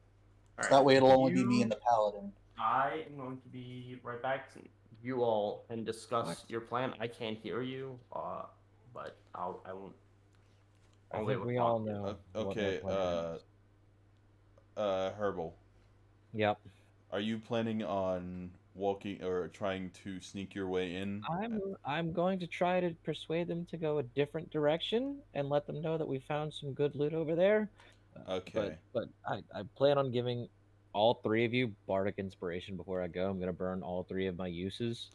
D: So that way it'll only be me and the paladin.
A: I am going to be right back. you all can discuss
E: What?
A: your plan. I can't hear you, but I won't.
E: I
A: I'll be
E: think
A: able to
E: we
A: talk
E: all
A: to you.
E: know what our
C: Okay,
E: plan is.
C: Herbal,
E: Yep.
C: are you planning on walking or trying to sneak your way in?
E: I'm going to try to persuade them to go a different direction and let them know that we found some good loot over there.
C: Okay.
E: But I plan on giving all three of you Bardic Inspiration before I go. I'm gonna burn all three of my uses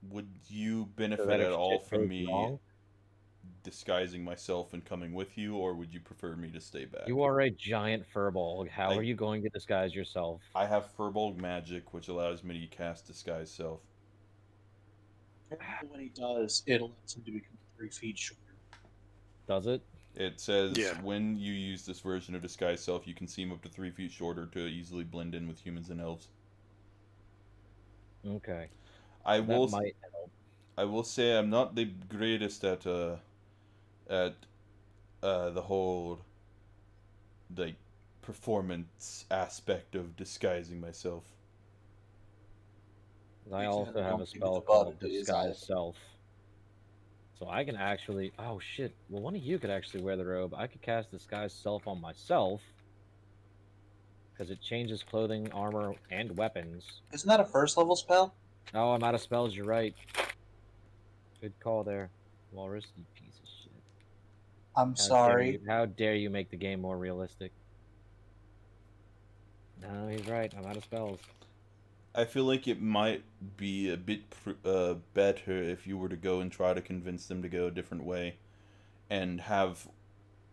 C: Would you
E: so
C: benefit
E: that if
C: at all
E: shit
C: from
E: goes
C: me
E: wrong,
C: disguising myself and coming with you, or would you prefer me to stay back?
E: you are a giant furbolg. How
C: I
E: are you going to disguise yourself?
C: I have Furbolg magic, which allows me to cast Disguise Self.
D: Apparently when he does, it allows him to become 3 feet shorter.
E: Does it?
C: It says
B: Yeah.
C: when you use this version of Disguise Self, you can seem up to 3 feet shorter to easily blend in with humans and elves.
E: Okay,
C: I
E: that
C: will
E: might help.
C: I will say I'm not the greatest at the whole like performance aspect of disguising myself.
E: I
D: You
E: also
D: can
E: have
D: don't
E: a
D: think it's
E: spell
D: about
E: called
D: it, is
E: Disguise Self. So I can actually. Oh shit! Well, one of you could actually wear the robe. I could cast Disguise Self on myself because it changes clothing, armor, and weapons.
D: Isn't that a first level spell?
E: Oh, I'm out of spells. You're right. Good call there, Walrus. You piece of shit.
D: I'm
E: How dare you?
D: sorry.
E: How dare you make the game more realistic? No, he's right. I'm out of spells.
C: I feel like it might be a bit better if you were to go and try to convince them to go a different way and have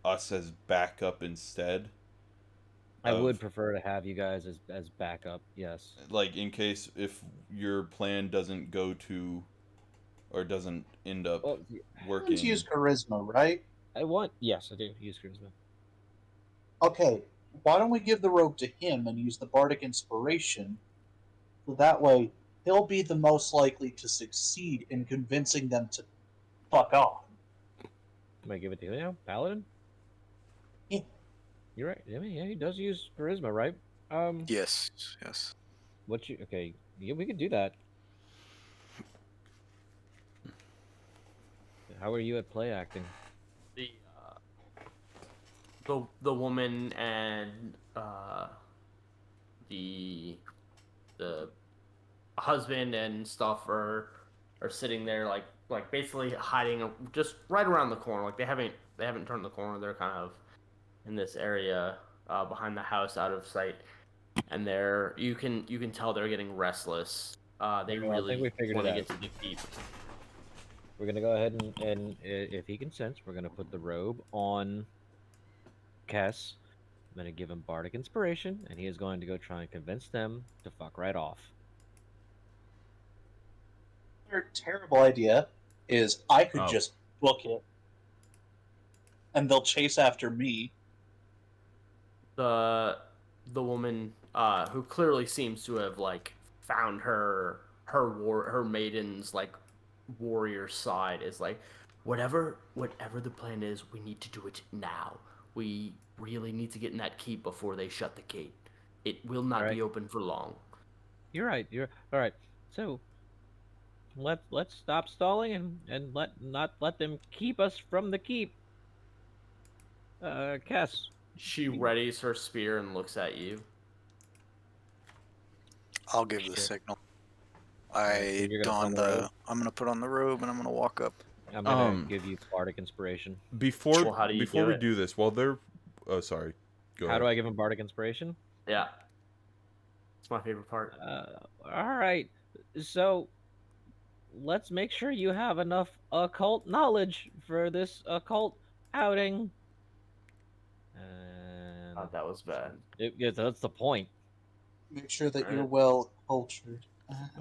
C: us as backup instead
E: I would
C: of
E: prefer to have you guys as backup. Yes.
C: like in case if your plan doesn't go to or doesn't end up
E: Well,
D: Let's use
C: working.
D: charisma, right?
E: I want. Yes, I do use charisma.
D: Okay, why don't we give the rope to him and use the Bardic Inspiration? So that way, he'll be the most likely to succeed in convincing them to fuck off.
E: Am I give it to you now, Paladin?
D: Yeah.
E: You're right. I mean, yeah, he does use charisma, right?
B: Yes. Yes.
E: What you? Okay, yeah, we could do that. How are you at play acting?
A: The the woman and the husband and stuff are sitting there like basically hiding just right around the corner. Like they haven't turned the corner. They're kind of in this area behind the house, out of sight. And you can tell they're getting restless. They
E: Well, I think we
A: really
E: figured
A: want
E: it
A: to
E: out.
A: get to the keep.
E: We're gonna go ahead and if he consents, we're gonna put the robe on Kess. I'm gonna give him Bardic Inspiration, and he is going to go try and convince them to fuck right off.
D: Another terrible idea is I could
C: Oh.
D: just book it, and they'll chase after me.
A: The woman who clearly seems to have like found her maiden's like warrior side is like whatever the plan is, we need to do it now. We really need to get in that keep before they shut the gate. It will not
E: Alright.
A: be open for long.
E: You're right. You're all right. So let's stop stalling and not let them keep us from the keep. Kess.
A: She readies her spear and looks at you.
B: I'll give the
E: Shit.
B: signal.
E: Alright, so
B: I
E: you're gonna put on
B: don
E: the robe?
B: the. I'm gonna put on the robe and I'm gonna walk up.
E: I'm gonna give you Bardic Inspiration.
C: Before
A: Well, how do you
C: before
A: do
C: we
A: it?
C: do this, while they're sorry. Go
E: How
C: ahead.
E: do I give him Bardic Inspiration?
A: Yeah. It's my favorite part.
E: All right. So let's make sure you have enough occult knowledge for this occult outing. And
A: That was bad.
E: yeah, that's the point.
D: Make sure that you're
A: Alright.
D: well cultured.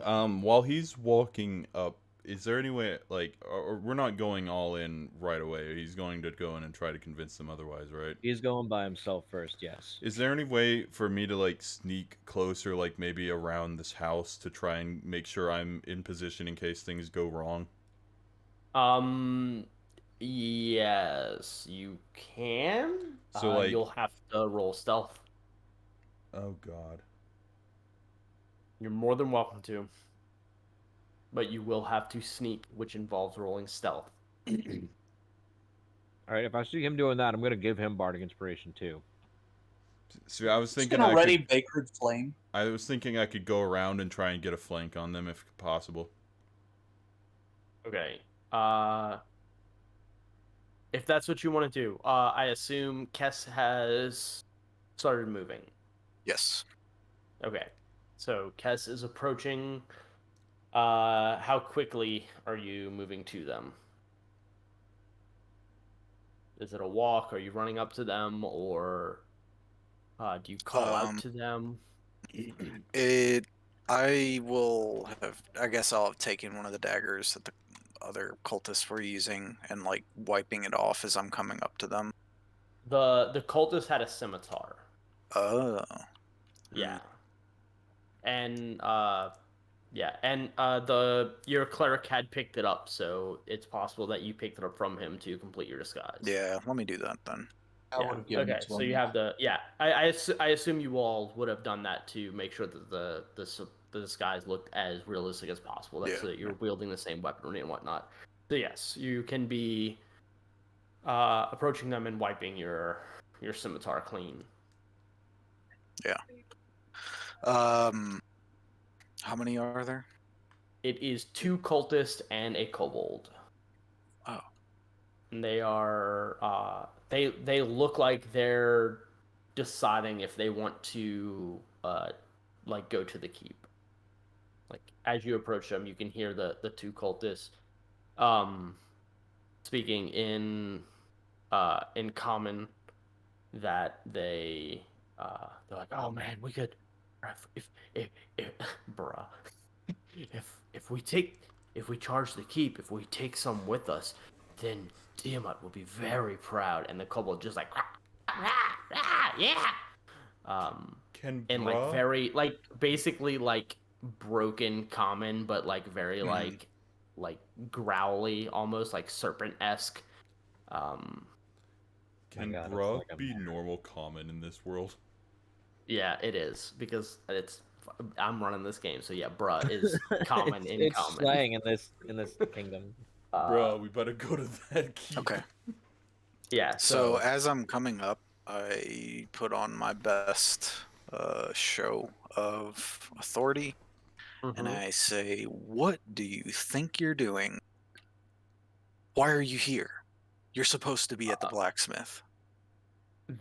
C: While he's walking up, is there any way, like, or we're not going all in right away? He's going to go in and try to convince them otherwise, right?
E: He's going by himself first, yes.
C: Is there any way for me to, like, sneak closer, like, maybe around this house to try and make sure I'm in position in case things go wrong?
A: Yes, you can.
C: So, like-
A: you'll have to roll stealth.
C: Oh, God.
A: You're more than welcome to. but you will have to sneak, which involves rolling stealth.
E: All right, if I see him doing that, I'm gonna give him Bardic Inspiration too.
C: So I was
D: Just
C: thinking
D: gonna ready Bakered Flame.
C: I was thinking I could go around and try and get a flank on them if possible.
A: Okay. If that's what you want to do, I assume Kess has started moving.
B: Yes.
A: Okay. So Kess is approaching. How quickly are you moving to them? Is it a walk? Are you running up to them, or do you call out to them?
B: I will have. I guess I'll have taken one of the daggers that the other cultists were using and like wiping it off as I'm coming up to them.
A: The cultist had a scimitar.
B: Oh.
A: Yeah. And your cleric had picked it up, so it's possible that you picked it up from him to complete your disguise.
B: Yeah. Let me do that then.
D: I would have given
A: Okay,
D: it to
A: so
D: him.
A: you have the I assume you all would have done that to make sure that the disguise looked as realistic as possible. That's
B: Yeah.
A: so that you're wielding the same weaponry and whatnot. So yes, you can be approaching them and wiping your scimitar clean.
B: Yeah. How many are there?
A: It is 2 cultists and a kobold.
B: Oh.
A: And they are they look like they're deciding if they want to like go to the keep. Like as you approach them, you can hear the 2 cultists speaking in common that they're like, oh man, we could if bruh if we charge the keep, if we take some with us, then Tiamat will be very proud. And the kobold just like yeah.
C: Can
A: And like very like basically like broken common, but like very like growly, almost like serpent-esque.
C: Can
E: God, it's
C: bruh
E: like a
C: be
E: man.
C: normal common in this world?
A: Yeah, it is because I'm running this game, so yeah, bruh is common in
E: it's
A: common.
E: slang in this kingdom.
C: Bruh, we better go to that keep.
B: Okay.
A: Yeah.
B: So as I'm coming up, I put on my best show of authority, and I say, "What do you think you're doing? Why are you here? You're supposed to be at the blacksmith."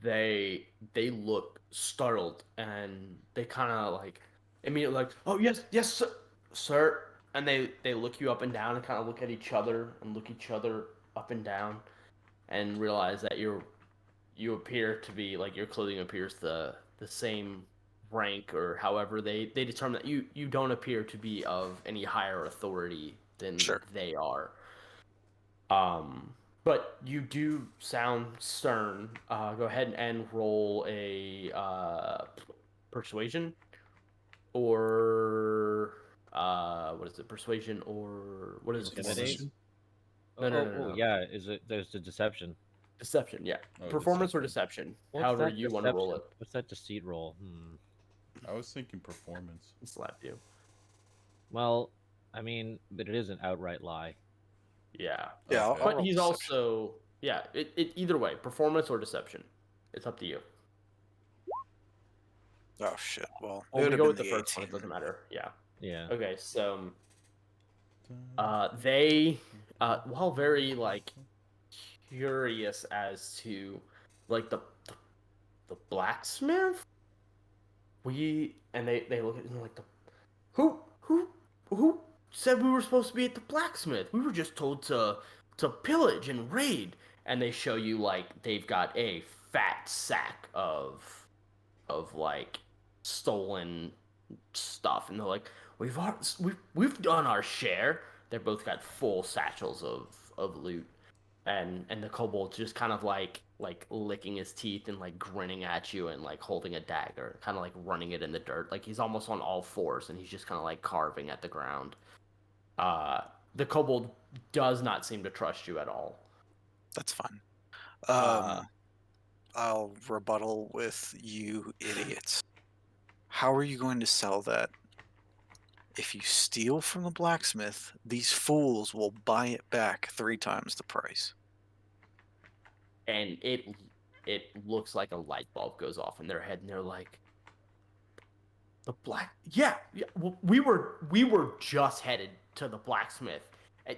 A: they look startled and they kind of like immediately like, oh yes sir, sir, and they look you up and down and kind of look at each other and look each other up and down and realize that you appear to be like your clothing appears the same rank, or however they determine that you don't appear to be of any higher authority than
B: Sure.
A: they are. But you do sound stern. Go ahead and roll a persuasion, or what is it? Persuasion, or what is it?
E: Intimidate?
A: No.
E: Yeah, there's the deception.
A: Deception, yeah.
C: Oh,
A: Performance or deception,
E: What's
A: however
E: that
A: you want to roll
E: deception?
A: it.
E: What's that deceit roll?
C: I was thinking performance.
A: Slap you.
E: Well, I mean, but it is an outright lie.
A: Yeah.
B: Yeah,
C: Okay.
B: I'll
A: But
B: roll
A: he's
B: deception.
A: also it either way, performance or deception. It's up to you.
B: Oh shit! Well, it
A: Well,
B: would
A: we
B: have
A: go
B: been
A: with the
B: the
A: first one.
B: 18.
A: It doesn't matter. Yeah.
E: Yeah.
A: Okay. So, they, while very like curious as to like the blacksmith, they look at him like who said we were supposed to be at the blacksmith? We were just told to pillage and raid. And they show you like they've got a fat sack of like stolen stuff, and they're like, we've done our share. They both got full satchels of loot, and the kobold just kind of like licking his teeth and like grinning at you and like holding a dagger, kind of like running it in the dirt, like he's almost on all fours, and he's just kind of like carving at the ground. The kobold does not seem to trust you at all.
B: That's fine.
A: Uh,
B: I'll rebuttal with, you idiots. How are you going to sell that if you steal from the blacksmith, these fools will buy it back 3 times the price.
A: And it looks like a light bulb goes off in their head, and they're like, the black, yeah, well, we were just headed to the blacksmith. And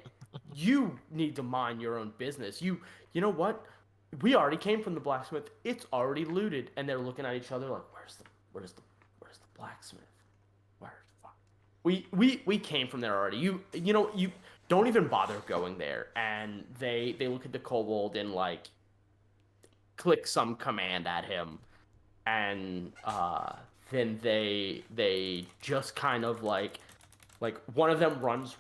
A: you need to mind your own business. You know what? We already came from the blacksmith. It's already looted. And they're looking at each other like, where's the blacksmith? Where's the fuck? We came from there already. You don't even bother going there. And they look at the kobold and like click some command at him, and then they just kind of like one of them runs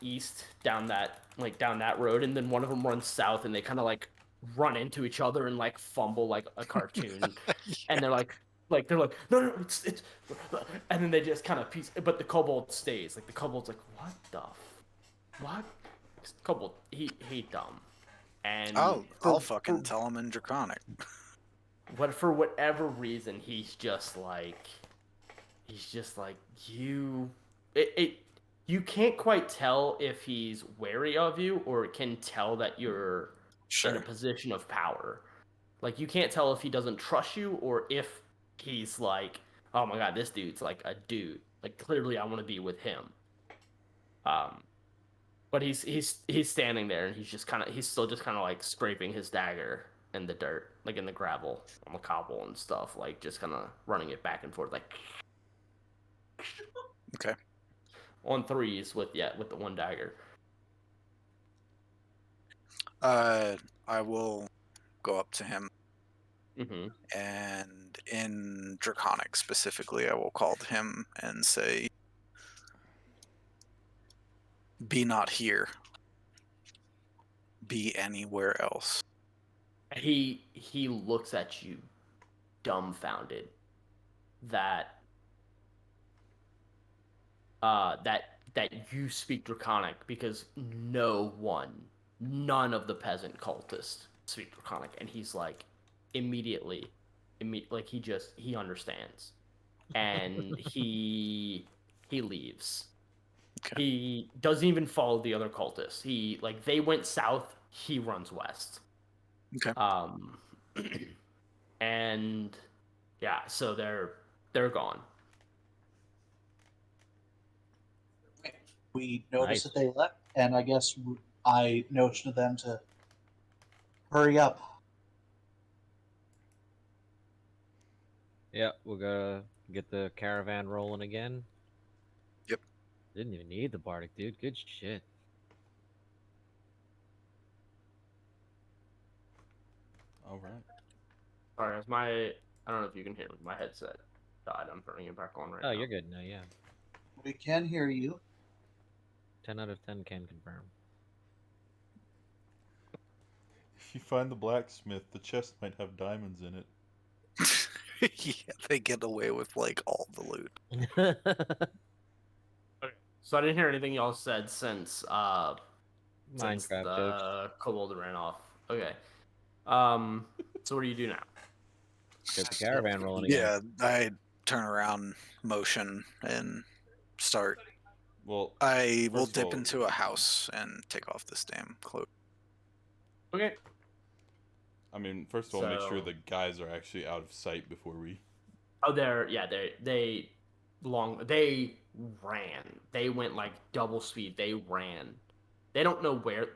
A: east down that road, and then one of them runs south, and they kind of like run into each other and like fumble like a cartoon. And they're like no, it's and then they just kind of piece, but the kobold stays. Like the kobold's like, what kobold, he dumb. And
B: I'll fucking tell him in Draconic.
A: But for whatever reason, he's just like you. You can't quite tell if he's wary of you or can tell that you're in a position of power. Like you can't tell if he doesn't trust you or if he's like, oh my god, this dude's like a dude. Like clearly, I want to be with him. But he's standing there, and he's still just kind of like scraping his dagger in the dirt, like in the gravel on the cobble and stuff, like just kind of running it back and forth, like
B: Okay.
A: on threes with the one dagger.
B: I will go up to him,
A: Mm-hmm.
B: and in Draconic specifically, I will call to him and say, "Be not here. Be anywhere else."
A: He looks at you, dumbfounded. That you speak Draconic, because none of the peasant cultists speak Draconic, and he's like immediately like he understands, and he leaves.
B: Okay.
A: He doesn't even follow the other cultists. He like they went south, he runs west.
B: Okay.
A: And yeah, so they're gone.
D: We noticed
E: Nice.
D: that they left, and I guess I notioned them to hurry up.
E: Yeah, we're gonna get the caravan rolling again.
B: Yep.
E: Didn't even need the Bardic, dude. Good shit.
C: All right.
A: Sorry, I don't know if you can hear me. My headset died. I'm turning it back on right now.
E: Oh, you're good now, yeah.
D: We can hear you.
E: 10 out of 10 can confirm.
C: If you find the blacksmith, the chest might have diamonds in it.
B: Yeah, they get away with like all the loot.
A: Okay. So I didn't hear anything y'all said since
E: Minecraft jokes.
A: the kobold ran off. Okay. So what do you do now?
E: Get the caravan rolling again.
B: Yeah, I turn around, motion, and start.
C: Well,
B: I will
C: first of
B: dip
C: all-
B: into a house and take off this damn cloak.
A: Okay.
C: I mean, first of all, make sure
A: So-
C: the guys are actually out of sight before we.
A: Oh, they ran. They went like double speed. They ran. They don't know where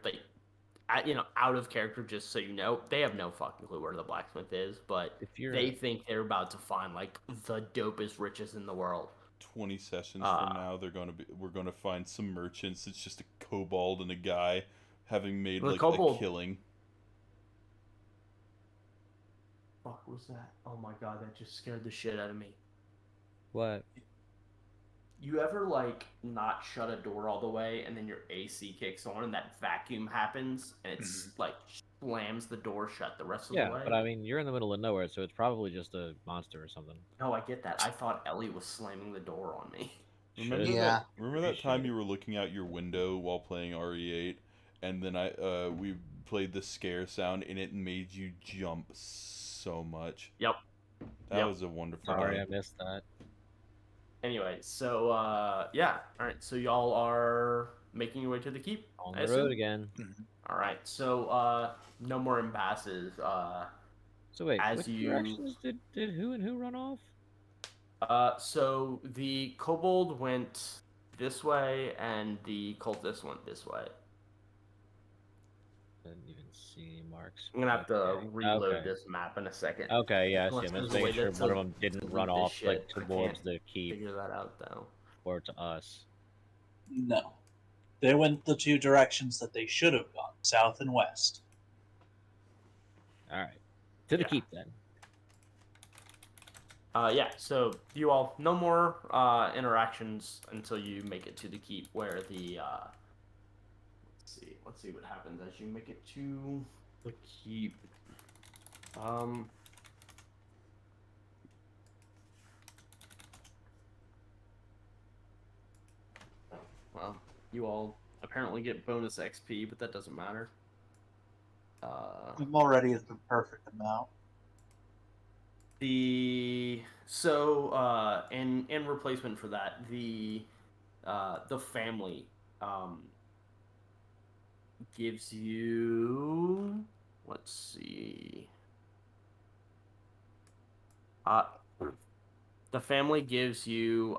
A: out of character. Just so you know, they have no fucking clue where the blacksmith is. But
E: If you're
A: they think they're about to find like the dopest riches in the world.
C: 20 sessions from now, we're gonna find some merchants. It's just a kobold and a guy having made
A: The
C: like
A: kobold-
C: a killing.
A: Fuck was that? Oh my god, that just scared the shit out of me.
E: what?
A: You ever like not shut a door all the way, and then your AC kicks on, and that vacuum happens, and it's like slams the door shut the rest of
E: Yeah,
A: the way?
E: but I mean, you're in the middle of nowhere, so it's probably just a monster or something.
A: No, I get that. I thought Ellie was slamming the door on me.
C: Remember
E: Should've-
D: Yeah.
C: that time
E: Appreciate
C: you were looking out your window while playing RE8, and then we played the scare sound, and it made you jump so much.
A: Yep.
C: That
A: Yep.
C: was a wonderful
E: Sorry,
C: day.
E: I missed that.
A: Anyway, so yeah, all right. So y'all are making your way to the keep.
E: On
A: I
E: the road
A: assume?
E: again.
A: All right. So no more impasses.
E: So wait,
A: As
E: which
A: you
E: directions did who and who run off?
A: so the kobold went this way, and the cultist went this way.
E: Didn't even see any marks.
A: I'm gonna have to
E: Okay.
A: reload
E: Okay.
A: this map in a second.
E: Okay, yeah, I see.
A: Unless
E: I'm
A: there's
E: just
A: a way
E: making sure one of
A: to
E: them didn't run
A: delete this
E: off like
A: shit. I
E: towards
A: can't
E: the keep
A: figure that out though.
E: or to us.
D: No. They went the two directions that they should have gone, south and west.
E: All right, to the
A: Yeah.
E: keep then.
A: Yeah, so you all no more interactions until you make it to the keep where the let's see what happens as you make it to the keep. Well, you all apparently get bonus XP, but that doesn't matter.
D: I'm already at the perfect amount.
A: In replacement for that, the family gives you, let's see, uh the family gives you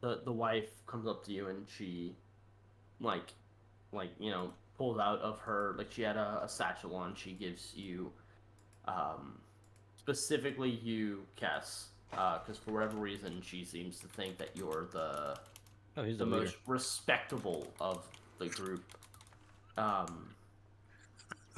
A: the wife comes up to you and she like pulls out of her, like, she had a satchel on. She gives you specifically you, Kess, because for whatever reason she seems to think that you're
E: Oh, he's
A: the
E: the leader.
A: most respectable of the group.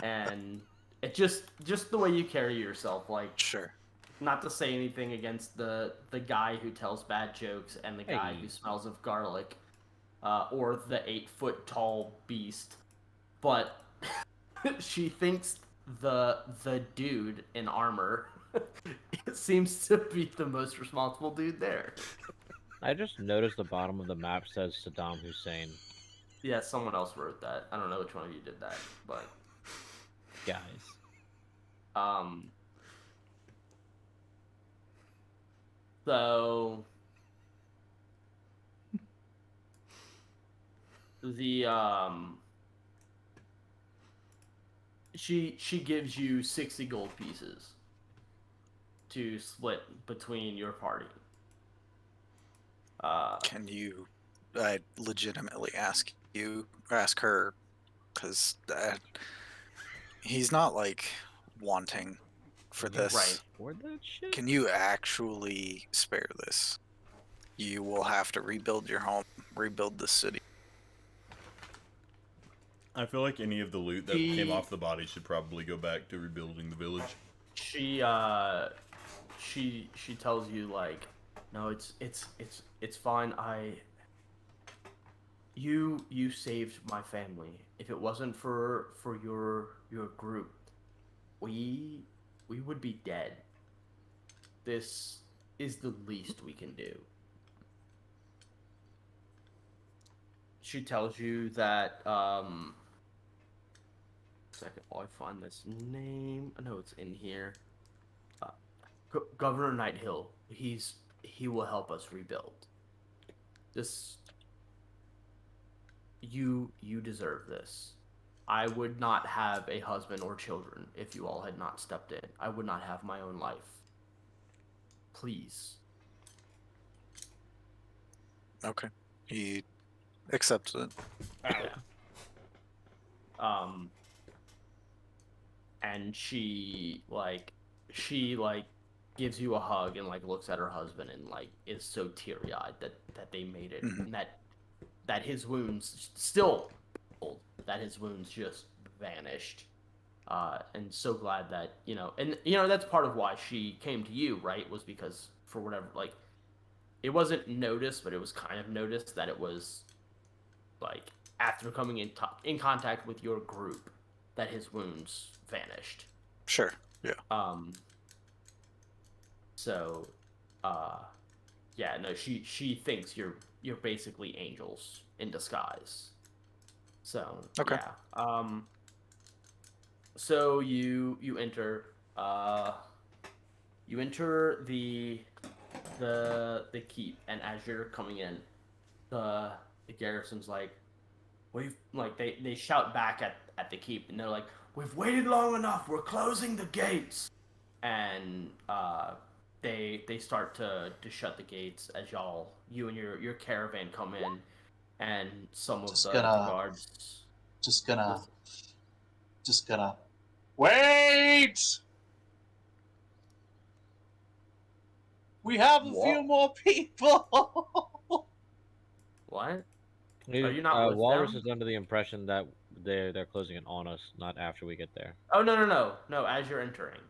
A: And it just the way you carry yourself, like,
B: Sure.
A: not to say anything against the guy who tells bad jokes and the guy
E: Hey.
A: who smells of garlic, or the 8-foot tall beast, but she thinks the dude in armor seems to be the most responsible dude there.
E: I just noticed the bottom of the map says Saddam Hussein.
A: Yeah, someone else wrote that. I don't know which one of you did that, but
E: Guys.
A: um so the she gives you 60 gold pieces to split between your party.
B: Can you? I legitimately ask her, because he's not like wanting for
E: Can you
B: this.
A: Right.
E: afford that shit?
B: Can you actually spare this? You will have to rebuild your home, rebuild the city.
C: I feel like any of the loot that
A: He-
C: came off the body should probably go back to rebuilding the village.
A: She she tells you, like, no, it's fine. You saved my family. If it wasn't for your group, we would be dead. This is the least we can do. She tells you that second while I find this name. I know it's in here. Governor Nighthill. He will help us rebuild. This you deserve this. I would not have a husband or children if you all had not stepped in. I would not have my own life. Please.
B: Okay. He accepts it.
A: Yeah. And she gives you a hug and like looks at her husband and like is so teary-eyed that they made it,
B: Mhm.
A: and that his wounds still that his wounds just vanished. And so glad that, and that's part of why she came to you, right? Was because for whatever, like, it wasn't noticed, but it was kind of noticed that it was like after coming in contact with your group that his wounds vanished.
B: Sure. Yeah.
A: So, yeah, no, she thinks you're basically angels in disguise. So,
B: Okay.
A: yeah. So you enter the the keep, and as you're coming in, the garrison's like, we've like they shout back at the keep, and they're like, we've waited long enough. We're closing the gates, and they start to shut the gates as you and your caravan come in, and some of
D: Just
A: the
D: gonna-
A: guards.
D: Just gonna wait. We have a few
A: What?
D: more people.
A: What? Are you not with
E: Walrus
A: them?
E: is under the impression that they're closing it on us, not after we get there.
A: Oh no! As you're entering.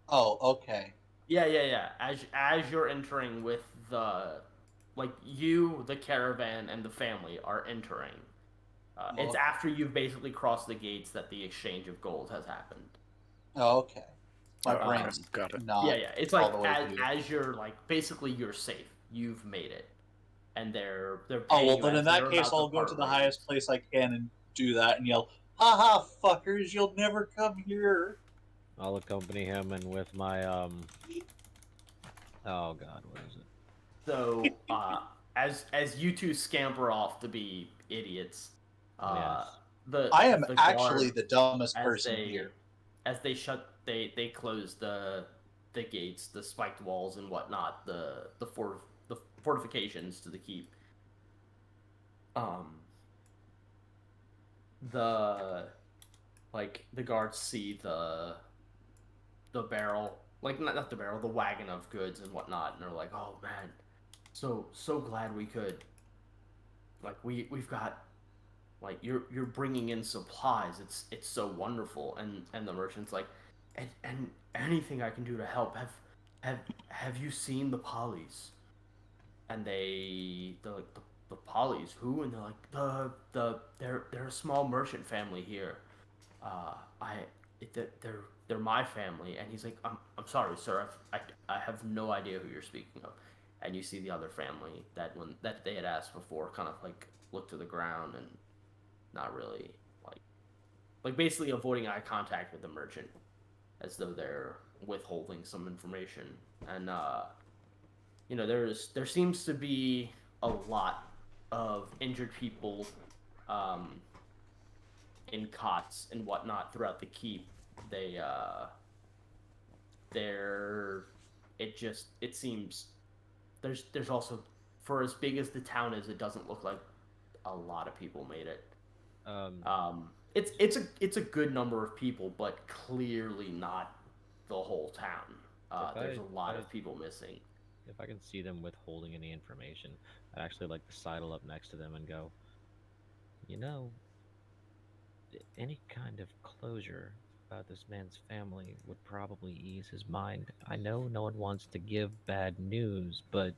D: Oh, okay.
A: Yeah. As you're entering with like you, the caravan, and the family are entering. It's
D: Oh.
A: after you've basically crossed the gates that the exchange of gold has happened.
D: Oh, okay. My
B: Oh, okay.
D: brain's
B: Got it.
D: not.
A: Yeah. It's
D: all
A: like
D: the way through.
A: as you're like basically you're safe. You've made it, and they're
D: Oh
A: paying
D: well,
A: you
D: then
A: as
D: in that
A: you're
D: case,
A: about
D: I'll go
A: part
D: to the
A: ways.
D: highest place I can and do that and yell, "Ha ha, fuckers! You'll never come here."
E: I'll accompany him, and with my oh god, what is it?
A: So as you two scamper off to be idiots,
E: Yes.
D: I am
A: the
D: actually
A: guard,
D: the dumbest
A: as
D: person
A: they
D: here.
A: as they close the gates, the spiked walls and whatnot, the fortifications to the keep. The the guards see the barrel, like not the barrel, the wagon of goods and whatnot, and they're like, oh man, so glad we could, like we've got, like you're bringing in supplies. It's so wonderful. And the merchant's like, and anything I can do to help. Have you seen the Pollies? And they're like, the Pollies who? And they're like, they're a small merchant family here. I they're my family. And he's like, I'm sorry, sir. I have no idea who you're speaking of. And you see the other family that they had asked before kind of like look to the ground and not really like basically avoiding eye contact with the merchant as though they're withholding some information. And there seems to be a lot of injured people in cots and whatnot throughout the keep. They're it seems there's also, for as big as the town is, it doesn't look like a lot of people made it. It's a good number of people, but clearly not the whole town. There's a lot of people missing.
E: If I can see them withholding any information, I'd actually like to sidle up next to them and go, any kind of closure about this man's family would probably ease his mind. I know no one wants to give bad news, but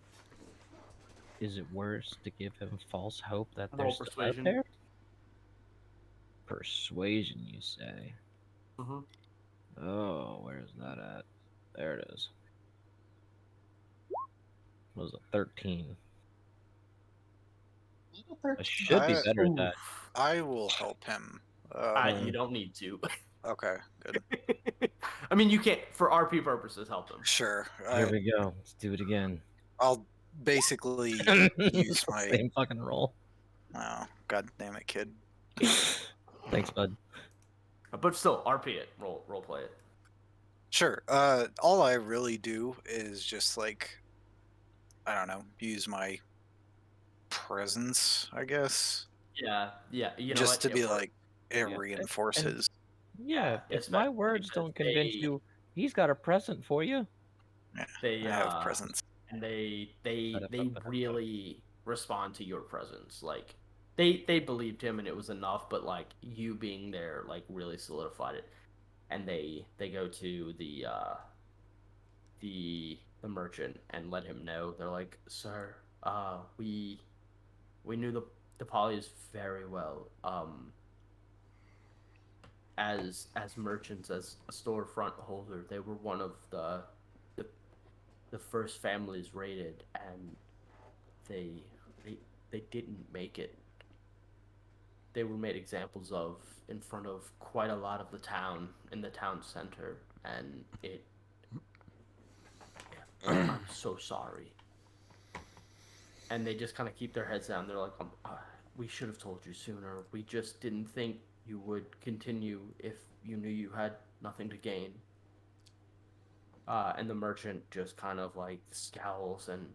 E: is it worse to give him false hope that they're
A: Roll
E: still out
A: persuasion.
E: there? Persuasion, you say?
A: Mhm.
E: Oh, where's that at? There it is. What was it, 13? I should be better at that.
B: I will help him.
A: You don't need to.
B: Okay, good.
A: I mean, you can't, for RP purposes, help them.
B: Sure.
E: Here we go. Let's do it again.
B: I'll basically use my.
E: Same fucking roll.
B: Oh, god damn it, kid.
E: Thanks, bud.
A: But still, RP it. Role play it.
B: Sure. All I really do is just like, I don't know, use my presence, I guess.
A: Yeah. You know
B: just
A: what?
B: to be
A: works.
B: like, it reinforces.
E: Yeah, if
A: especially
E: my words
A: because
E: don't convince you, he's got a present for you.
B: Yeah,
A: They
B: I have presence.
A: and they really respond to your presence. Like they believed him and it was enough, but like you being there like really solidified it. And they go to the merchant and let him know. They're like, sir, we knew the Pollies very well. As merchants, as a storefront holder, they were one of the first families raided, and they didn't make it. They were made examples of in front of quite a lot of the town, in the town center, and I'm so sorry. And they just kind of keep their heads down. They're like, we should have told you sooner. We just didn't think you would continue if you knew you had nothing to gain. And the merchant just kind of like scowls and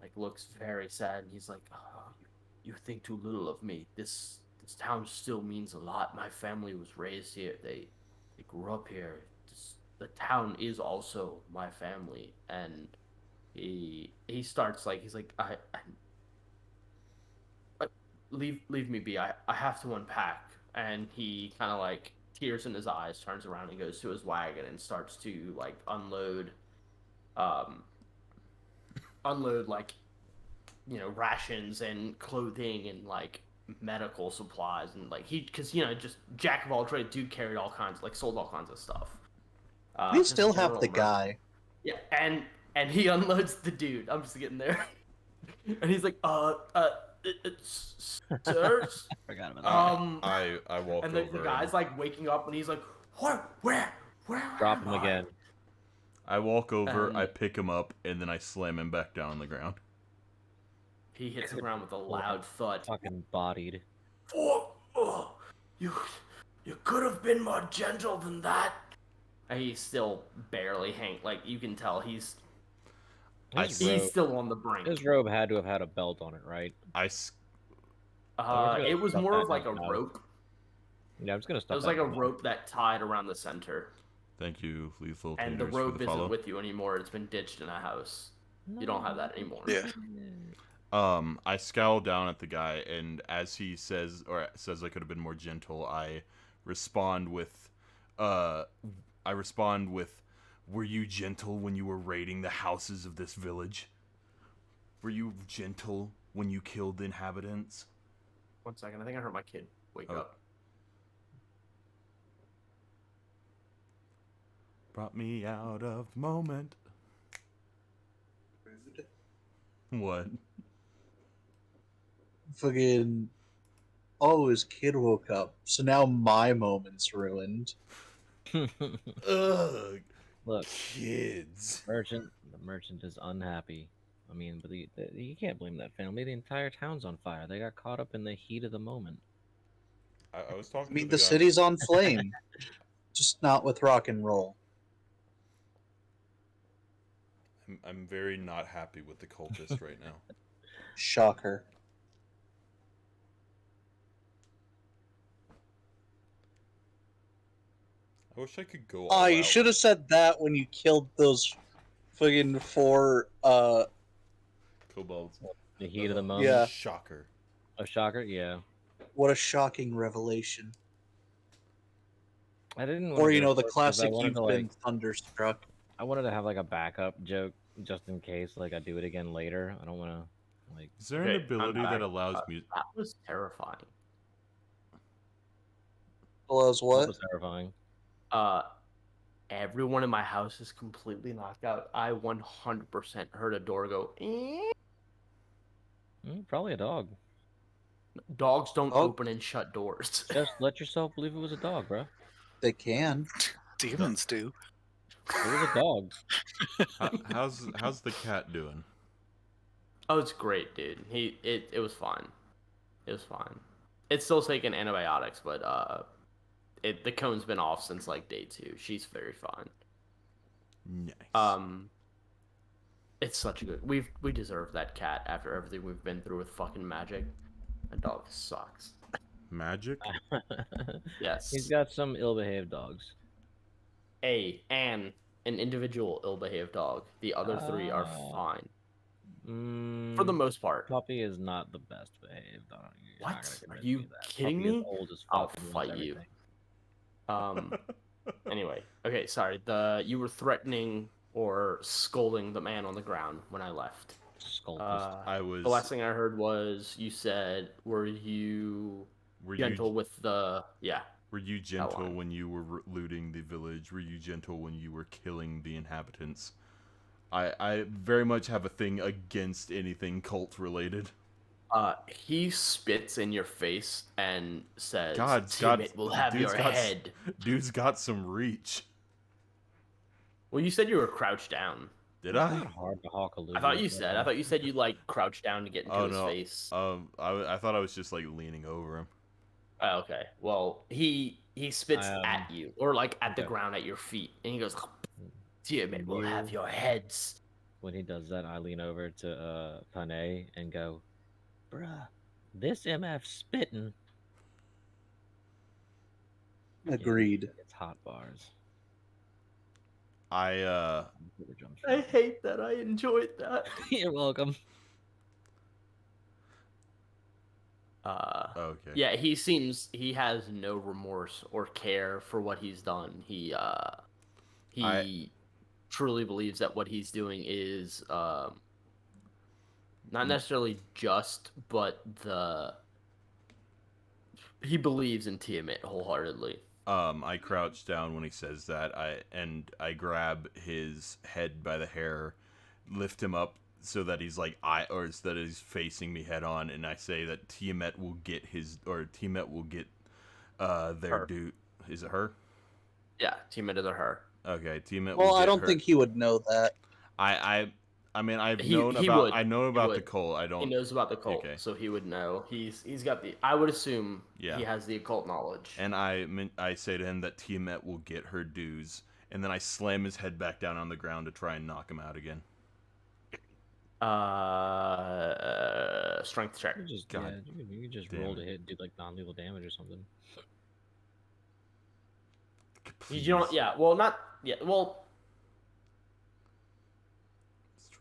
A: like looks very sad. And he's like, oh, you think too little of me. This town still means a lot. My family was raised here. They grew up here. The town is also my family. And he starts like, he's like, leave me be. I have to unpack. And he kind of like tears in his eyes, turns around and goes to his wagon and starts to like unload like, you know, rations and clothing and like medical supplies and like because you know, just jack of all trades, dude carried all kinds, like sold all kinds of stuff.
D: We
A: Just
D: still have
A: general
D: the
A: merc-
D: guy.
A: Yeah, and he unloads the dude. I'm just getting there, and he's like, sirs,
E: Forgot about that.
C: I walk
A: and
C: over.
A: the guy's like waking up, and he's like, what, where
E: Drop
A: am
E: him
A: I?"
E: again.
C: I walk over, I
A: And-
C: pick him up, and then I slam him back down on the ground.
A: He hits the ground with a loud thud.
E: Fucking bodied.
A: You could have been more gentle than that. And he's still barely like you can tell he's
E: His
A: he's
E: robe,
A: still on the brink.
E: his robe had to have had a belt on it, right?
A: It was
E: Stuff
A: more
E: that
A: of like a
E: in his mouth.
A: rope.
E: Yeah, I'm just gonna
A: It
E: stop.
A: was like a rope that tied around the center.
C: Thank you, Lethal.
A: And the
C: Taters, for
A: rope isn't
C: follow.
A: with you anymore. It's been ditched in a house. You don't have that anymore.
B: Yeah.
C: I scowl down at the guy, and as he says I could have been more gentle, I respond with, were you gentle when you were raiding the houses of this village? Were you gentle when you killed the inhabitants?
A: 1 second. I think I heard my kid wake
C: Oh.
A: up.
C: Brought me out of the moment. What?
D: Fucking. Oh, his kid woke up, so now my moment's ruined.
C: Ugh,
E: Look,
C: kids.
E: the merchant is unhappy. I mean, but you can't blame that family. The entire town's on fire. They got caught up in the heat of the moment.
C: I was
D: I
C: talking
D: mean,
C: to
D: the city's on flame, just not with rock and roll.
C: I'm very not happy with the cultist right now.
D: Shocker.
C: I wish I could go.
D: Oh,
C: all
D: you
C: out.
D: should have said that when you killed those fucking 4
C: Kobolds.
E: The heat of the moment.
D: Yeah.
C: Shocker.
E: A shocker. Yeah.
D: what a shocking revelation.
E: I didn't.
D: Or, you know, the
E: I
D: classic
E: wanted
D: you've
E: to,
D: been
E: like,
D: thunderstruck.
E: I wanted to have like a backup joke just in case, like I do it again later. I don't want to, like.
C: Is there
A: Okay,
C: an ability
A: I'm
C: that
A: back.
C: allows music?
A: That was terrifying.
D: Hello's
E: That
D: what?
E: was terrifying.
A: Everyone in my house is completely knocked out. I 100% heard a door go. "Eh."
E: Probably a dog.
A: Dogs don't
D: Oh.
A: open and shut doors.
E: Just let yourself believe it was a dog, bro.
D: They can.
B: Demons do.
E: It was a dog.
C: How's the cat doing?
A: Oh, it's great, dude. It was fine. It was fine. It's still taking antibiotics, but the cone's been off since like day 2. She's very fine.
C: Nice.
A: It's such a good. We deserve that cat after everything we've been through with fucking magic. That dog sucks.
C: Magic?
A: Yes.
E: He's got some ill-behaved dogs.
A: And an individual ill-behaved dog. The other 3 are fine for the most part.
E: Puppy is not the best behaved dog. You're not
A: What?
E: gonna
A: Are
E: convince
A: you
E: me of that.
A: kidding
E: Puppy is
A: me?
E: old as
A: I'll
E: fuck and
A: fight
E: wants
A: you.
E: everything.
A: Anyway, okay, sorry. You were threatening or scolding the man on the ground when I left.
E: Sculpist.
C: I was.
A: The last thing I heard was you said, "Were you
C: Were
A: gentle
C: you
A: with the yeah?"
C: were you gentle
A: line.
C: when you were looting the village? Were you gentle when you were killing the inhabitants? I very much have a thing against anything cult related.
A: He spits in your face and says,
C: God's
A: "Damn
C: got-
A: it, we'll have
C: dude's
A: your
C: got-
A: head."
C: Dude's got some reach.
A: Well, you said you were crouched down.
C: Did
E: It's
C: I?
E: not hard to hawk a
A: I thought you said. I
E: but,
A: thought you said you like crouched down to get into
C: Oh
A: his
C: no.
A: face.
C: I thought I was just like leaning over him.
A: Oh, okay. Well, he spits at
E: Um,
A: you, or like at the
E: okay.
A: ground at your feet, and he goes, "Tiamat will have
E: You-
A: your heads."
E: When he does that, I lean over to Panay and go, "Bruh, this MF spitting."
D: Agreed.
E: It's hot bars.
C: I
A: I hate that. I enjoyed that.
E: You're welcome.
C: okay.
A: Yeah, he has no remorse or care for what he's done. He truly believes that what he's doing is not necessarily just, but he believes in Tiamat wholeheartedly.
C: I crouch down when he says that. I grab his head by the hair, lift him up so that he's so that he's facing me head on, and I say that Tiamat will get their
A: Her.
C: due. Is it her?
A: Yeah, Tiamat is a her.
C: Okay, Tiamat.
D: Well,
C: will
D: I
C: get
D: don't
C: her.
D: think he would know that.
C: I mean, I've
A: He
C: known
A: would.
C: about the
A: would.
C: cult. I
A: He
C: don't.
A: knows about the cult,
C: Okay.
A: so he would know. He's got the. I would assume
C: Yeah.
A: he has the occult knowledge.
C: And I say to him that Tiamat will get her dues, and then I slam his head back down on the ground to try and knock him out again.
A: Strength check.
E: You just
C: God
E: you can just
C: damn
E: roll
C: it.
E: to hit and do like non-lethal damage or something.
C: Please.
A: You don't. Yeah. Well, not. Yeah. Well.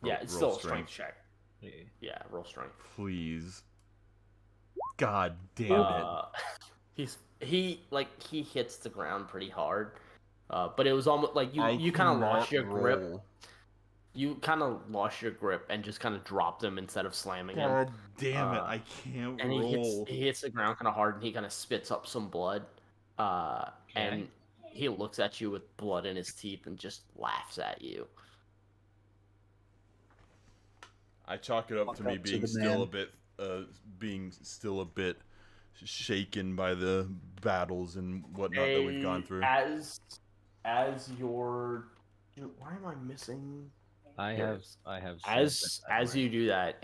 A: Yeah. It's
C: Roll
A: still a strength check.
E: Yeah.
A: Yeah. Roll strength.
C: Please. God damn it.
A: He hits the ground pretty hard, but it was almost like you kind of lost your grip. You kind of lost your grip and just kind of dropped him instead of slamming him.
C: God damn it!
A: Uh,
C: I can't
A: And
C: roll.
A: he hits the ground kind of hard, and he kind of spits up some blood. And he looks at you with blood in his teeth and just laughs at you.
C: I chalk it up
D: Walk
C: to me
D: up to
C: being
D: the
C: still
D: man.
C: a bit shaken by the battles and whatnot that we've gone through.
A: As your, why am I missing?
E: I
A: Here
E: have
A: it is.
E: I have
A: As you do that,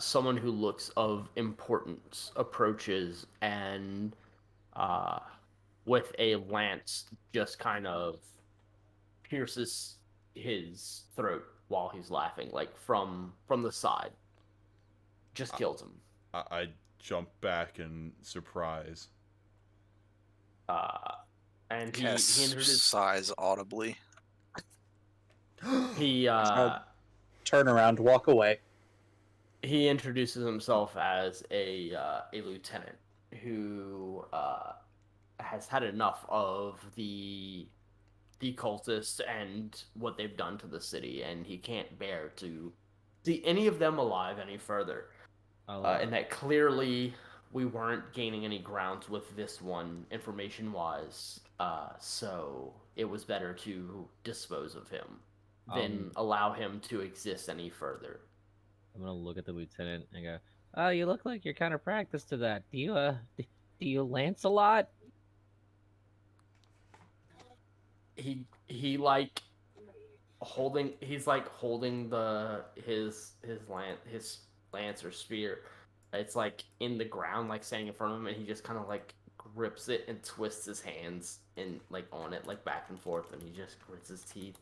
A: someone who looks of importance approaches and with a lance just kind of pierces his throat while he's laughing, like from the side. Just kills him.
C: I jump back in surprise.
A: And he
B: Cass
A: introduces
B: sighs audibly.
D: Turn around, walk away.
A: he introduces himself as a lieutenant who has had enough of the cultists and what they've done to the city, and he can't bear to see any of them alive any further. And that clearly we weren't gaining any grounds with this one information-wise, so it was better to dispose of him than allow him to exist any further.
E: I'm gonna look at the lieutenant and go, "Oh, you look like you're kind of practiced to that. Do you lance a lot?"
A: He like holding his lance or spear. It's like in the ground, like standing in front of him, and he just kind of like grips it and twists his hands and like on it, like back and forth, and he just grits his teeth.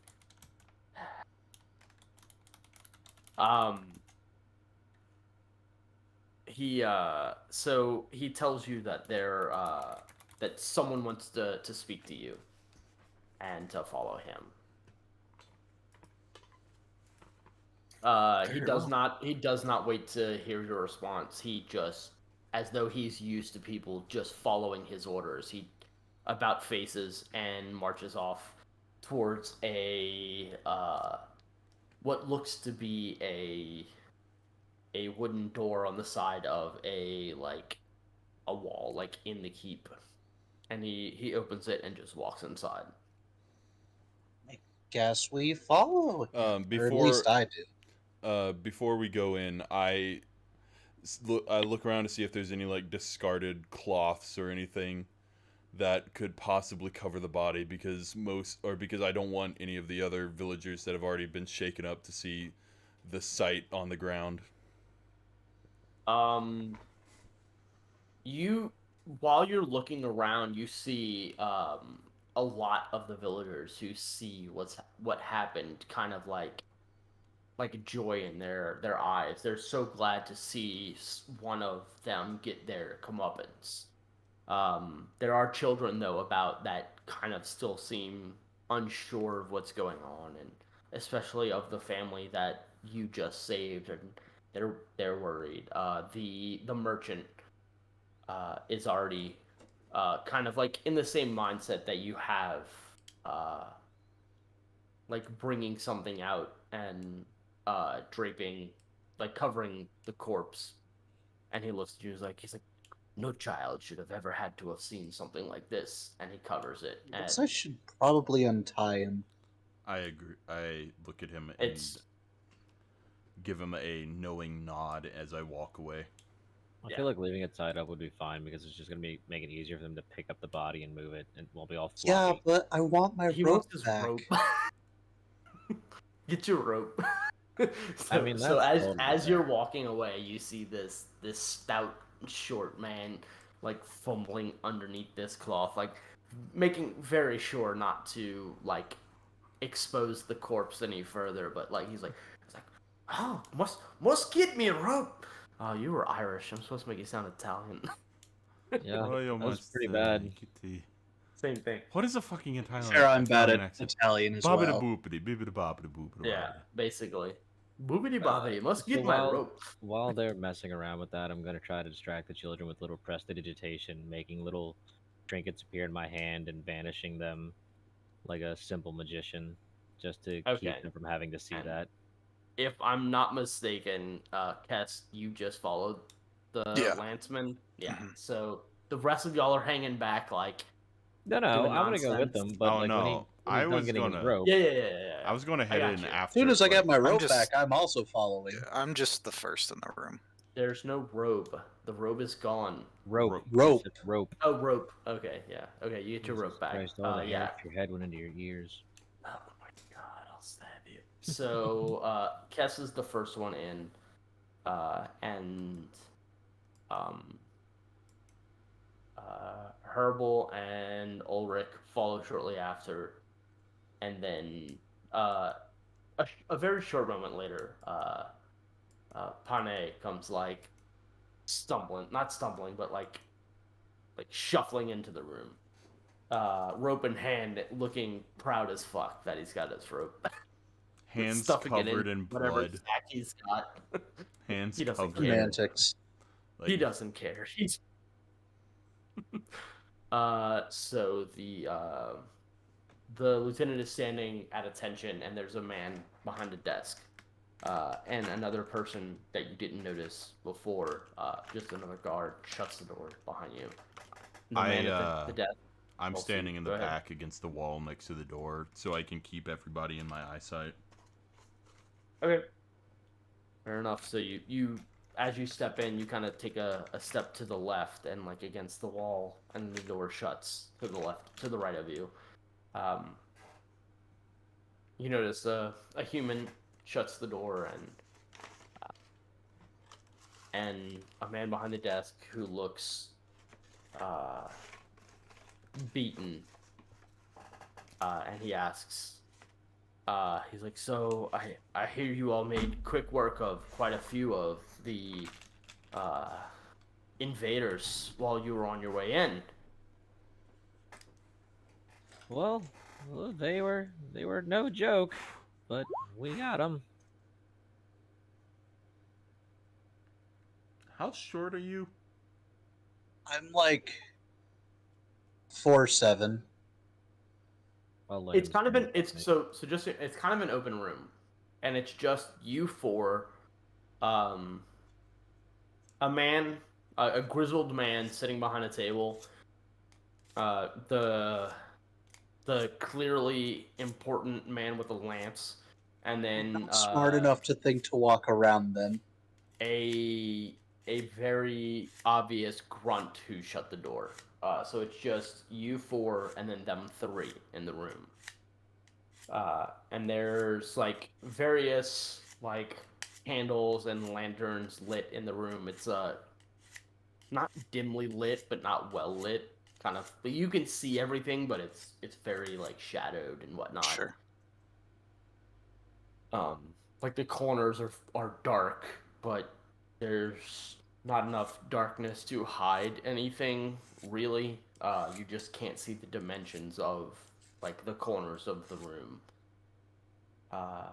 A: So he tells you that that someone wants to speak to you and to follow him. He does not wait to hear your response. He just, as though he's used to people just following his orders, he about faces and marches off towards a what looks to be a wooden door on the side of a wall, like in the keep. And he opens it and just walks inside.
D: Guess we follow him. Or at
C: Before
D: least I do.
C: before we go in, I look around to see if there's any like discarded cloths or anything that could possibly cover the body because because I don't want any of the other villagers that have already been shaken up to see the sight on the ground.
A: You while you're looking around, you see a lot of the villagers who see what happened, kind of like joy in their eyes. They're so glad to see one of them get their comeuppance. There are children though about that kind of still seem unsure of what's going on, and especially of the family that you just saved, and they're worried. The merchant is already kind of like in the same mindset that you have, uh, like bringing something out and draping, like covering the corpse. And he looks at you, he's like, no child should have ever had to have seen something like this, and he covers it.
D: I
A: And
D: guess I should probably untie him.
C: I agree. I look at him and
A: it's
C: give him a knowing nod as I walk away.
E: I
A: Yeah.
E: feel like leaving it tied up would be fine because it's just gonna make it easier for them to pick up the body and move it, and won't be all
D: Yeah,
E: floppy.
D: but I want my
A: he
D: rope
A: wants his
D: back.
A: rope. Get your rope.
E: I mean,
A: so
E: that's
A: as
E: totally
A: as
E: fair.
A: you're walking away, you see this stout, short man like fumbling underneath this cloth, like making very sure not to like expose the corpse any further. But like he's like, oh, must get me a rope. Oh, you were Irish. I'm supposed to make you sound Italian.
E: Yeah,
C: Oh, you
E: that was
C: must,
E: pretty bad.
A: Same thing.
C: What is a fucking Italian?
D: Fair, I'm bad
C: Italian
D: at
C: accent?
D: Italian as
C: Bobbity
D: well.
C: boopity, bibbity bobbity boopity.
A: Yeah, basically. Boobity bobbity, must
E: So
A: get my rope.
E: while they're messing around with that, I'm gonna try to distract the children with little prestidigitation, making little trinkets appear in my hand and vanishing them like a simple magician, just to
A: Okay.
E: keep them from having to see
A: And
E: that.
A: if I'm not mistaken, Kess, you just followed the
B: Yeah.
A: lanceman. Yeah.
B: Mhm.
A: So the rest of y'all are hanging back, like
E: No,
A: doing
E: I'm gonna go with
A: nonsense.
E: them, but
C: Oh,
E: like
C: no.
E: when he's
C: I
E: done
C: was
E: getting his
C: gonna-
E: rope,
A: Yeah.
C: I was going to
A: I
C: head
A: got
C: in
A: you.
C: after.
D: As soon as I get my rope
B: just-
D: back, I'm also following.
B: Yeah, I'm just the first in the room.
A: There's no robe. The robe is gone.
E: rope.
D: Rope.
E: I said rope.
A: Oh, rope. Okay, yeah. Okay, you get your
E: Jesus
A: rope back.
E: Christ, all the hair
A: Yeah.
E: off your head went into your ears.
A: Oh my god, I'll stab you. So, Kess is the first one in, and Herbal and Ulrich follow shortly after, and then a very short moment later, Pane comes like not stumbling, but like shuffling into the room, rope in hand, looking proud as fuck that he's got his rope.
C: Hands
A: Stuffing it
C: covered in
A: whatever
C: blood.
A: sack he's got.
C: Hands
A: He doesn't
C: covered in
A: care.
D: Semantics.
C: like,
A: He doesn't care. He's so the lieutenant is standing at attention, and there's a man behind a desk, and another person that you didn't notice before, just another guard, shuts the door behind you. The man at the desk.
C: I'm
A: We'll see.
C: standing in the
A: Go ahead.
C: back against the wall next to the door so I can keep everybody in my eyesight.
A: Okay. Fair enough. So you as you step in, you kind of take a step to the left and like against the wall, and the door shuts to the left, to the right of you. You notice a human shuts the door, and a man behind the desk who looks beaten, and he asks, he's like, so I hear you all made quick work of quite a few of the invaders while you were on your way in.
E: Well, they were no joke, but we got them.
C: How short are you?
D: I'm like 4'7".
A: It's kind of it's kind of an open room, and it's just you four, a man, a grizzled man sitting behind a table, the clearly important man with a lance, and then
D: Not smart enough to think to walk around then.
A: a a very obvious grunt who shut the door. So it's just you four and then them three in the room. And there's like various like candles and lanterns lit in the room. It's not dimly lit, but not well lit. Kind of, but you can see everything, but it's very like shadowed and whatnot.
B: Sure.
A: Like the corners are dark, but there's not enough darkness to hide anything really. You just can't see the dimensions of like the corners of the room. I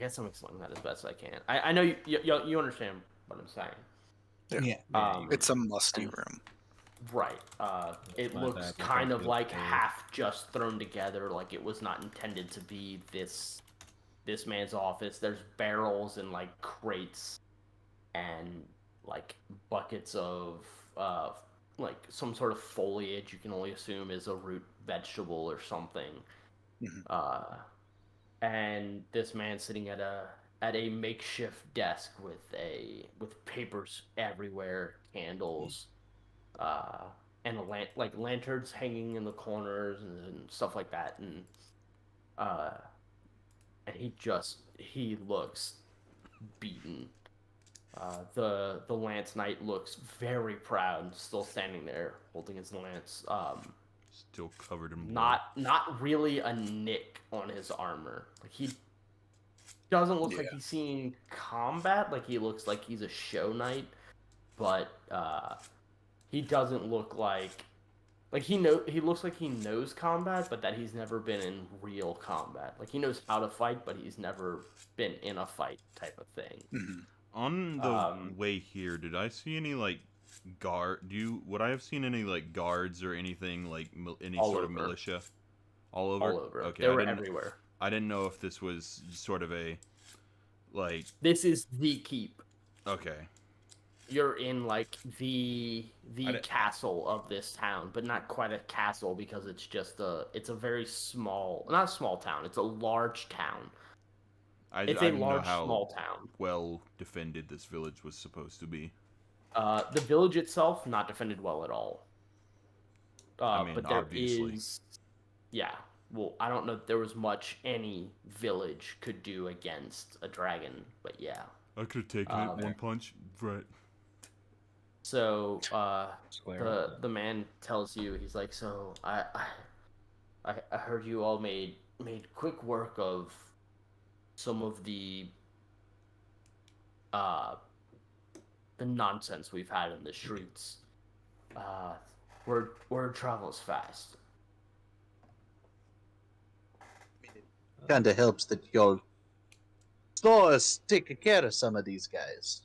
A: guess I'm explaining that as best I can. I know you understand what I'm saying.
D: Yeah.
B: It's a musty
A: and-
B: room.
A: Right. It
E: my
A: looks
E: bad, like,
A: kind
E: I
A: of
E: feel
A: like
E: cold.
A: half just thrown together, like it was not intended to be this man's office. There's barrels and like crates and like buckets of like some sort of foliage you can only assume is a root vegetable or something.
B: Mhm.
A: And this man sitting at a makeshift desk with papers everywhere, candles, and like lanterns hanging in the corners and stuff like that, uh, and he looks beaten. The lance knight looks very proud, still standing there holding his lance.
C: Still covered in blood.
A: Not really a nick on his armor. Like he doesn't look like he's seen combat. Like he looks like he's a show knight, but he doesn't look like he looks like he knows combat, but that he's never been in real combat. Like he knows how to fight, but he's never been in a fight type of thing.
B: Mhm.
C: On the way here, did I see any like would I have seen any like guards or anything like any
A: All
C: sort of
A: over.
C: militia? All over.
A: All over.
C: Okay,
A: They
C: I
A: were
C: didn't.
A: everywhere.
C: I didn't know if this was sort of a like.
A: This is the keep.
C: Okay.
A: You're in like the
C: I di-
A: castle of this town, but not quite a castle because it's a very small, not a small town. It's a large town.
C: I
A: It's a
C: didn't know
A: large
C: how
A: small town.
C: well defended this village was supposed to be.
A: The village itself not defended well at all.
C: I mean,
A: But there
C: obviously.
A: is, yeah. Well, I don't know if there was much any village could do against a dragon, but yeah.
C: I could have taken it one punch, right?
A: So
E: Square.
A: the man tells you, he's like, so I heard you all made quick work of some of the nonsense we've had in the streets. Word travels fast.
D: Kind of helps that your stores take care of some of these guys.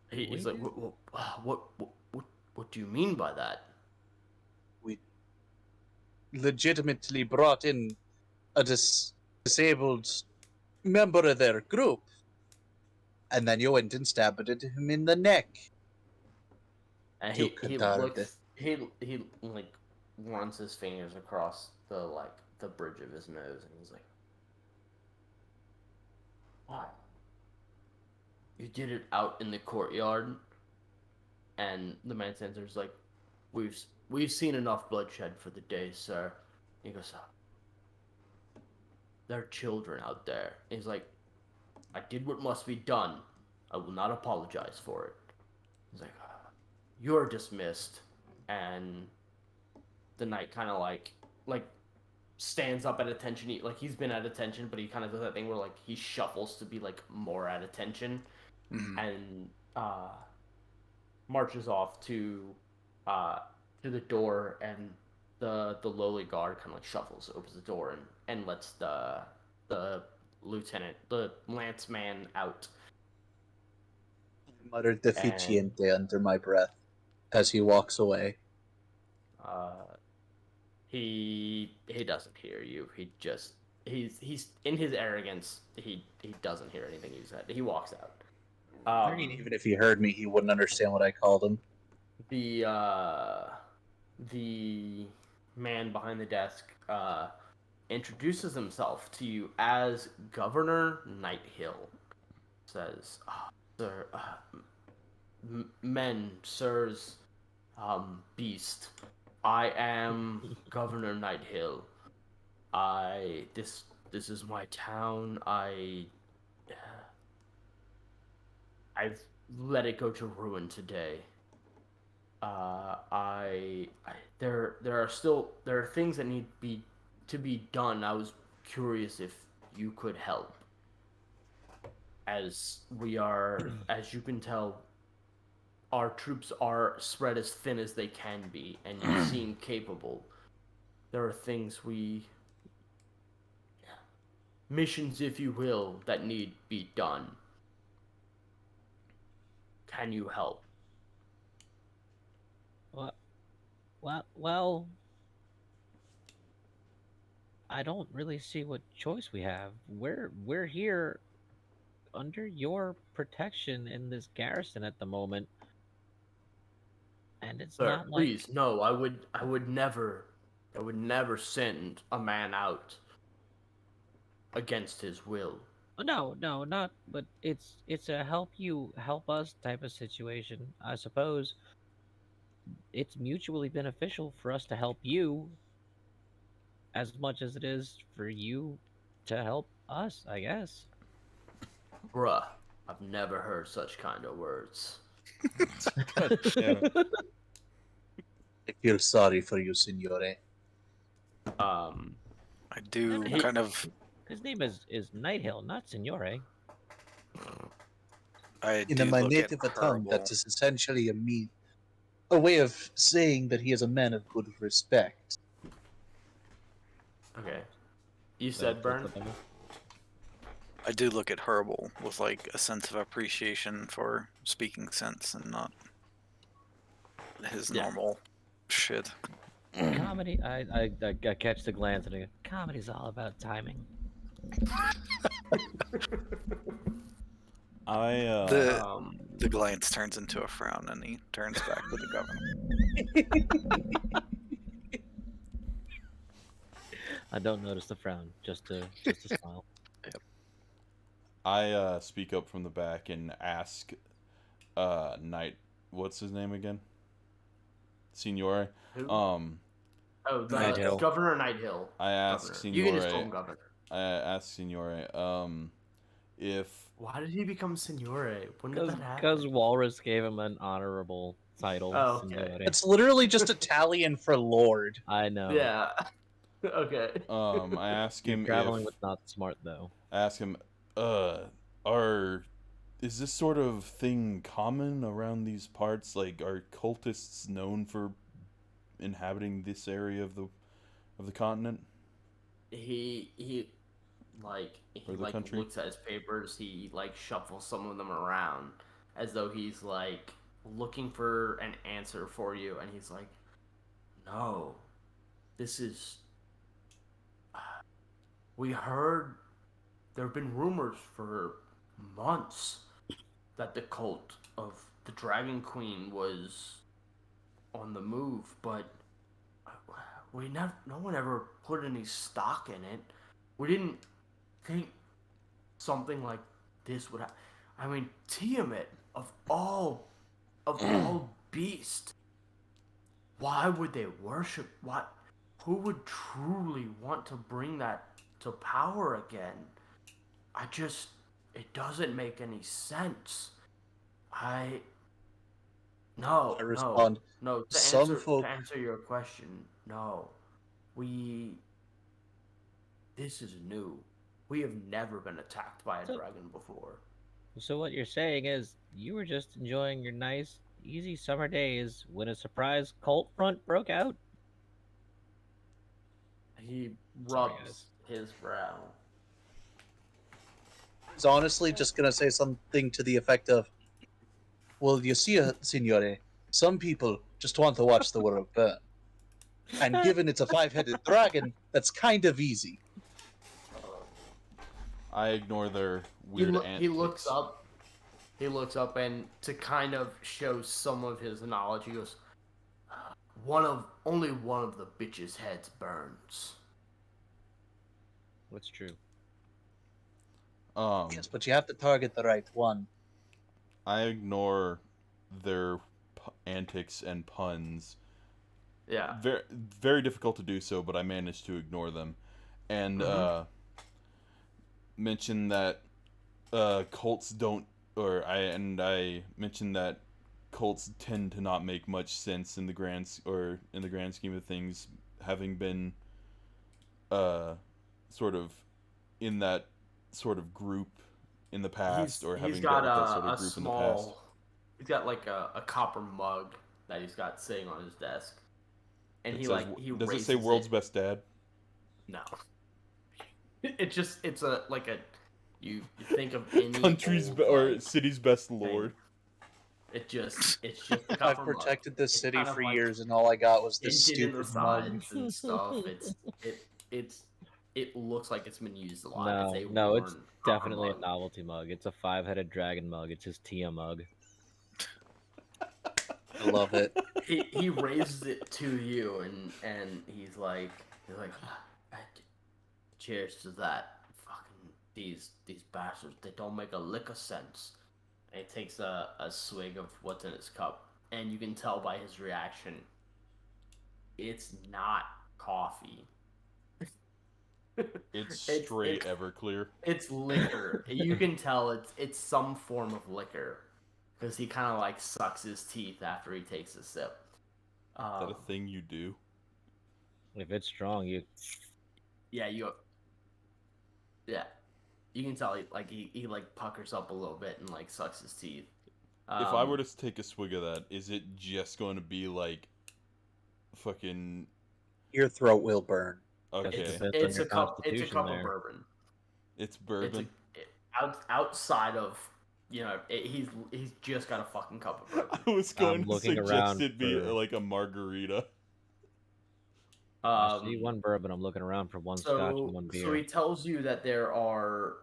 A: He's like, what do you mean by that?
D: We legitimately brought in a disabled member of their group, and then you went and stabbed him in the neck.
A: And
D: You
A: he
D: could
A: looks he like runs his fingers across the bridge of his nose, and he's like, "Why? You did it out in the courtyard?" And the man answers like, "We've seen enough bloodshed for the day, sir." He goes, "There are children out there." And he's like, "I did what must be done. I will not apologize for it." He's like, "You're dismissed." And the knight kind of like stands up at attention. Like he's been at attention, but he kind of does that thing where like he shuffles to be like more at attention,
B: Mhm.
A: and marches off to the door, and the lowly guard kind of like shuffles, opens the door, and lets the lieutenant, the lance man, out.
D: Muttered deficiente under my breath as he walks away.
A: He doesn't hear you. He's in his arrogance. He doesn't hear anything you said. He walks out.
D: I mean, even if he heard me, he wouldn't understand what I called him.
A: The man behind the desk introduces himself to you as Governor Nighthill. Says, Sir, men, sirs, beast. I am Governor Nighthill. This is my town. I've let it go to ruin today. There are things that need to be done. I was curious if you could help. As as you can tell, our troops are spread as thin as they can be, and you seem capable. There are missions, if you will, that need be done. Can you help?
E: Well, I don't really see what choice we have. We're here under your protection in this garrison at the moment, and it's
A: Sir,
E: not like
A: please, no. I would never send a man out against his will.
E: no, not. But it's a help us type of situation. I suppose it's mutually beneficial for us to help you as much as it is for you to help us, I guess.
A: Bruh, I've never heard such kind of words.
C: God damn it.
D: I feel sorry for you, Signore.
A: Um,
B: I do
E: No,
B: kind of.
E: His name is Nighthill, not Signore.
B: I
D: In
B: do
D: my
B: look
D: native
B: at
D: tongue,
B: Herbal.
D: that is essentially a way of saying that he is a man of good respect.
A: okay. You said burn.
B: I do look at Herbal with like a sense of appreciation for speaking sense and not his
A: Yeah.
B: normal shit.
E: Comedy. I catch the glance and I go, comedy's all about timing.
B: The
A: Um,
B: the glance turns into a frown and he turns back to the governor.
E: I don't notice the frown, just a smile.
C: I speak up from the back and ask Knight, what's his name again? Signore.
A: who?
C: Um
A: Oh, the
B: Nighthill.
A: Governor Nighthill.
C: I ask
A: Governor. You can just call
C: Signore
A: him Governor.
C: I ask Signore if
A: Why did he become Signore? When did that
E: Because
A: happen?
E: Walrus gave him an honorable title,
A: Oh, okay.
E: Signore.
D: It's literally just Italian for lord.
E: I know.
A: Yeah. Okay.
C: I ask
E: You're
C: him
E: traveling
C: if
E: with not smart though.
C: I ask him is this sort of thing common around these parts? Like, are cultists known for inhabiting this area of the continent
A: He
C: or the country?
A: looks at his papers. He like shuffles some of them around as though he's like looking for an answer for you, and he's like, "No, this is." We heard there have been rumors for months that the cult of the Dragon Queen was on the move, but no one ever put any stock in it. We didn't think something like this would happen. I mean, Tiamat of all beasts. Why would they worship? What? Who would truly want to bring that to power again? It doesn't make any sense. No,
D: I respond,
A: no.
D: some folk-
A: To answer your question, no. This is new. We have never been attacked by a
E: So-
A: dragon before.
E: So what you're saying is you were just enjoying your nice, easy summer days when a surprise cult front broke out?
A: He
E: Sorry,
A: rubs
E: guys.
A: his brow.
D: He's honestly just gonna say something to the effect of, "Well, you see, Signore, some people just want to watch the world burn. And given it's a five-headed dragon, that's kind of easy."
C: I ignore their weird antics.
A: He looks up. He looks up, and to kind of show some of his knowledge, he goes, only one of the bitches' heads burns."
E: What's true?
D: Yes, but you have to target the right one.
C: I ignore their antics and puns.
A: Yeah.
C: Very, very difficult to do so, but I managed to ignore them, and mention that cults don't, I mentioned that cults tend to not make much sense in the grand scheme of things, having been sort of in that sort of group in the past, or
A: He's
C: having
A: got
C: dealt with that sort of
A: a
C: group in the past.
A: small. He's got like a copper mug that he's got sitting on his desk, and
C: It says,
A: he
C: does it
A: raises
C: say "World's
A: it.
C: Best Dad"?
A: No, it's a like a you think of any
C: Country's
A: old,
C: or
A: like,
C: city's best
A: thing.
C: lord.
A: It's just a copper
D: I've
A: mug.
D: protected this
A: It's
D: city
A: kind of
D: for
A: like
D: years, and all I got was this
A: tinted in the
D: stupid mug.
A: sides and stuff. It looks like it's been used a lot. It's
E: No,
A: a
E: no, it's
A: worn copper
E: definitely a
A: mug.
E: novelty mug. It's a 5-headed dragon mug. It's his Tia mug.
D: I love it.
A: He raises it to you and he's like cheers to that. Fucking these bastards, they don't make a lick of sense. And he takes a swig of what's in his cup, and you can tell by his reaction it's not coffee.
C: It's straight Everclear.
A: It's liquor. You can tell it's some form of liquor, because he kind of like sucks his teeth after he takes a sip.
C: Is that a thing you do?
E: If it's strong, you
A: Yeah, you can tell he like puckers up a little bit and like sucks his teeth.
C: If I were to take a swig of that, is it just going to be like fucking
D: Your throat will burn.
C: okay?
A: It's a cup of
E: Constitution there.
A: bourbon.
C: It's bourbon.
A: Outside of, he's just got a fucking cup of bourbon.
C: I was going to
E: looking
C: suggest
E: around
C: it be
E: for-
C: like a margarita.
E: I see one bourbon. I'm looking around for one scotch and one beer.
A: So he tells you that there are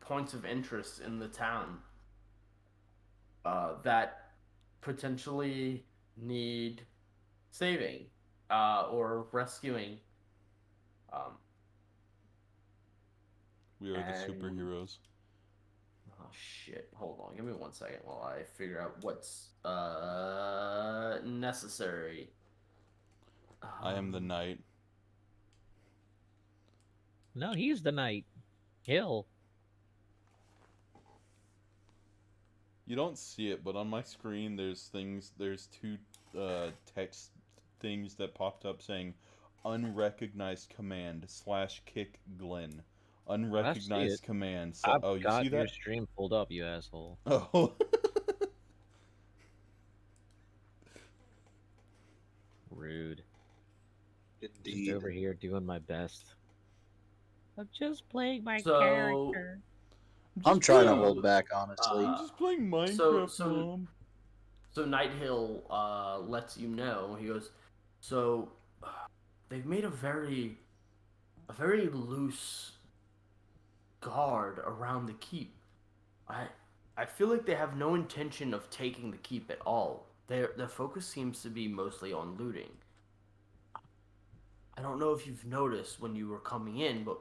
A: points of interest in the town that potentially need saving or rescuing.
C: We are the
A: and-
C: superheroes.
A: Oh shit! Hold on, give me 1 second while I figure out what's necessary.
C: I am the knight.
E: No, he's the knight. Hill.
C: You don't see it, but on my screen there's two text things that popped up saying unrecognized command /kick Glenn. Unrecognized command. So,
E: I've
C: you
E: got
C: see
E: your
C: that?
E: stream pulled up, you asshole.
C: Oh.
E: Rude.
D: Indeed.
E: Just over here doing my best. I'm just playing my
A: So-
E: character.
D: I'm trying to
A: playing-
D: hold back, honestly.
C: I'm just playing Minecraft, Mom.
A: So Night Hill lets you know. He goes, so they've made a very loose guard around the keep. I feel like they have no intention of taking the keep at all. Their focus seems to be mostly on looting. I don't know if you've noticed when you were coming in, but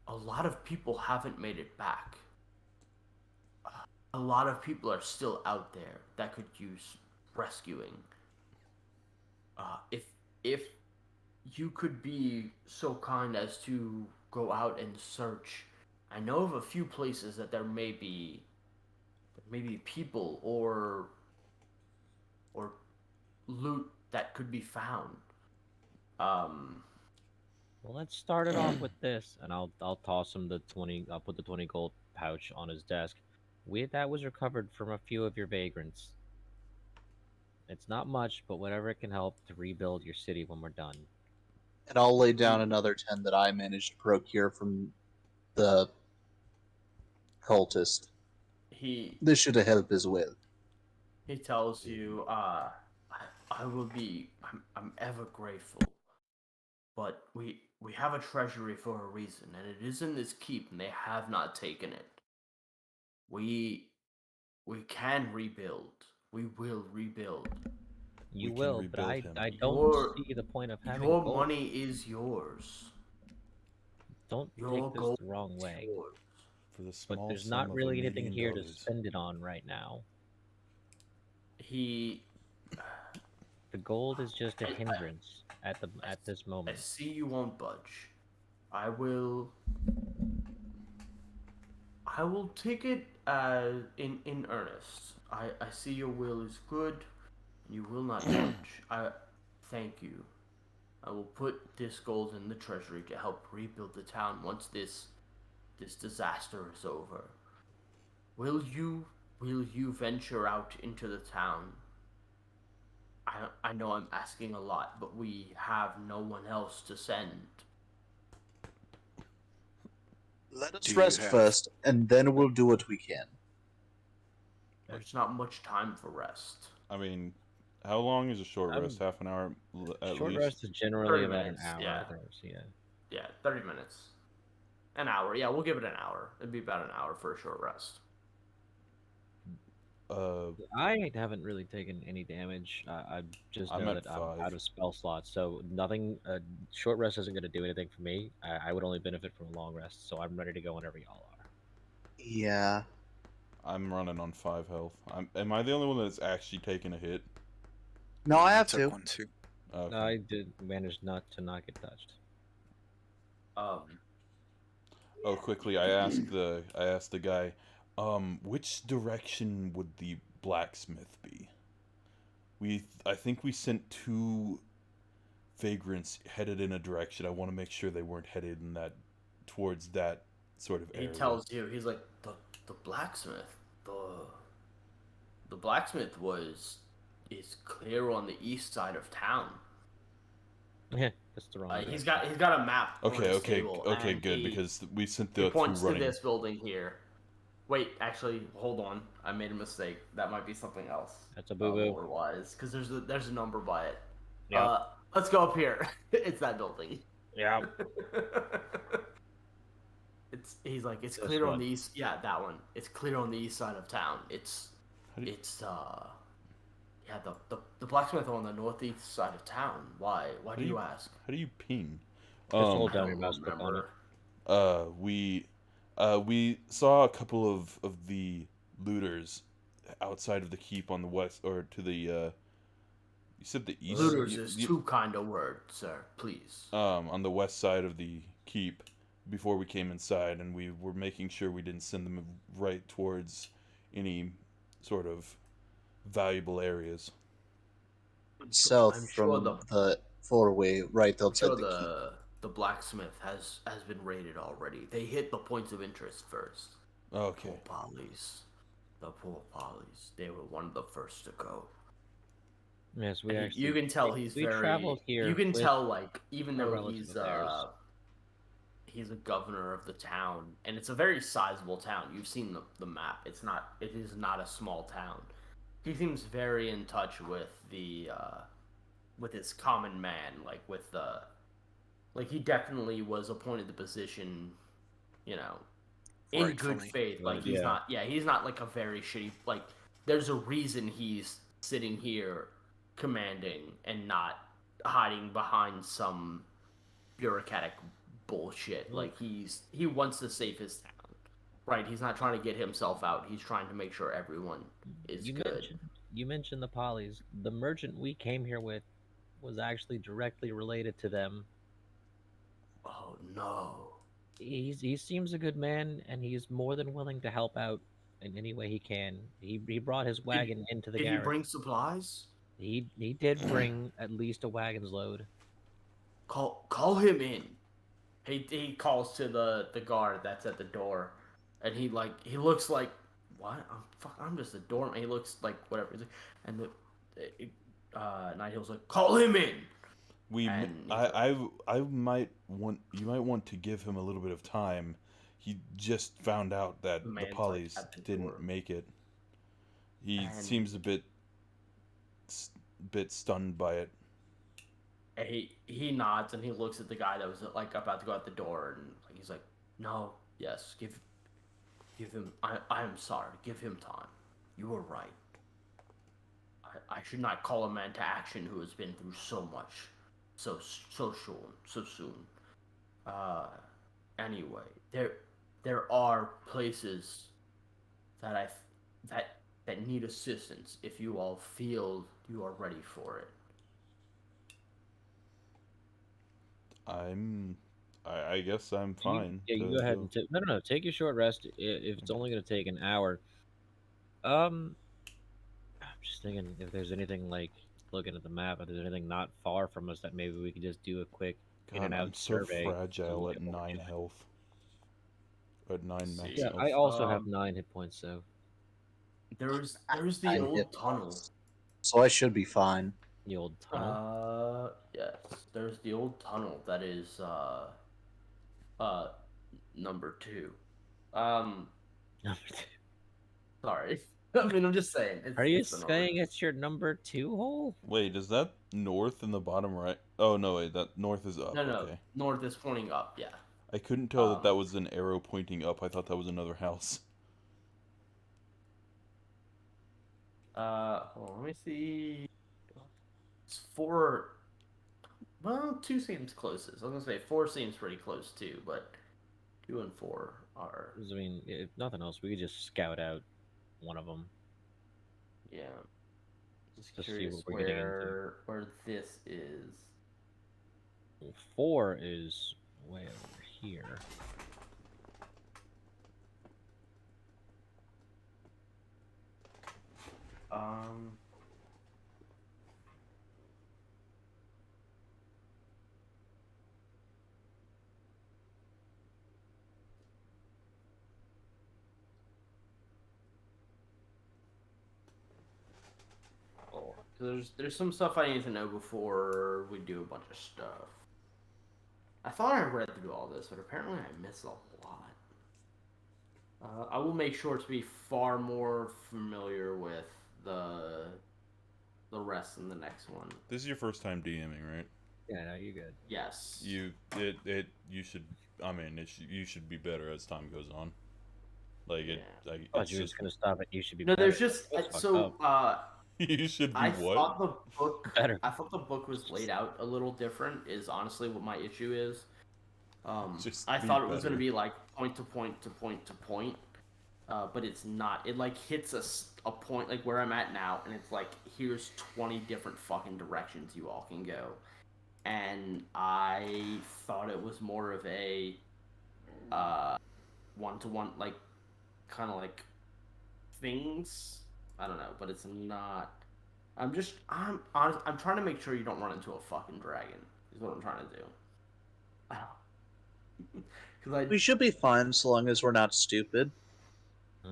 A: a lot of people haven't made it back. A lot of people are still out there that could use rescuing. If you could be so kind as to go out and search, I know of a few places that there may be people or loot that could be found.
E: Well, let's start it off with this, and I'll toss him the 20. I'll put the 20 gold pouch on his desk. That was recovered from a few of your vagrants. It's not much, but whatever it can help to rebuild your city when we're done.
D: And I'll lay down another 10 that I managed to procure from the cultist. This should help as well.
A: He tells you, I will be. I'm ever grateful. But we have a treasury for a reason, and it is in this keep, and they have not taken it. We can rebuild. We will rebuild.
E: You
C: We can
E: will, but
C: rebuild him.
E: I don't
A: Your-
E: see the point of having
A: Your
E: gold.
A: money is yours.
E: Don't
A: Your
E: take this
A: gold
E: the wrong
A: is
E: way.
A: yours.
C: For the
E: But
C: small
E: there's
C: sum
E: not
C: of
E: really
C: $1
E: anything
C: million.
E: here to spend it on right now.
A: He.
E: The gold is just a
A: I-
E: hindrance at this
A: I
E: moment.
A: see you won't budge. I will. I will take it in earnest. I see your will is good. You will not budge. I thank you. I will put this gold in the treasury to help rebuild the town once this disaster is over. Will you venture out into the town? I know I'm asking a lot, but we have no one else to send.
D: Let us
B: Do you
D: rest
B: have-
D: first, and then we'll do what we can.
A: There's not much time for rest.
C: I mean, how long is a short
E: I'm-
C: rest? Half an hour at
E: Short
C: least.
E: rest is generally
A: 30
E: about
A: minutes,
E: an hour.
A: yeah.
E: Yeah.
A: Yeah, 30 minutes. An hour. Yeah, we'll give it an hour. It'd be about an hour for a short rest.
E: I haven't really taken any damage. I just
C: I'm
E: know
C: at
E: that I'm
C: 5.
E: out of spell slots, so nothing. Short rest isn't going to do anything for me. I would only benefit from a long rest, so I'm ready to go whenever y'all are.
D: Yeah.
C: I'm running on 5 health. Am I the only one that's actually taken a hit?
D: No, I
B: I
D: have
B: took
D: to.
B: one too.
C: Okay.
E: I did manage not get touched.
C: Oh, quickly, I asked the guy, which direction would the blacksmith be? I think we sent 2 vagrants headed in a direction. I want to make sure they weren't headed in towards that sort of
A: He
C: area.
A: tells you, he's like, the blacksmith, the blacksmith is clear on the east side of town.
E: Yeah, that's the wrong.
A: He's
E: direction.
A: got a map on
C: Okay,
A: his
C: okay,
A: table,
C: okay,
A: and
C: good,
A: he,
C: because we sent
A: he
C: the 2
A: points to
C: running.
A: this building here. Wait, actually, hold on. I made a mistake. That might be something else.
E: That's a boo-boo.
A: Lore-wise, because there's a number by it.
E: Yep.
A: Let's go up here. It's that building.
E: Yeah.
A: He's like, it's
E: This
A: clear on
E: one.
A: the east. Yeah, that one. It's clear on the east side of town.
C: How do you-
A: Yeah, the blacksmith on the northeast side of town. Why do you ask?
C: How do you ping?
E: Just hold
A: I
E: down
A: don't
E: your mouse click on it.
A: remember.
C: We saw a couple of the looters outside of the keep on the west, or to the you said the east.
A: Looters is too kind a word, sir. Please.
C: On the west side of the keep before we came inside, and we were making sure we didn't send them right towards any sort of valuable areas.
D: South
A: I'm sure
D: from
A: the-
D: the 4-way, right
A: I'm
D: outside
A: sure
D: the keep.
A: the blacksmith has been raided already. They hit the points of interest first.
C: Okay.
A: Poor Pollies. The poor Pollies. They were one of the first to go.
E: Yes, we
A: And
E: actually.
A: you can tell he's
E: we
A: very.
E: traveled here
A: You can
E: with
A: tell, like, even
E: a
A: though
E: relative
A: he's
E: of theirs.
A: he's a governor of the town, and it's a very sizable town. You've seen the map. It is not a small town. He seems very in touch with with his common man, like he definitely was appointed the position, in good
B: Rightfully.
A: faith. Like
E: Yeah.
A: he's not like a very shitty, like, there's a reason he's sitting here commanding and not hiding behind some bureaucratic bullshit. Like, he wants to save his town. Right, he's not trying to get himself out. He's trying to make sure everyone is good.
E: You mentioned the Pollies. The merchant we came here with was actually directly related to them.
A: Oh no.
E: He seems a good man, and he's more than willing to help out in any way he can. He brought his wagon into the
A: Did he
E: garage.
A: bring supplies?
E: He did bring at least a wagon's load.
A: Call him in. He calls to the guard that's at the door, and he looks like, what? I'm just a doorman. He looks like whatever. And Nighthill's like, call him in. And
C: I might want you might want to give him a little bit of time. He just found out that
A: The
C: the
A: man's,
C: Pollies
A: like, at the
C: didn't
A: door.
C: make it. He
A: And-
C: seems a bit stunned by it.
A: And he nods and he looks at the guy that was like about to go out the door, and he's like, no, yes, give him. I am sorry. Give him time. You were right. I should not call a man to action who has been through so much, so soon. anyway, there are places that that need assistance if you all feel you are ready for it.
C: I guess I'm fine.
E: Yeah, you
C: to
E: go ahead
C: go.
E: and no. Take your short rest. If it's only going to take an hour, I'm just thinking if there's anything like looking at the map, if there's anything not far from us that maybe we could just do a quick in
C: God,
E: and
C: I'm
E: out
C: so
E: survey. So we
C: fragile at
E: know what we're
C: 9
E: doing.
C: health. At 9 max
A: See,
E: Yeah,
C: health.
E: I also have 9 hit points, so
A: there's the
D: 9
A: old
D: hit
A: tunnel.
D: points. So I should be fine.
E: the old tunnel.
A: Yes, there's the old tunnel that is uh number 2. Um, sorry. I mean, I'm just saying.
E: Are you
A: It's the number.
E: saying it's your number 2 hole?
C: Wait, is that north in the bottom right? Oh, no, wait, that north is up.
A: No, no.
C: Okay.
A: North is pointing up. Yeah.
C: I couldn't tell that
A: Um,
C: was an arrow pointing up. I thought that was another house.
A: hold on, let me see. It's 4. Well, 2 seems closest. I was gonna say 4 seems pretty close too, but 2 and 4 are.
E: 'Cause, I mean, if nothing else, we could just scout out one of them.
A: Yeah. Just
E: To see
A: curious
E: what we're getting into.
A: where this is.
E: 4 is way over here.
A: Um. Oh, there's some stuff I need to know before we do a bunch of stuff. I thought I read through all this, but apparently I missed a lot. I will make sure to be far more familiar with the rest in the next one.
C: This is your first time DMing, right?
E: Yeah, no, you're good.
A: Yes.
C: You should. I mean, you should be better as time goes on. Like it.
A: Yeah.
C: Like,
E: Oh,
C: it's
E: you're
C: just.
E: just gonna stop it. You should be.
A: No,
E: better.
A: there's just
E: That's fucked
A: so
E: up.
C: You should be
A: I
C: what?
A: thought the book
E: Better.
A: I thought the book was laid out a little different. Is honestly what my issue is.
C: Just
A: I
C: be
A: thought it was
C: better.
A: gonna be like point to point to point to point, but it's not. It like hits a point like where I'm at now, and it's like here's 20 different fucking directions you all can go, and I thought it was more of a one-to-one, like kind of like things. I don't know, but it's not. I'm honest. I'm trying to make sure you don't run into a fucking dragon. Is what I'm trying to do. Because
D: We should be fine so long as we're not stupid.
A: yeah.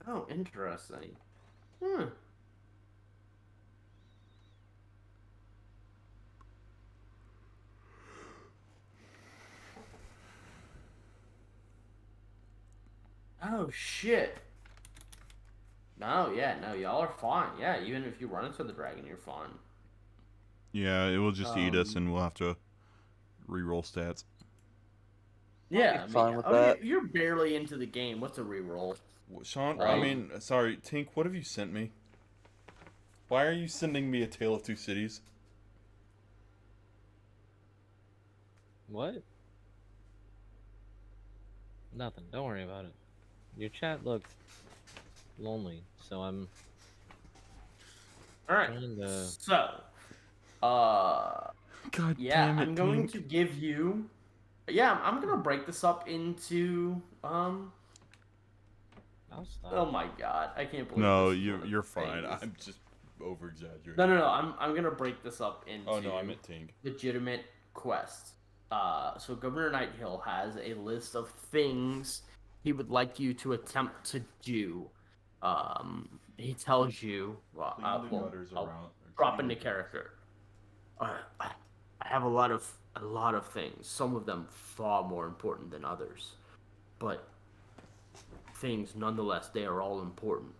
A: Oh, interesting. Hmm. Oh shit. No, yeah, no, y'all are fine. Yeah, even if you run into the dragon, you're fine.
C: Yeah, it will just eat us,
A: Um,
C: and we'll have to re-roll stats.
A: Yeah, I mean,
D: fine with
A: I mean,
D: that.
A: you're barely into the game. What's a reroll?
C: Sean, I
A: Right.
C: mean, sorry, Tink, what have you sent me? Why are you sending me A Tale of Two Cities?
E: What? Nothing. Don't worry about it. Your chat looked lonely, so I'm
A: All right.
E: trying to.
A: So,
C: God
A: yeah,
C: damn it,
A: I'm going
C: Tink.
A: to give you. Yeah, I'm gonna break this up into.
E: I'll stop.
A: Oh my god, I can't believe.
C: No,
A: this is one of
C: you're
A: the
C: fine.
A: things.
C: I'm just over-exaggerating.
A: No. I'm gonna break this up into.
C: Oh no, I meant Tink.
A: Legitimate quests. So Governor Nighthill has a list of things he would like you to attempt to do. He tells you. Well, I'll drop into character. I have a lot of things. Some of them far more important than others, but things nonetheless. They are all important.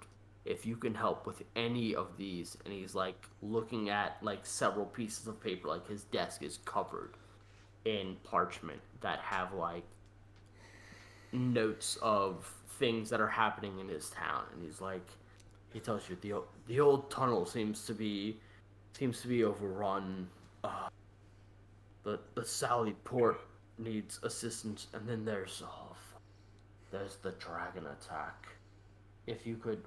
A: If you can help with any of these, and he's like looking at like several pieces of paper, like his desk is covered in parchment that have like notes of things that are happening in his town, and he's like, he tells you the old tunnel seems to be overrun. The Sally Port needs assistance, and then there's the dragon attack. If you could,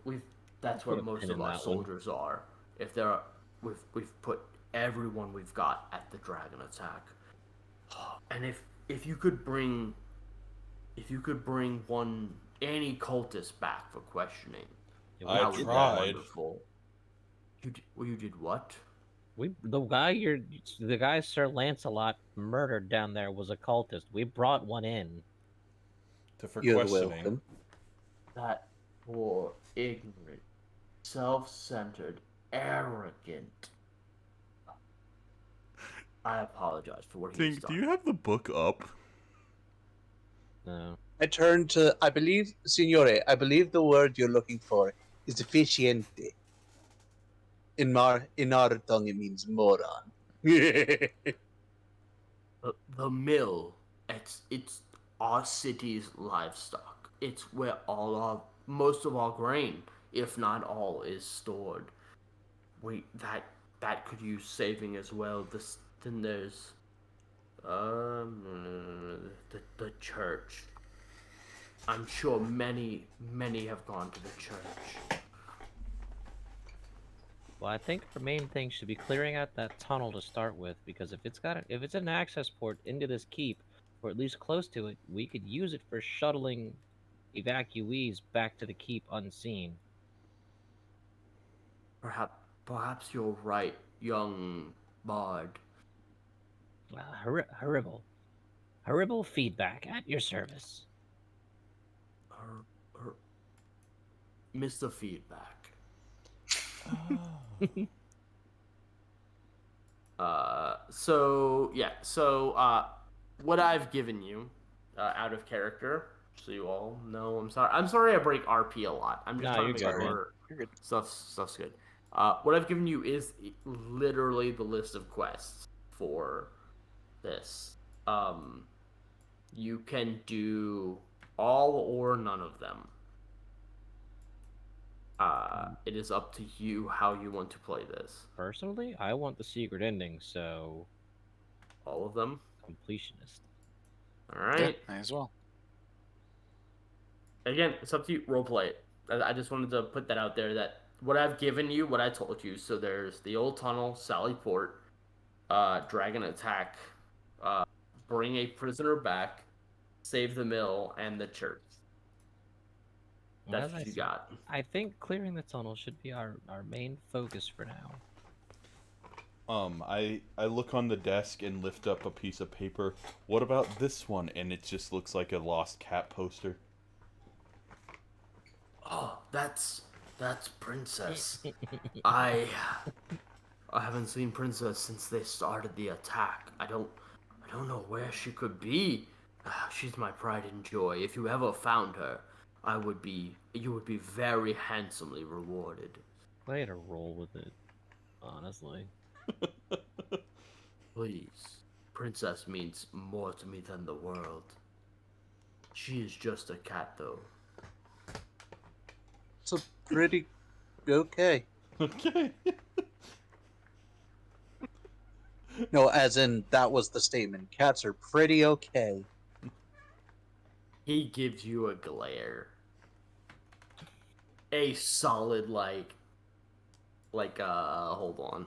A: that's
E: Put
A: where
E: a
A: most
E: pin
A: of
E: in
A: our
E: that one.
A: soldiers are. If there are, we've put everyone we've got at the dragon attack. And if you could bring any cultist back for questioning,
E: Yeah,
C: I
A: that would be
C: tried.
A: wonderful. You did what?
E: the guy Sir Lancelot murdered down there was a cultist. We brought one in.
C: For
D: You're
C: questioning.
D: welcome.
A: That poor, ignorant, self-centered, arrogant. I apologize for what he's
C: Tink,
A: done.
C: do you have the book up?
E: No.
D: I turn to, I believe, Signore, I believe the word you're looking for is deficiente. In our tongue, it means moron.
A: The mill, it's our city's livestock. It's where most of our grain, if not all, is stored. That could use saving as well. Then there's the church. I'm sure many have gone to the church.
E: Well, I think our main thing should be clearing out that tunnel to start with, because if it's an access port into this keep, or at least close to it, we could use it for shuttling evacuees back to the keep unseen.
A: Perhaps you're right, young bard.
E: Horrible feedback at your service.
A: Mr. Feedback. What I've given you, out of character, so you all know, I'm sorry I break RP a lot. I'm just
E: Nah,
A: trying
E: you're
A: to
E: good,
A: make
E: man.
A: sure
B: You're good.
A: stuff's good. What I've given you is literally the list of quests for this. You can do all or none of them. It is up to you how you want to play this.
E: Personally, I want the secret ending, so
A: All of them.
E: completionist.
A: All right.
B: Yeah, may as well.
A: Again, it's up to you. Roleplay it. I just wanted to put that out there. That what I've given you, what I told you. So there's the old tunnel, Sally Port, dragon attack, bring a prisoner back, save the mill, and the church. That's
E: As I
A: what you
E: said,
A: got.
E: I think clearing the tunnel should be our main focus for now.
C: I look on the desk and lift up a piece of paper. What about this one? And it just looks like a lost cat poster.
A: Oh, that's Princess. I haven't seen Princess since they started the attack. I don't know where she could be. She's my pride and joy. If you ever found her, you would be very handsomely rewarded.
E: I had to roll with it, honestly.
A: Please. Princess means more to me than the world. She is just a cat, though.
D: It's a pretty okay.
C: Okay.
D: No, as in that was the statement. Cats are pretty okay.
A: He gives you a glare. A solid, hold on.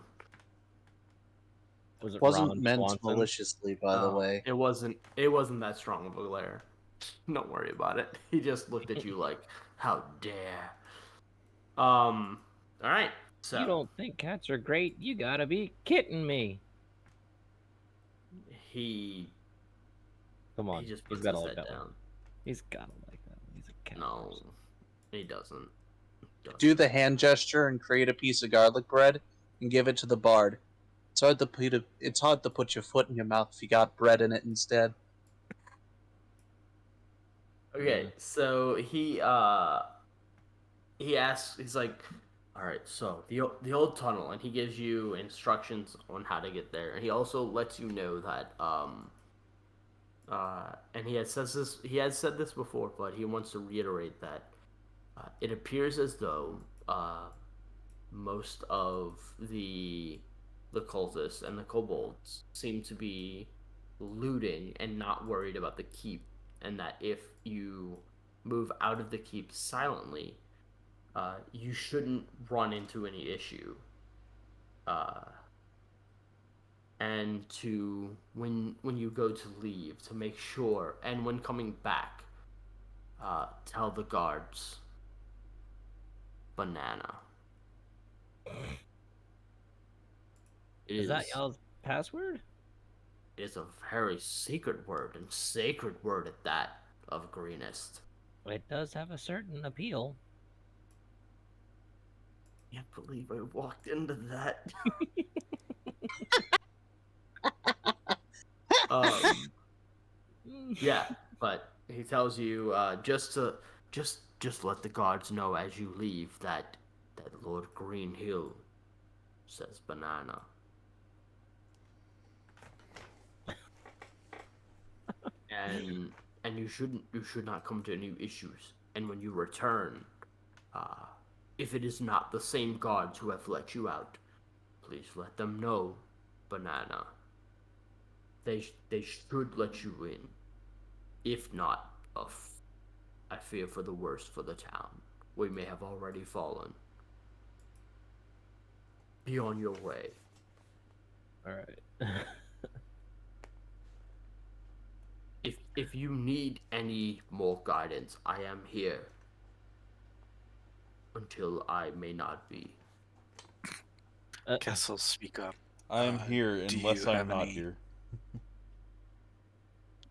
E: Was it
D: Wasn't
E: Ron
D: meant
E: Swanson?
D: maliciously, by the way.
A: It wasn't that strong of a glare. Don't worry about it. He just looked at you like, how dare. Alright, so.
E: You don't think cats are great? You gotta be kidding me. Come on,
A: He just
E: he's
A: puts
E: gotta
A: his
E: like
A: head
E: that one.
A: down.
E: He's gotta like that one. He's a cat.
A: No,
E: person.
A: he doesn't.
D: Do the hand gesture and create a piece of garlic bread and give it to the bard. It's hard to put your foot in your mouth if you got bread in it instead.
A: Okay, so he asks, he's like, all right, so the old tunnel, and he gives you instructions on how to get there, and he also lets you know that and he had said this before, but he wants to reiterate that it appears as though most of the cultists and the kobolds seem to be looting and not worried about the keep, and that if you move out of the keep silently, you shouldn't run into any issue. And to when you go to leave, to make sure, and when coming back, tell the guards banana.
E: Is that y'all's password?
A: It is a very secret word, and sacred word at that, of greenest.
E: It does have a certain appeal.
A: Can't believe I walked into that. Yeah, but he tells you just let the guards know as you leave that Lord Greenhill says banana. And you should not come to any issues. And when you return, if it is not the same guards who have let you out, please let them know banana. They should let you in. If not, I fear for the worst for the town. We may have already fallen. Be on your way.
E: All right.
A: If you need any more guidance, I am here. Until I may not be.
B: Kessel, speak up.
C: I am here
B: do
C: unless
B: you
C: I'm
B: have
C: not
B: any-
C: here.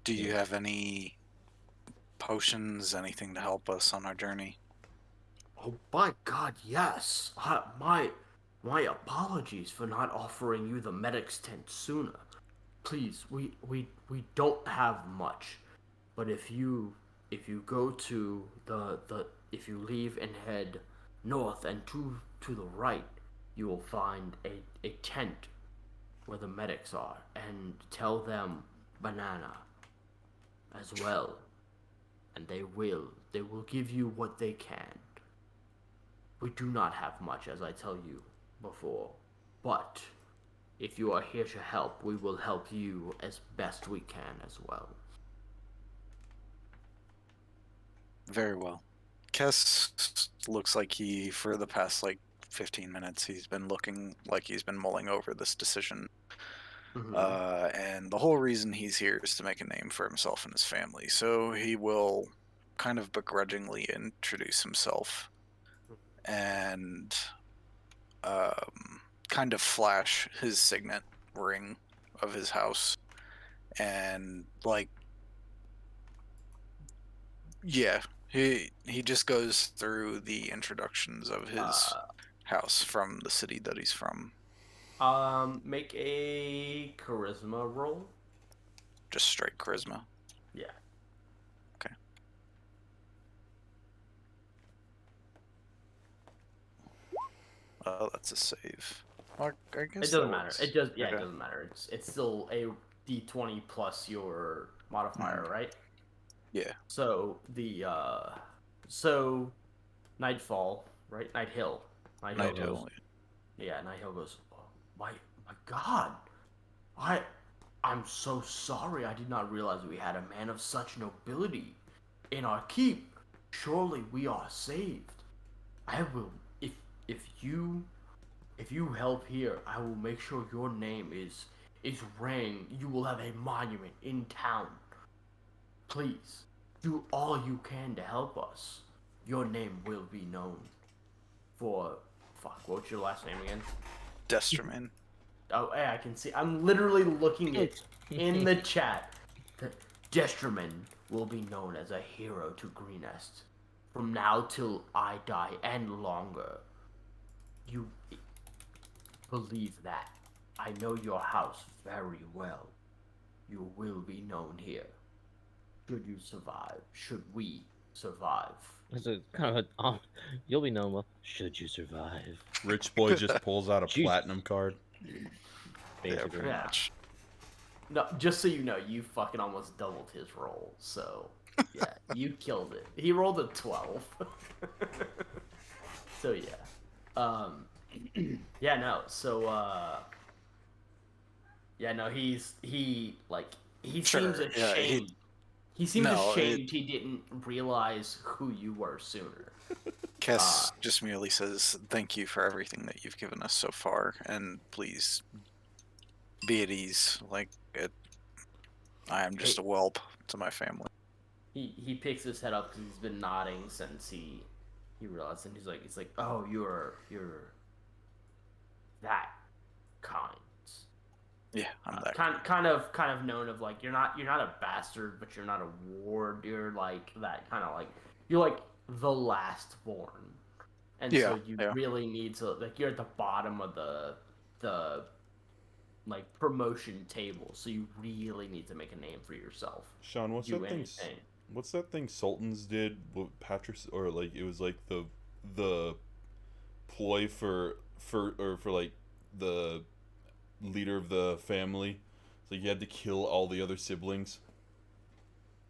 B: Do you have any potions, anything to help us on our journey?
A: Oh, by God, yes. My apologies for not offering you the medic's tent sooner. Please, we don't have much, but if you go to if you leave and head north and to the right, you will find a tent where the medics are, and tell them banana as well, and they will give you what they can. We do not have much, as I tell you before, but if you are here to help, we will help you as best we can as well.
B: Very well. Kess looks like he, for the past 15 minutes, he's been looking like he's been mulling over this decision. And the whole reason he's here is to make a name for himself and his family. So he will kind of begrudgingly introduce himself and kind of flash his signet ring of his house. And yeah, he just goes through the introductions of his house from the city that he's from.
A: Make a charisma roll.
B: Just straight charisma.
A: Yeah.
B: Okay. That's a save. Well, I guess
A: It doesn't
B: that
A: matter.
B: works.
A: It does. Yeah,
B: Okay.
A: it doesn't matter. It's still a d20 plus your modifier, right?
B: Yeah.
A: So Nightfall, right? Nighthill.
B: Nighthill.
A: Yeah, Nighthill goes, oh, my God, I'm so sorry. I did not realize we had a man of such nobility in our keep. Surely we are saved. I will, if you help here, I will make sure your name is rang. You will have a monument in town. Please, do all you can to help us. Your name will be known. What's your last name again?
B: Desterman.
A: Oh, hey, I can see. I'm literally looking it in the chat. Desterman will be known as a hero to Greenest from now till I die and longer. You believe that. I know your house very well. You will be known here. Should you survive? Should we survive?
E: It's a kind of a, you'll be known well. Should you survive?
C: Rich boy just pulls out a
E: Jesus.
C: platinum card.
B: Yeah,
E: Basically.
B: pretty much.
A: No, just so you know, you fucking almost doubled his roll. So, yeah, you killed it. He rolled a 12. So yeah, yeah, no. So yeah, no. He
B: Sure,
A: seems
B: yeah,
A: ashamed. He seems
B: no,
A: ashamed he didn't realize who you were sooner.
B: Kess just merely says, "Thank you for everything that you've given us so far, and please be at ease. Like I am just a whelp to my family."
A: He picks his head up because he's been nodding since he realized, and he's like, oh, you're that kind.
B: Yeah, I'm that.
A: Kind of known of like you're not a bastard, but you're not a ward. You're like that kind of like you're like the last born, and
B: Yeah,
A: so you
B: yeah.
A: really need to like you're at the bottom of the like promotion table, so you really need to make a name for yourself.
C: Sean, what's
A: Do
C: that thing?
A: anything.
C: What's that thing Sultans did? What Patrick's or like it was like the ploy for like the leader of the family. So you had to kill all the other siblings.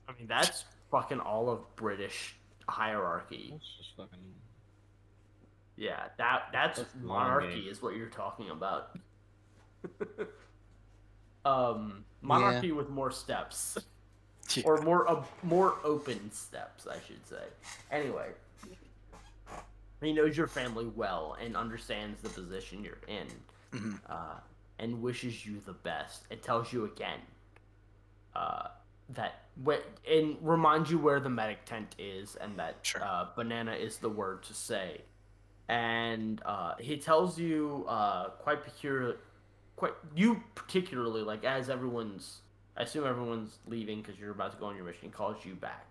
A: I mean, that's fucking all of British hierarchy.
E: That's just fucking.
A: Yeah, that's
E: That's
A: monarchy
E: long
A: is what you're talking about. Monarchy with more steps,
B: Yeah.
A: or more open steps, I should say. Anyway, he knows your family well and understands the position you're in,
B: Mhm.
A: and wishes you the best. It tells you again and reminds you where the medic tent is, and that
B: Sure.
A: banana is the word to say. And he tells you you particularly, like, as I assume everyone's leaving because you're about to go on your mission. He calls you back,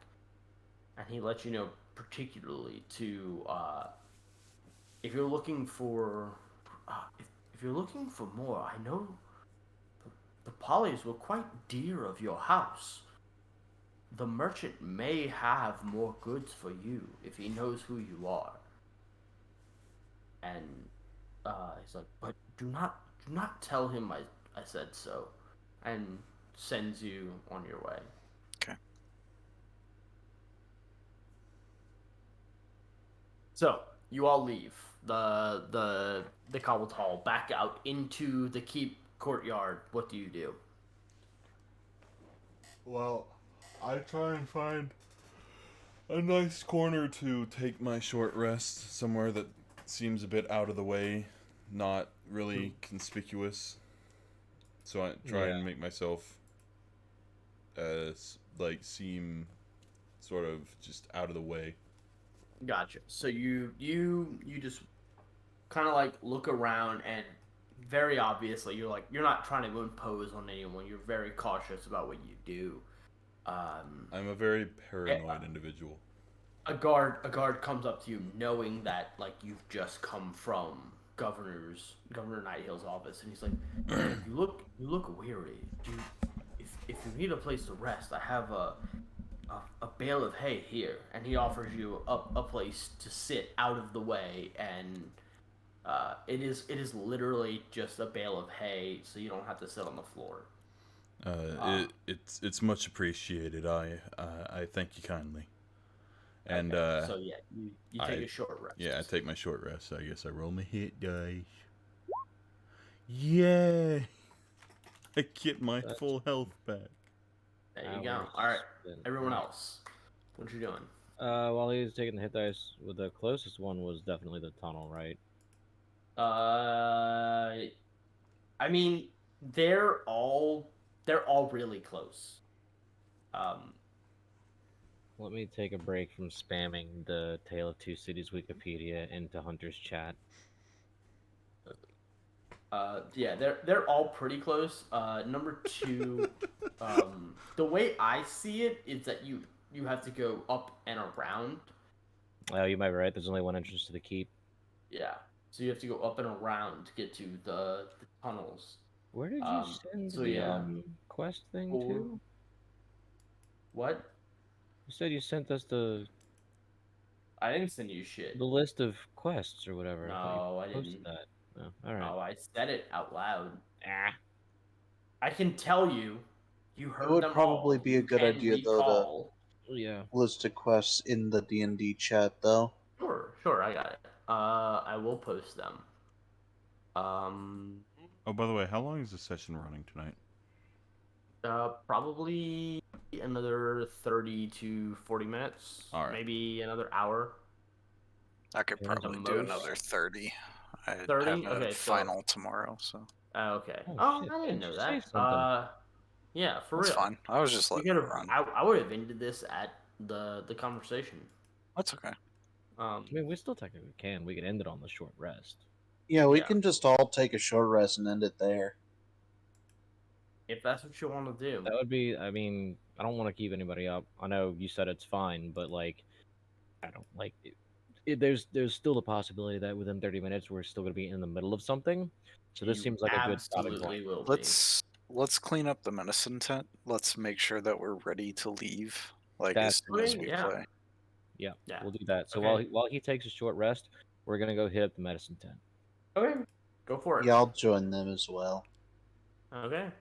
A: and he lets you know particularly to if you're looking for if you're looking for more. I know the polys were quite dear of your house. The merchant may have more goods for you if he knows who you are. And he's like, but do not tell him I said so, and sends you on your way.
B: Okay.
A: So you all leave the cobbled hall back out into the keep courtyard. What do you do?
C: Well, I try and find a nice corner to take my short rest, somewhere that seems a bit out of the way, not really conspicuous. So I try and make myself seem sort of just out of the way.
A: Gotcha. So you just kind of like look around, and very obviously you're not trying to impose on anyone. You're very cautious about what you do.
C: I'm a very paranoid individual.
A: A guard comes up to you, knowing that like you've just come from Governor Nighthill's office, and he's like, "Man, you look weary. If you need a place to rest, I have a bale of hay here," and he offers you a place to sit out of the way, and it is literally just a bale of hay, so you don't have to sit on the floor.
C: It's much appreciated. I thank you kindly. And
A: okay. So yeah, you take a short rest.
C: Yeah, I take my short rest. I guess I roll my hit dice. Yeah, I get my full health back.
A: There you go. All right, everyone else, what you doing?
E: While he was taking the hit dice, the closest one was definitely the tunnel, right?
A: I mean, they're all really close.
E: Let me take a break from spamming the Tale of Two Cities Wikipedia into Hunter's chat.
A: Yeah, they're all pretty close. Number two, the way I see it is that you have to go up and around.
E: Oh, you might be right. There's only one entrance to the keep.
A: Yeah, so you have to go up and around to get to the tunnels.
E: Where did you send the quest thing to?
A: What?
E: You said you sent us
A: I didn't send you shit.
E: the list of quests or whatever.
A: No, I
E: Posted
A: didn't.
E: that. Oh, all right.
A: Oh, I said it out loud.
E: Ah.
A: I can tell you, you heard
D: It would
A: them
D: probably
A: all.
D: be a
A: You
D: good
A: can
D: idea
A: recall.
D: though
E: Yeah.
D: to list of quests in the D&D chat though.
A: Sure, I got it. I will post them.
C: Oh, by the way, how long is the session running tonight?
A: Probably another 30 to 40 minutes.
C: All right.
A: Maybe another hour.
B: I could
E: Yeah, the
B: probably do
A: most.
B: another 30. I
A: 30?
B: have a
A: Okay, so-
B: final tomorrow, so
A: Okay.
E: Oh,
A: Oh,
E: shit,
A: I didn't
E: didn't
A: know
E: you say
A: that.
E: something?
A: Yeah, for
B: that's
A: real.
B: fine. I was just
A: We
B: letting
A: could
B: it
A: have.
B: run.
A: I would have ended this at the conversation.
B: That's okay.
E: I mean, we still technically can. We can end it on the short rest.
D: Yeah, we
A: Yeah.
D: can just all take a short rest and end it there.
A: If that's what you want to do.
E: That would be. I mean, I don't want to keep anybody up. I know you said it's fine, but like, I don't like. There's still the possibility that within 30 minutes we're still going to be in the middle of something. So this
A: You
E: seems like a good stopping
A: absolutely
E: point.
A: will be.
B: Let's clean up the medicine tent. Let's make sure that we're ready to leave like
E: That's
B: as soon as
A: okay,
B: we
A: yeah.
B: play.
E: Yeah,
A: Yeah.
E: we'll do that. So
A: Okay.
E: while he takes a short rest, we're gonna go hit up the medicine tent.
A: Okay. Go for it.
D: Yeah, I'll join them as well.
A: Okay.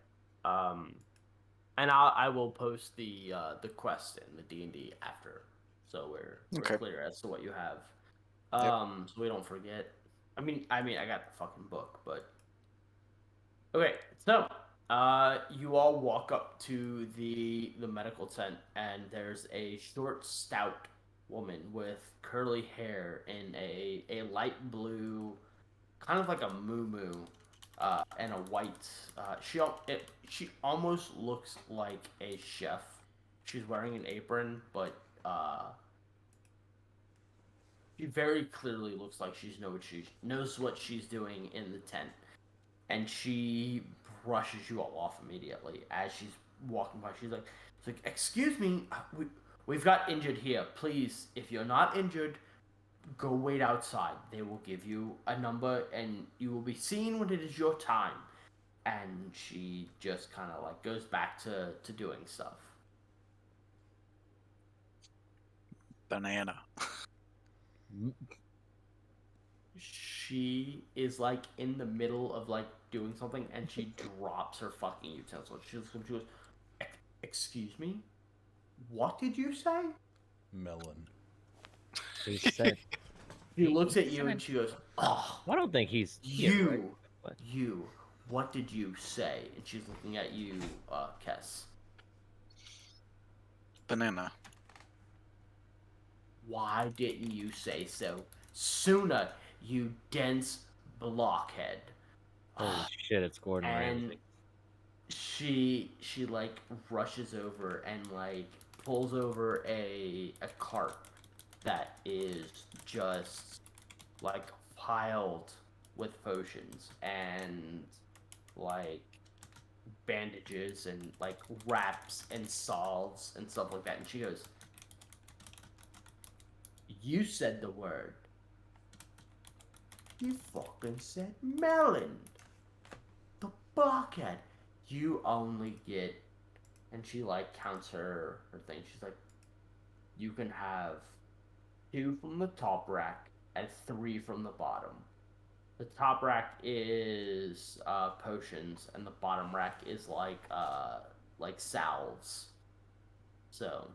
A: And I will post the quest in the D&D after, so we're
B: Okay.
A: clear as to what you have.
B: Yep.
A: So we don't forget. I mean, I got the fucking book, but okay. So, you all walk up to the medical tent, and there's a short, stout woman with curly hair in a light blue, kind of like a muumuu, and a white. She almost looks like a chef. She's wearing an apron, but she very clearly looks like she knows what she's doing in the tent, and she brushes you all off immediately as she's walking by. She's like, "Excuse me, we've got injured here. Please, if you're not injured, go wait outside. They will give you a number, and you will be seen when it is your time." And she just kind of like goes back to doing stuff.
B: Banana.
A: She is like in the middle of like doing something, and she drops her fucking utensil. She goes, "Excuse me, what did you say?"
C: Melon.
E: He said,
A: She looks at you and she goes, "Oh,
E: I don't think he's here,
A: you,
E: right? What?
A: you. What did you say?" And she's looking at you, Kess.
B: Banana.
A: Why didn't you say so sooner, you dense blockhead?
E: Holy shit! It's Gordon
A: And
E: Ramsay.
A: she like rushes over and like pulls over a cart that is just like piled with potions and like bandages and like wraps and salves and stuff like that, and she goes, "You said the word. You fucking said melon. The bucket. You only get," and she like counts her thing. She's like, "You can have 2 from the top rack and 3 from the bottom. The top rack is potions, and the bottom rack is like salves." So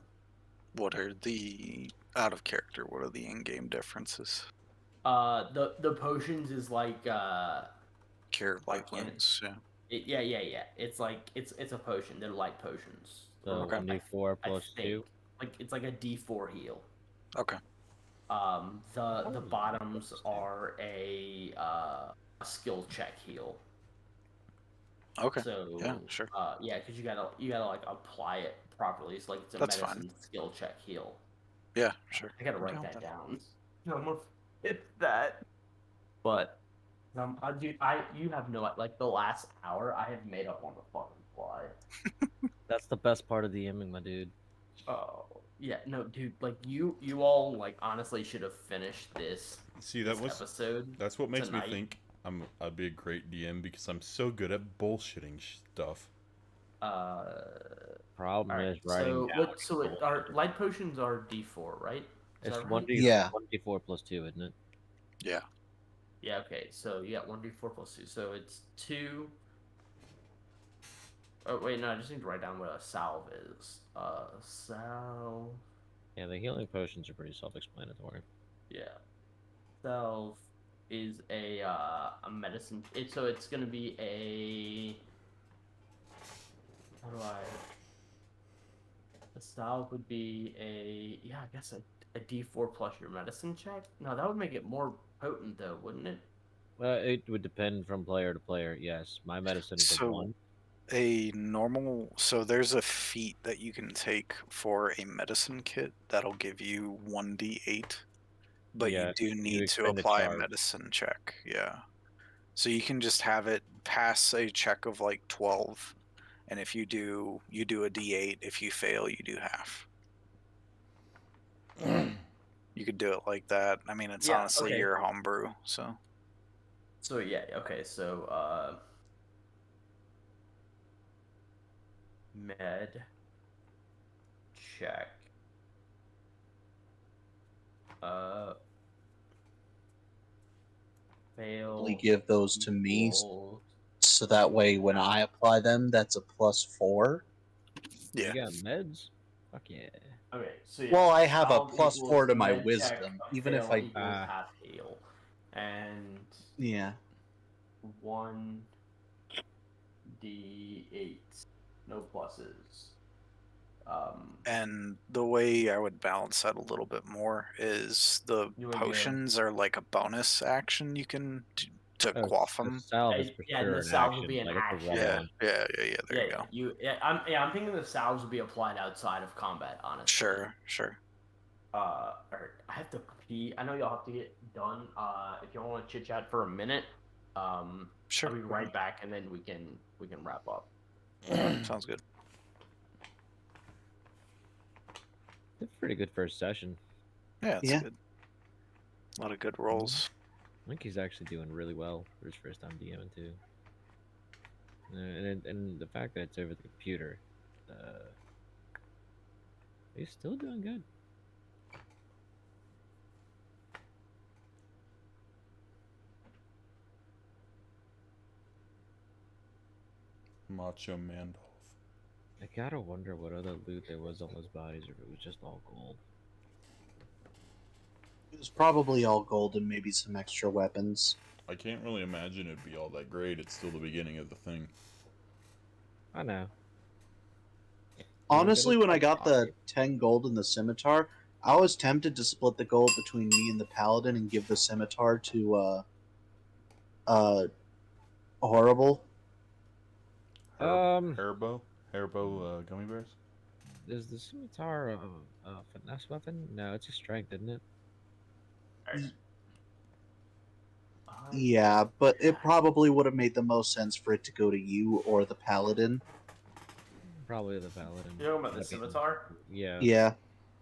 B: What are the out of character? What are the in-game differences?
A: the potions is like
B: Cure
A: Like
B: light
A: in-
B: wounds. Yeah.
A: yeah. It's like it's a potion. They're light potions.
E: So
B: Okay.
E: 1d4
A: I
E: plus
A: think
E: 2.
A: like it's like a D4 heal.
B: Okay.
A: The
E: was
A: bottoms
E: plus 2.
A: are a skill check heal.
B: Okay.
A: So
B: Yeah, sure.
A: yeah, because you gotta like apply it properly. It's like it's a
B: That's
A: medicine skill check heal.
B: Yeah, sure.
A: I gotta
B: I'm
A: write
B: down
A: that
B: with that.
A: down. I'm gonna fit that. But you have no like the last hour I have made up on the fucking fly.
E: That's the best part of DMing, my dude.
A: Oh yeah, no, dude. Like you all like honestly should have finished this
C: See, that was
A: episode.
C: that's what makes
A: tonight.
C: me think I'd be a great DM because I'm so good at bullshitting stuff.
E: Problem
A: Alright,
E: is writing down.
A: our light potions are D4, right? Is
E: It's
A: that right?
E: 1d4
D: Yeah.
E: 1d4 plus 2, isn't it?
B: Yeah.
A: Yeah. Okay. So you got 1d4 plus 2. So it's 2. Oh wait, no. I just need to write down what a salve is. Salve.
E: Yeah, the healing potions are pretty self-explanatory.
A: Yeah. itself is a medicine. It's gonna be a. How do I? The salve would be I guess a D4 plus your medicine check. No, that would make it more potent though, wouldn't it?
E: It would depend from player to player. Yes, my medicine is a
B: So
E: 1.
B: so there's a feat that you can take for a medicine kit that'll give you 1d8, but you
E: Yeah,
B: do
E: you
B: need to
E: expend a
B: apply a
E: charge.
B: medicine check. Yeah. So you can just have it pass a check of like 12, and if you do, you do a d8. If you fail, you do half. You could do it like that. I mean, it's
A: Yeah,
B: honestly
A: okay.
B: your homebrew, so.
A: So yeah, okay, so med check. Fail.
D: Give those to me,
A: equals-
D: so that way when I apply them, that's a +4.
B: Yeah.
E: You got meds? Fuck yeah.
A: Okay, so yeah,
D: Well, I have a
A: salve
D: +4
A: equals
D: to my
A: med check,
D: wisdom,
A: a
D: even if
A: fail
D: I.
A: equals half heal, and
D: Yeah.
A: 1d8, no pluses.
B: And the way I would balance that a little bit more is the
A: You would
B: potions are like a bonus action you can to
E: Oh,
B: quaff
E: the
B: them.
E: salve is for
A: Yeah,
E: sure
A: and the
E: an
A: salve would
E: action.
A: be an
E: Like, it's a
A: action.
B: Yeah,
E: run-on.
B: yeah. There you go.
A: I'm thinking the salves would be applied outside of combat, honestly.
B: Sure.
A: Alright, I have to pee. I know y'all have to get done. If y'all want to chit chat for a minute,
B: Sure.
A: I'll be right back, and then we can wrap up.
B: Sounds good.
E: It's a pretty good first session.
B: Yeah, it's
D: Yeah.
B: good. A lot of good rolls.
E: I think he's actually doing really well for his first time DMing too. And the fact that it's over the computer, he's still doing good.
C: Macho Mandolf.
E: I gotta wonder what other loot there was on those bodies, or if it was just all gold.
D: It was probably all gold and maybe some extra weapons.
C: I can't really imagine it'd be all that great. It's still the beginning of the thing.
E: I know.
D: Honestly, when I got the 10 gold in the scimitar, I was tempted to split the gold between me and the paladin and give the scimitar to Horrible.
C: Hairbow gummy bears.
E: Is the scimitar a finesse weapon? No, it's a strength, isn't it?
D: Yeah, but it probably would have made the most sense for it to go to you or the paladin.
E: Probably the paladin.
A: You know about the scimitar?
E: Yeah.
D: Yeah.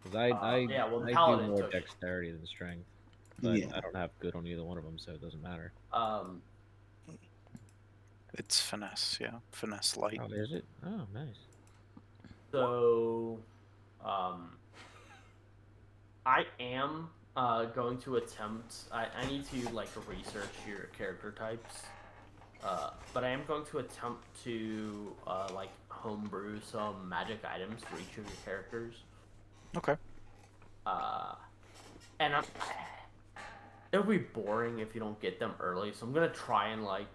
E: Because I
A: yeah, well, the
E: do
A: paladin
E: more
A: took it.
E: dexterity than strength, but
D: Yeah.
E: I don't have good on either one of them, so it doesn't matter.
B: It's finesse, yeah. Finesse light.
E: Oh, is it? Oh, nice.
A: So, I am going to attempt. I need to like research your character types, but I am going to attempt to like homebrew some magic items for each of your characters.
B: Okay.
A: And it'll be boring if you don't get them early, so I'm gonna try and like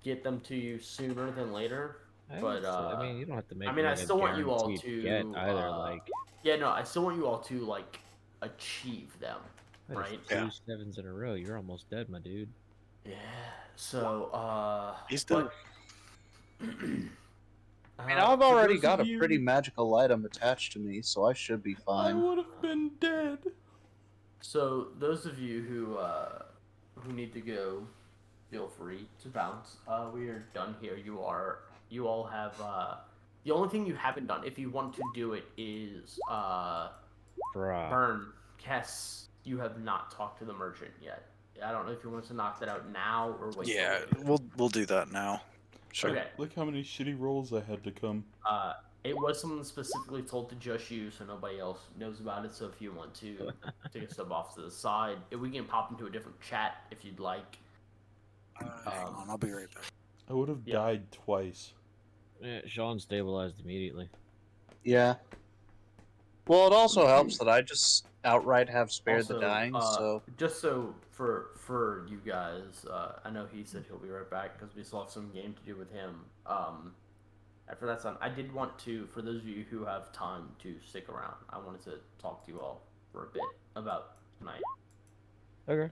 A: get them to you sooner than later. But
E: I mean, you don't have to make.
A: I mean, I still want you all
E: guaranteed
A: to
E: get either. Like,
A: yeah, no, I still want you all to like achieve them,
E: that is
A: right?
E: two
B: Yeah.
E: 7s in a row. You're almost dead, my dude.
A: Yeah. So
B: He's dead.
D: I mean, I've
A: for
D: already
A: those
D: got
A: of
D: a
A: you-
D: pretty magical item attached to me, so I should be
C: I
D: fine.
C: would have been dead.
A: So those of you who need to go, feel free to bounce. We are done here. You all have the only thing you haven't done, if you want to do it, is
E: Bruh.
A: burn. Kess, you have not talked to the merchant yet. I don't know if you want to knock that out now or wait. till
B: Yeah,
A: later.
B: we'll do that now. Sure.
A: Okay.
C: Look how many shitty rolls I had to come.
A: It was something specifically told to just you, so nobody else knows about it. So if you want to take a step off to the side, we can pop into a different chat if you'd like.
B: Hang on, I'll be right back.
C: I would have
A: Yeah.
C: died twice.
E: Yeah, Sean stabilized immediately.
D: Yeah. Well, it also helps that I just outright have spared the
A: Also,
D: dying, so
A: just so for you guys, I know he said he'll be right back because we still have some game to do with him. After that's done, I did want to, for those of you who have time to stick around, I wanted to talk to you all for a bit about tonight.
E: Okay.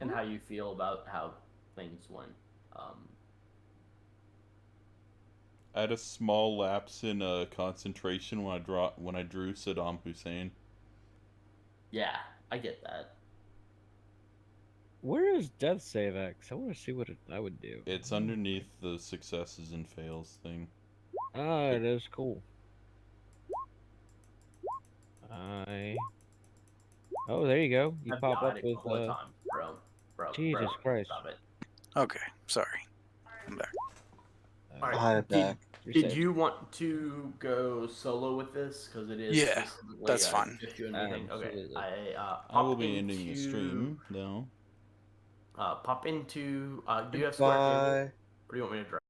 A: And how you feel about how things went.
C: I had a small lapse in concentration when I drew Saddam Hussein.
A: Yeah, I get that.
E: Where is death save at? 'Cause I want to see what I would do.
C: It's underneath the successes and fails thing.
E: Ah, it is cool. Oh, there you go. You
A: I've
E: pop
A: died
E: up
A: a
E: with
A: couple of times, bro.
E: Jesus Christ.
A: Stop it.
B: Okay, sorry. I'm back.
A: All right.
D: I'm back.
A: Did you want to go solo with this? Because it is
B: Yeah,
A: specifically,
B: that's fine.
A: Just you and me thing. Okay.
E: Absolutely.
C: I will be ending the stream now.
A: Pop into. Do you have Square Table?
D: Bye.
A: Or do you want me to drive?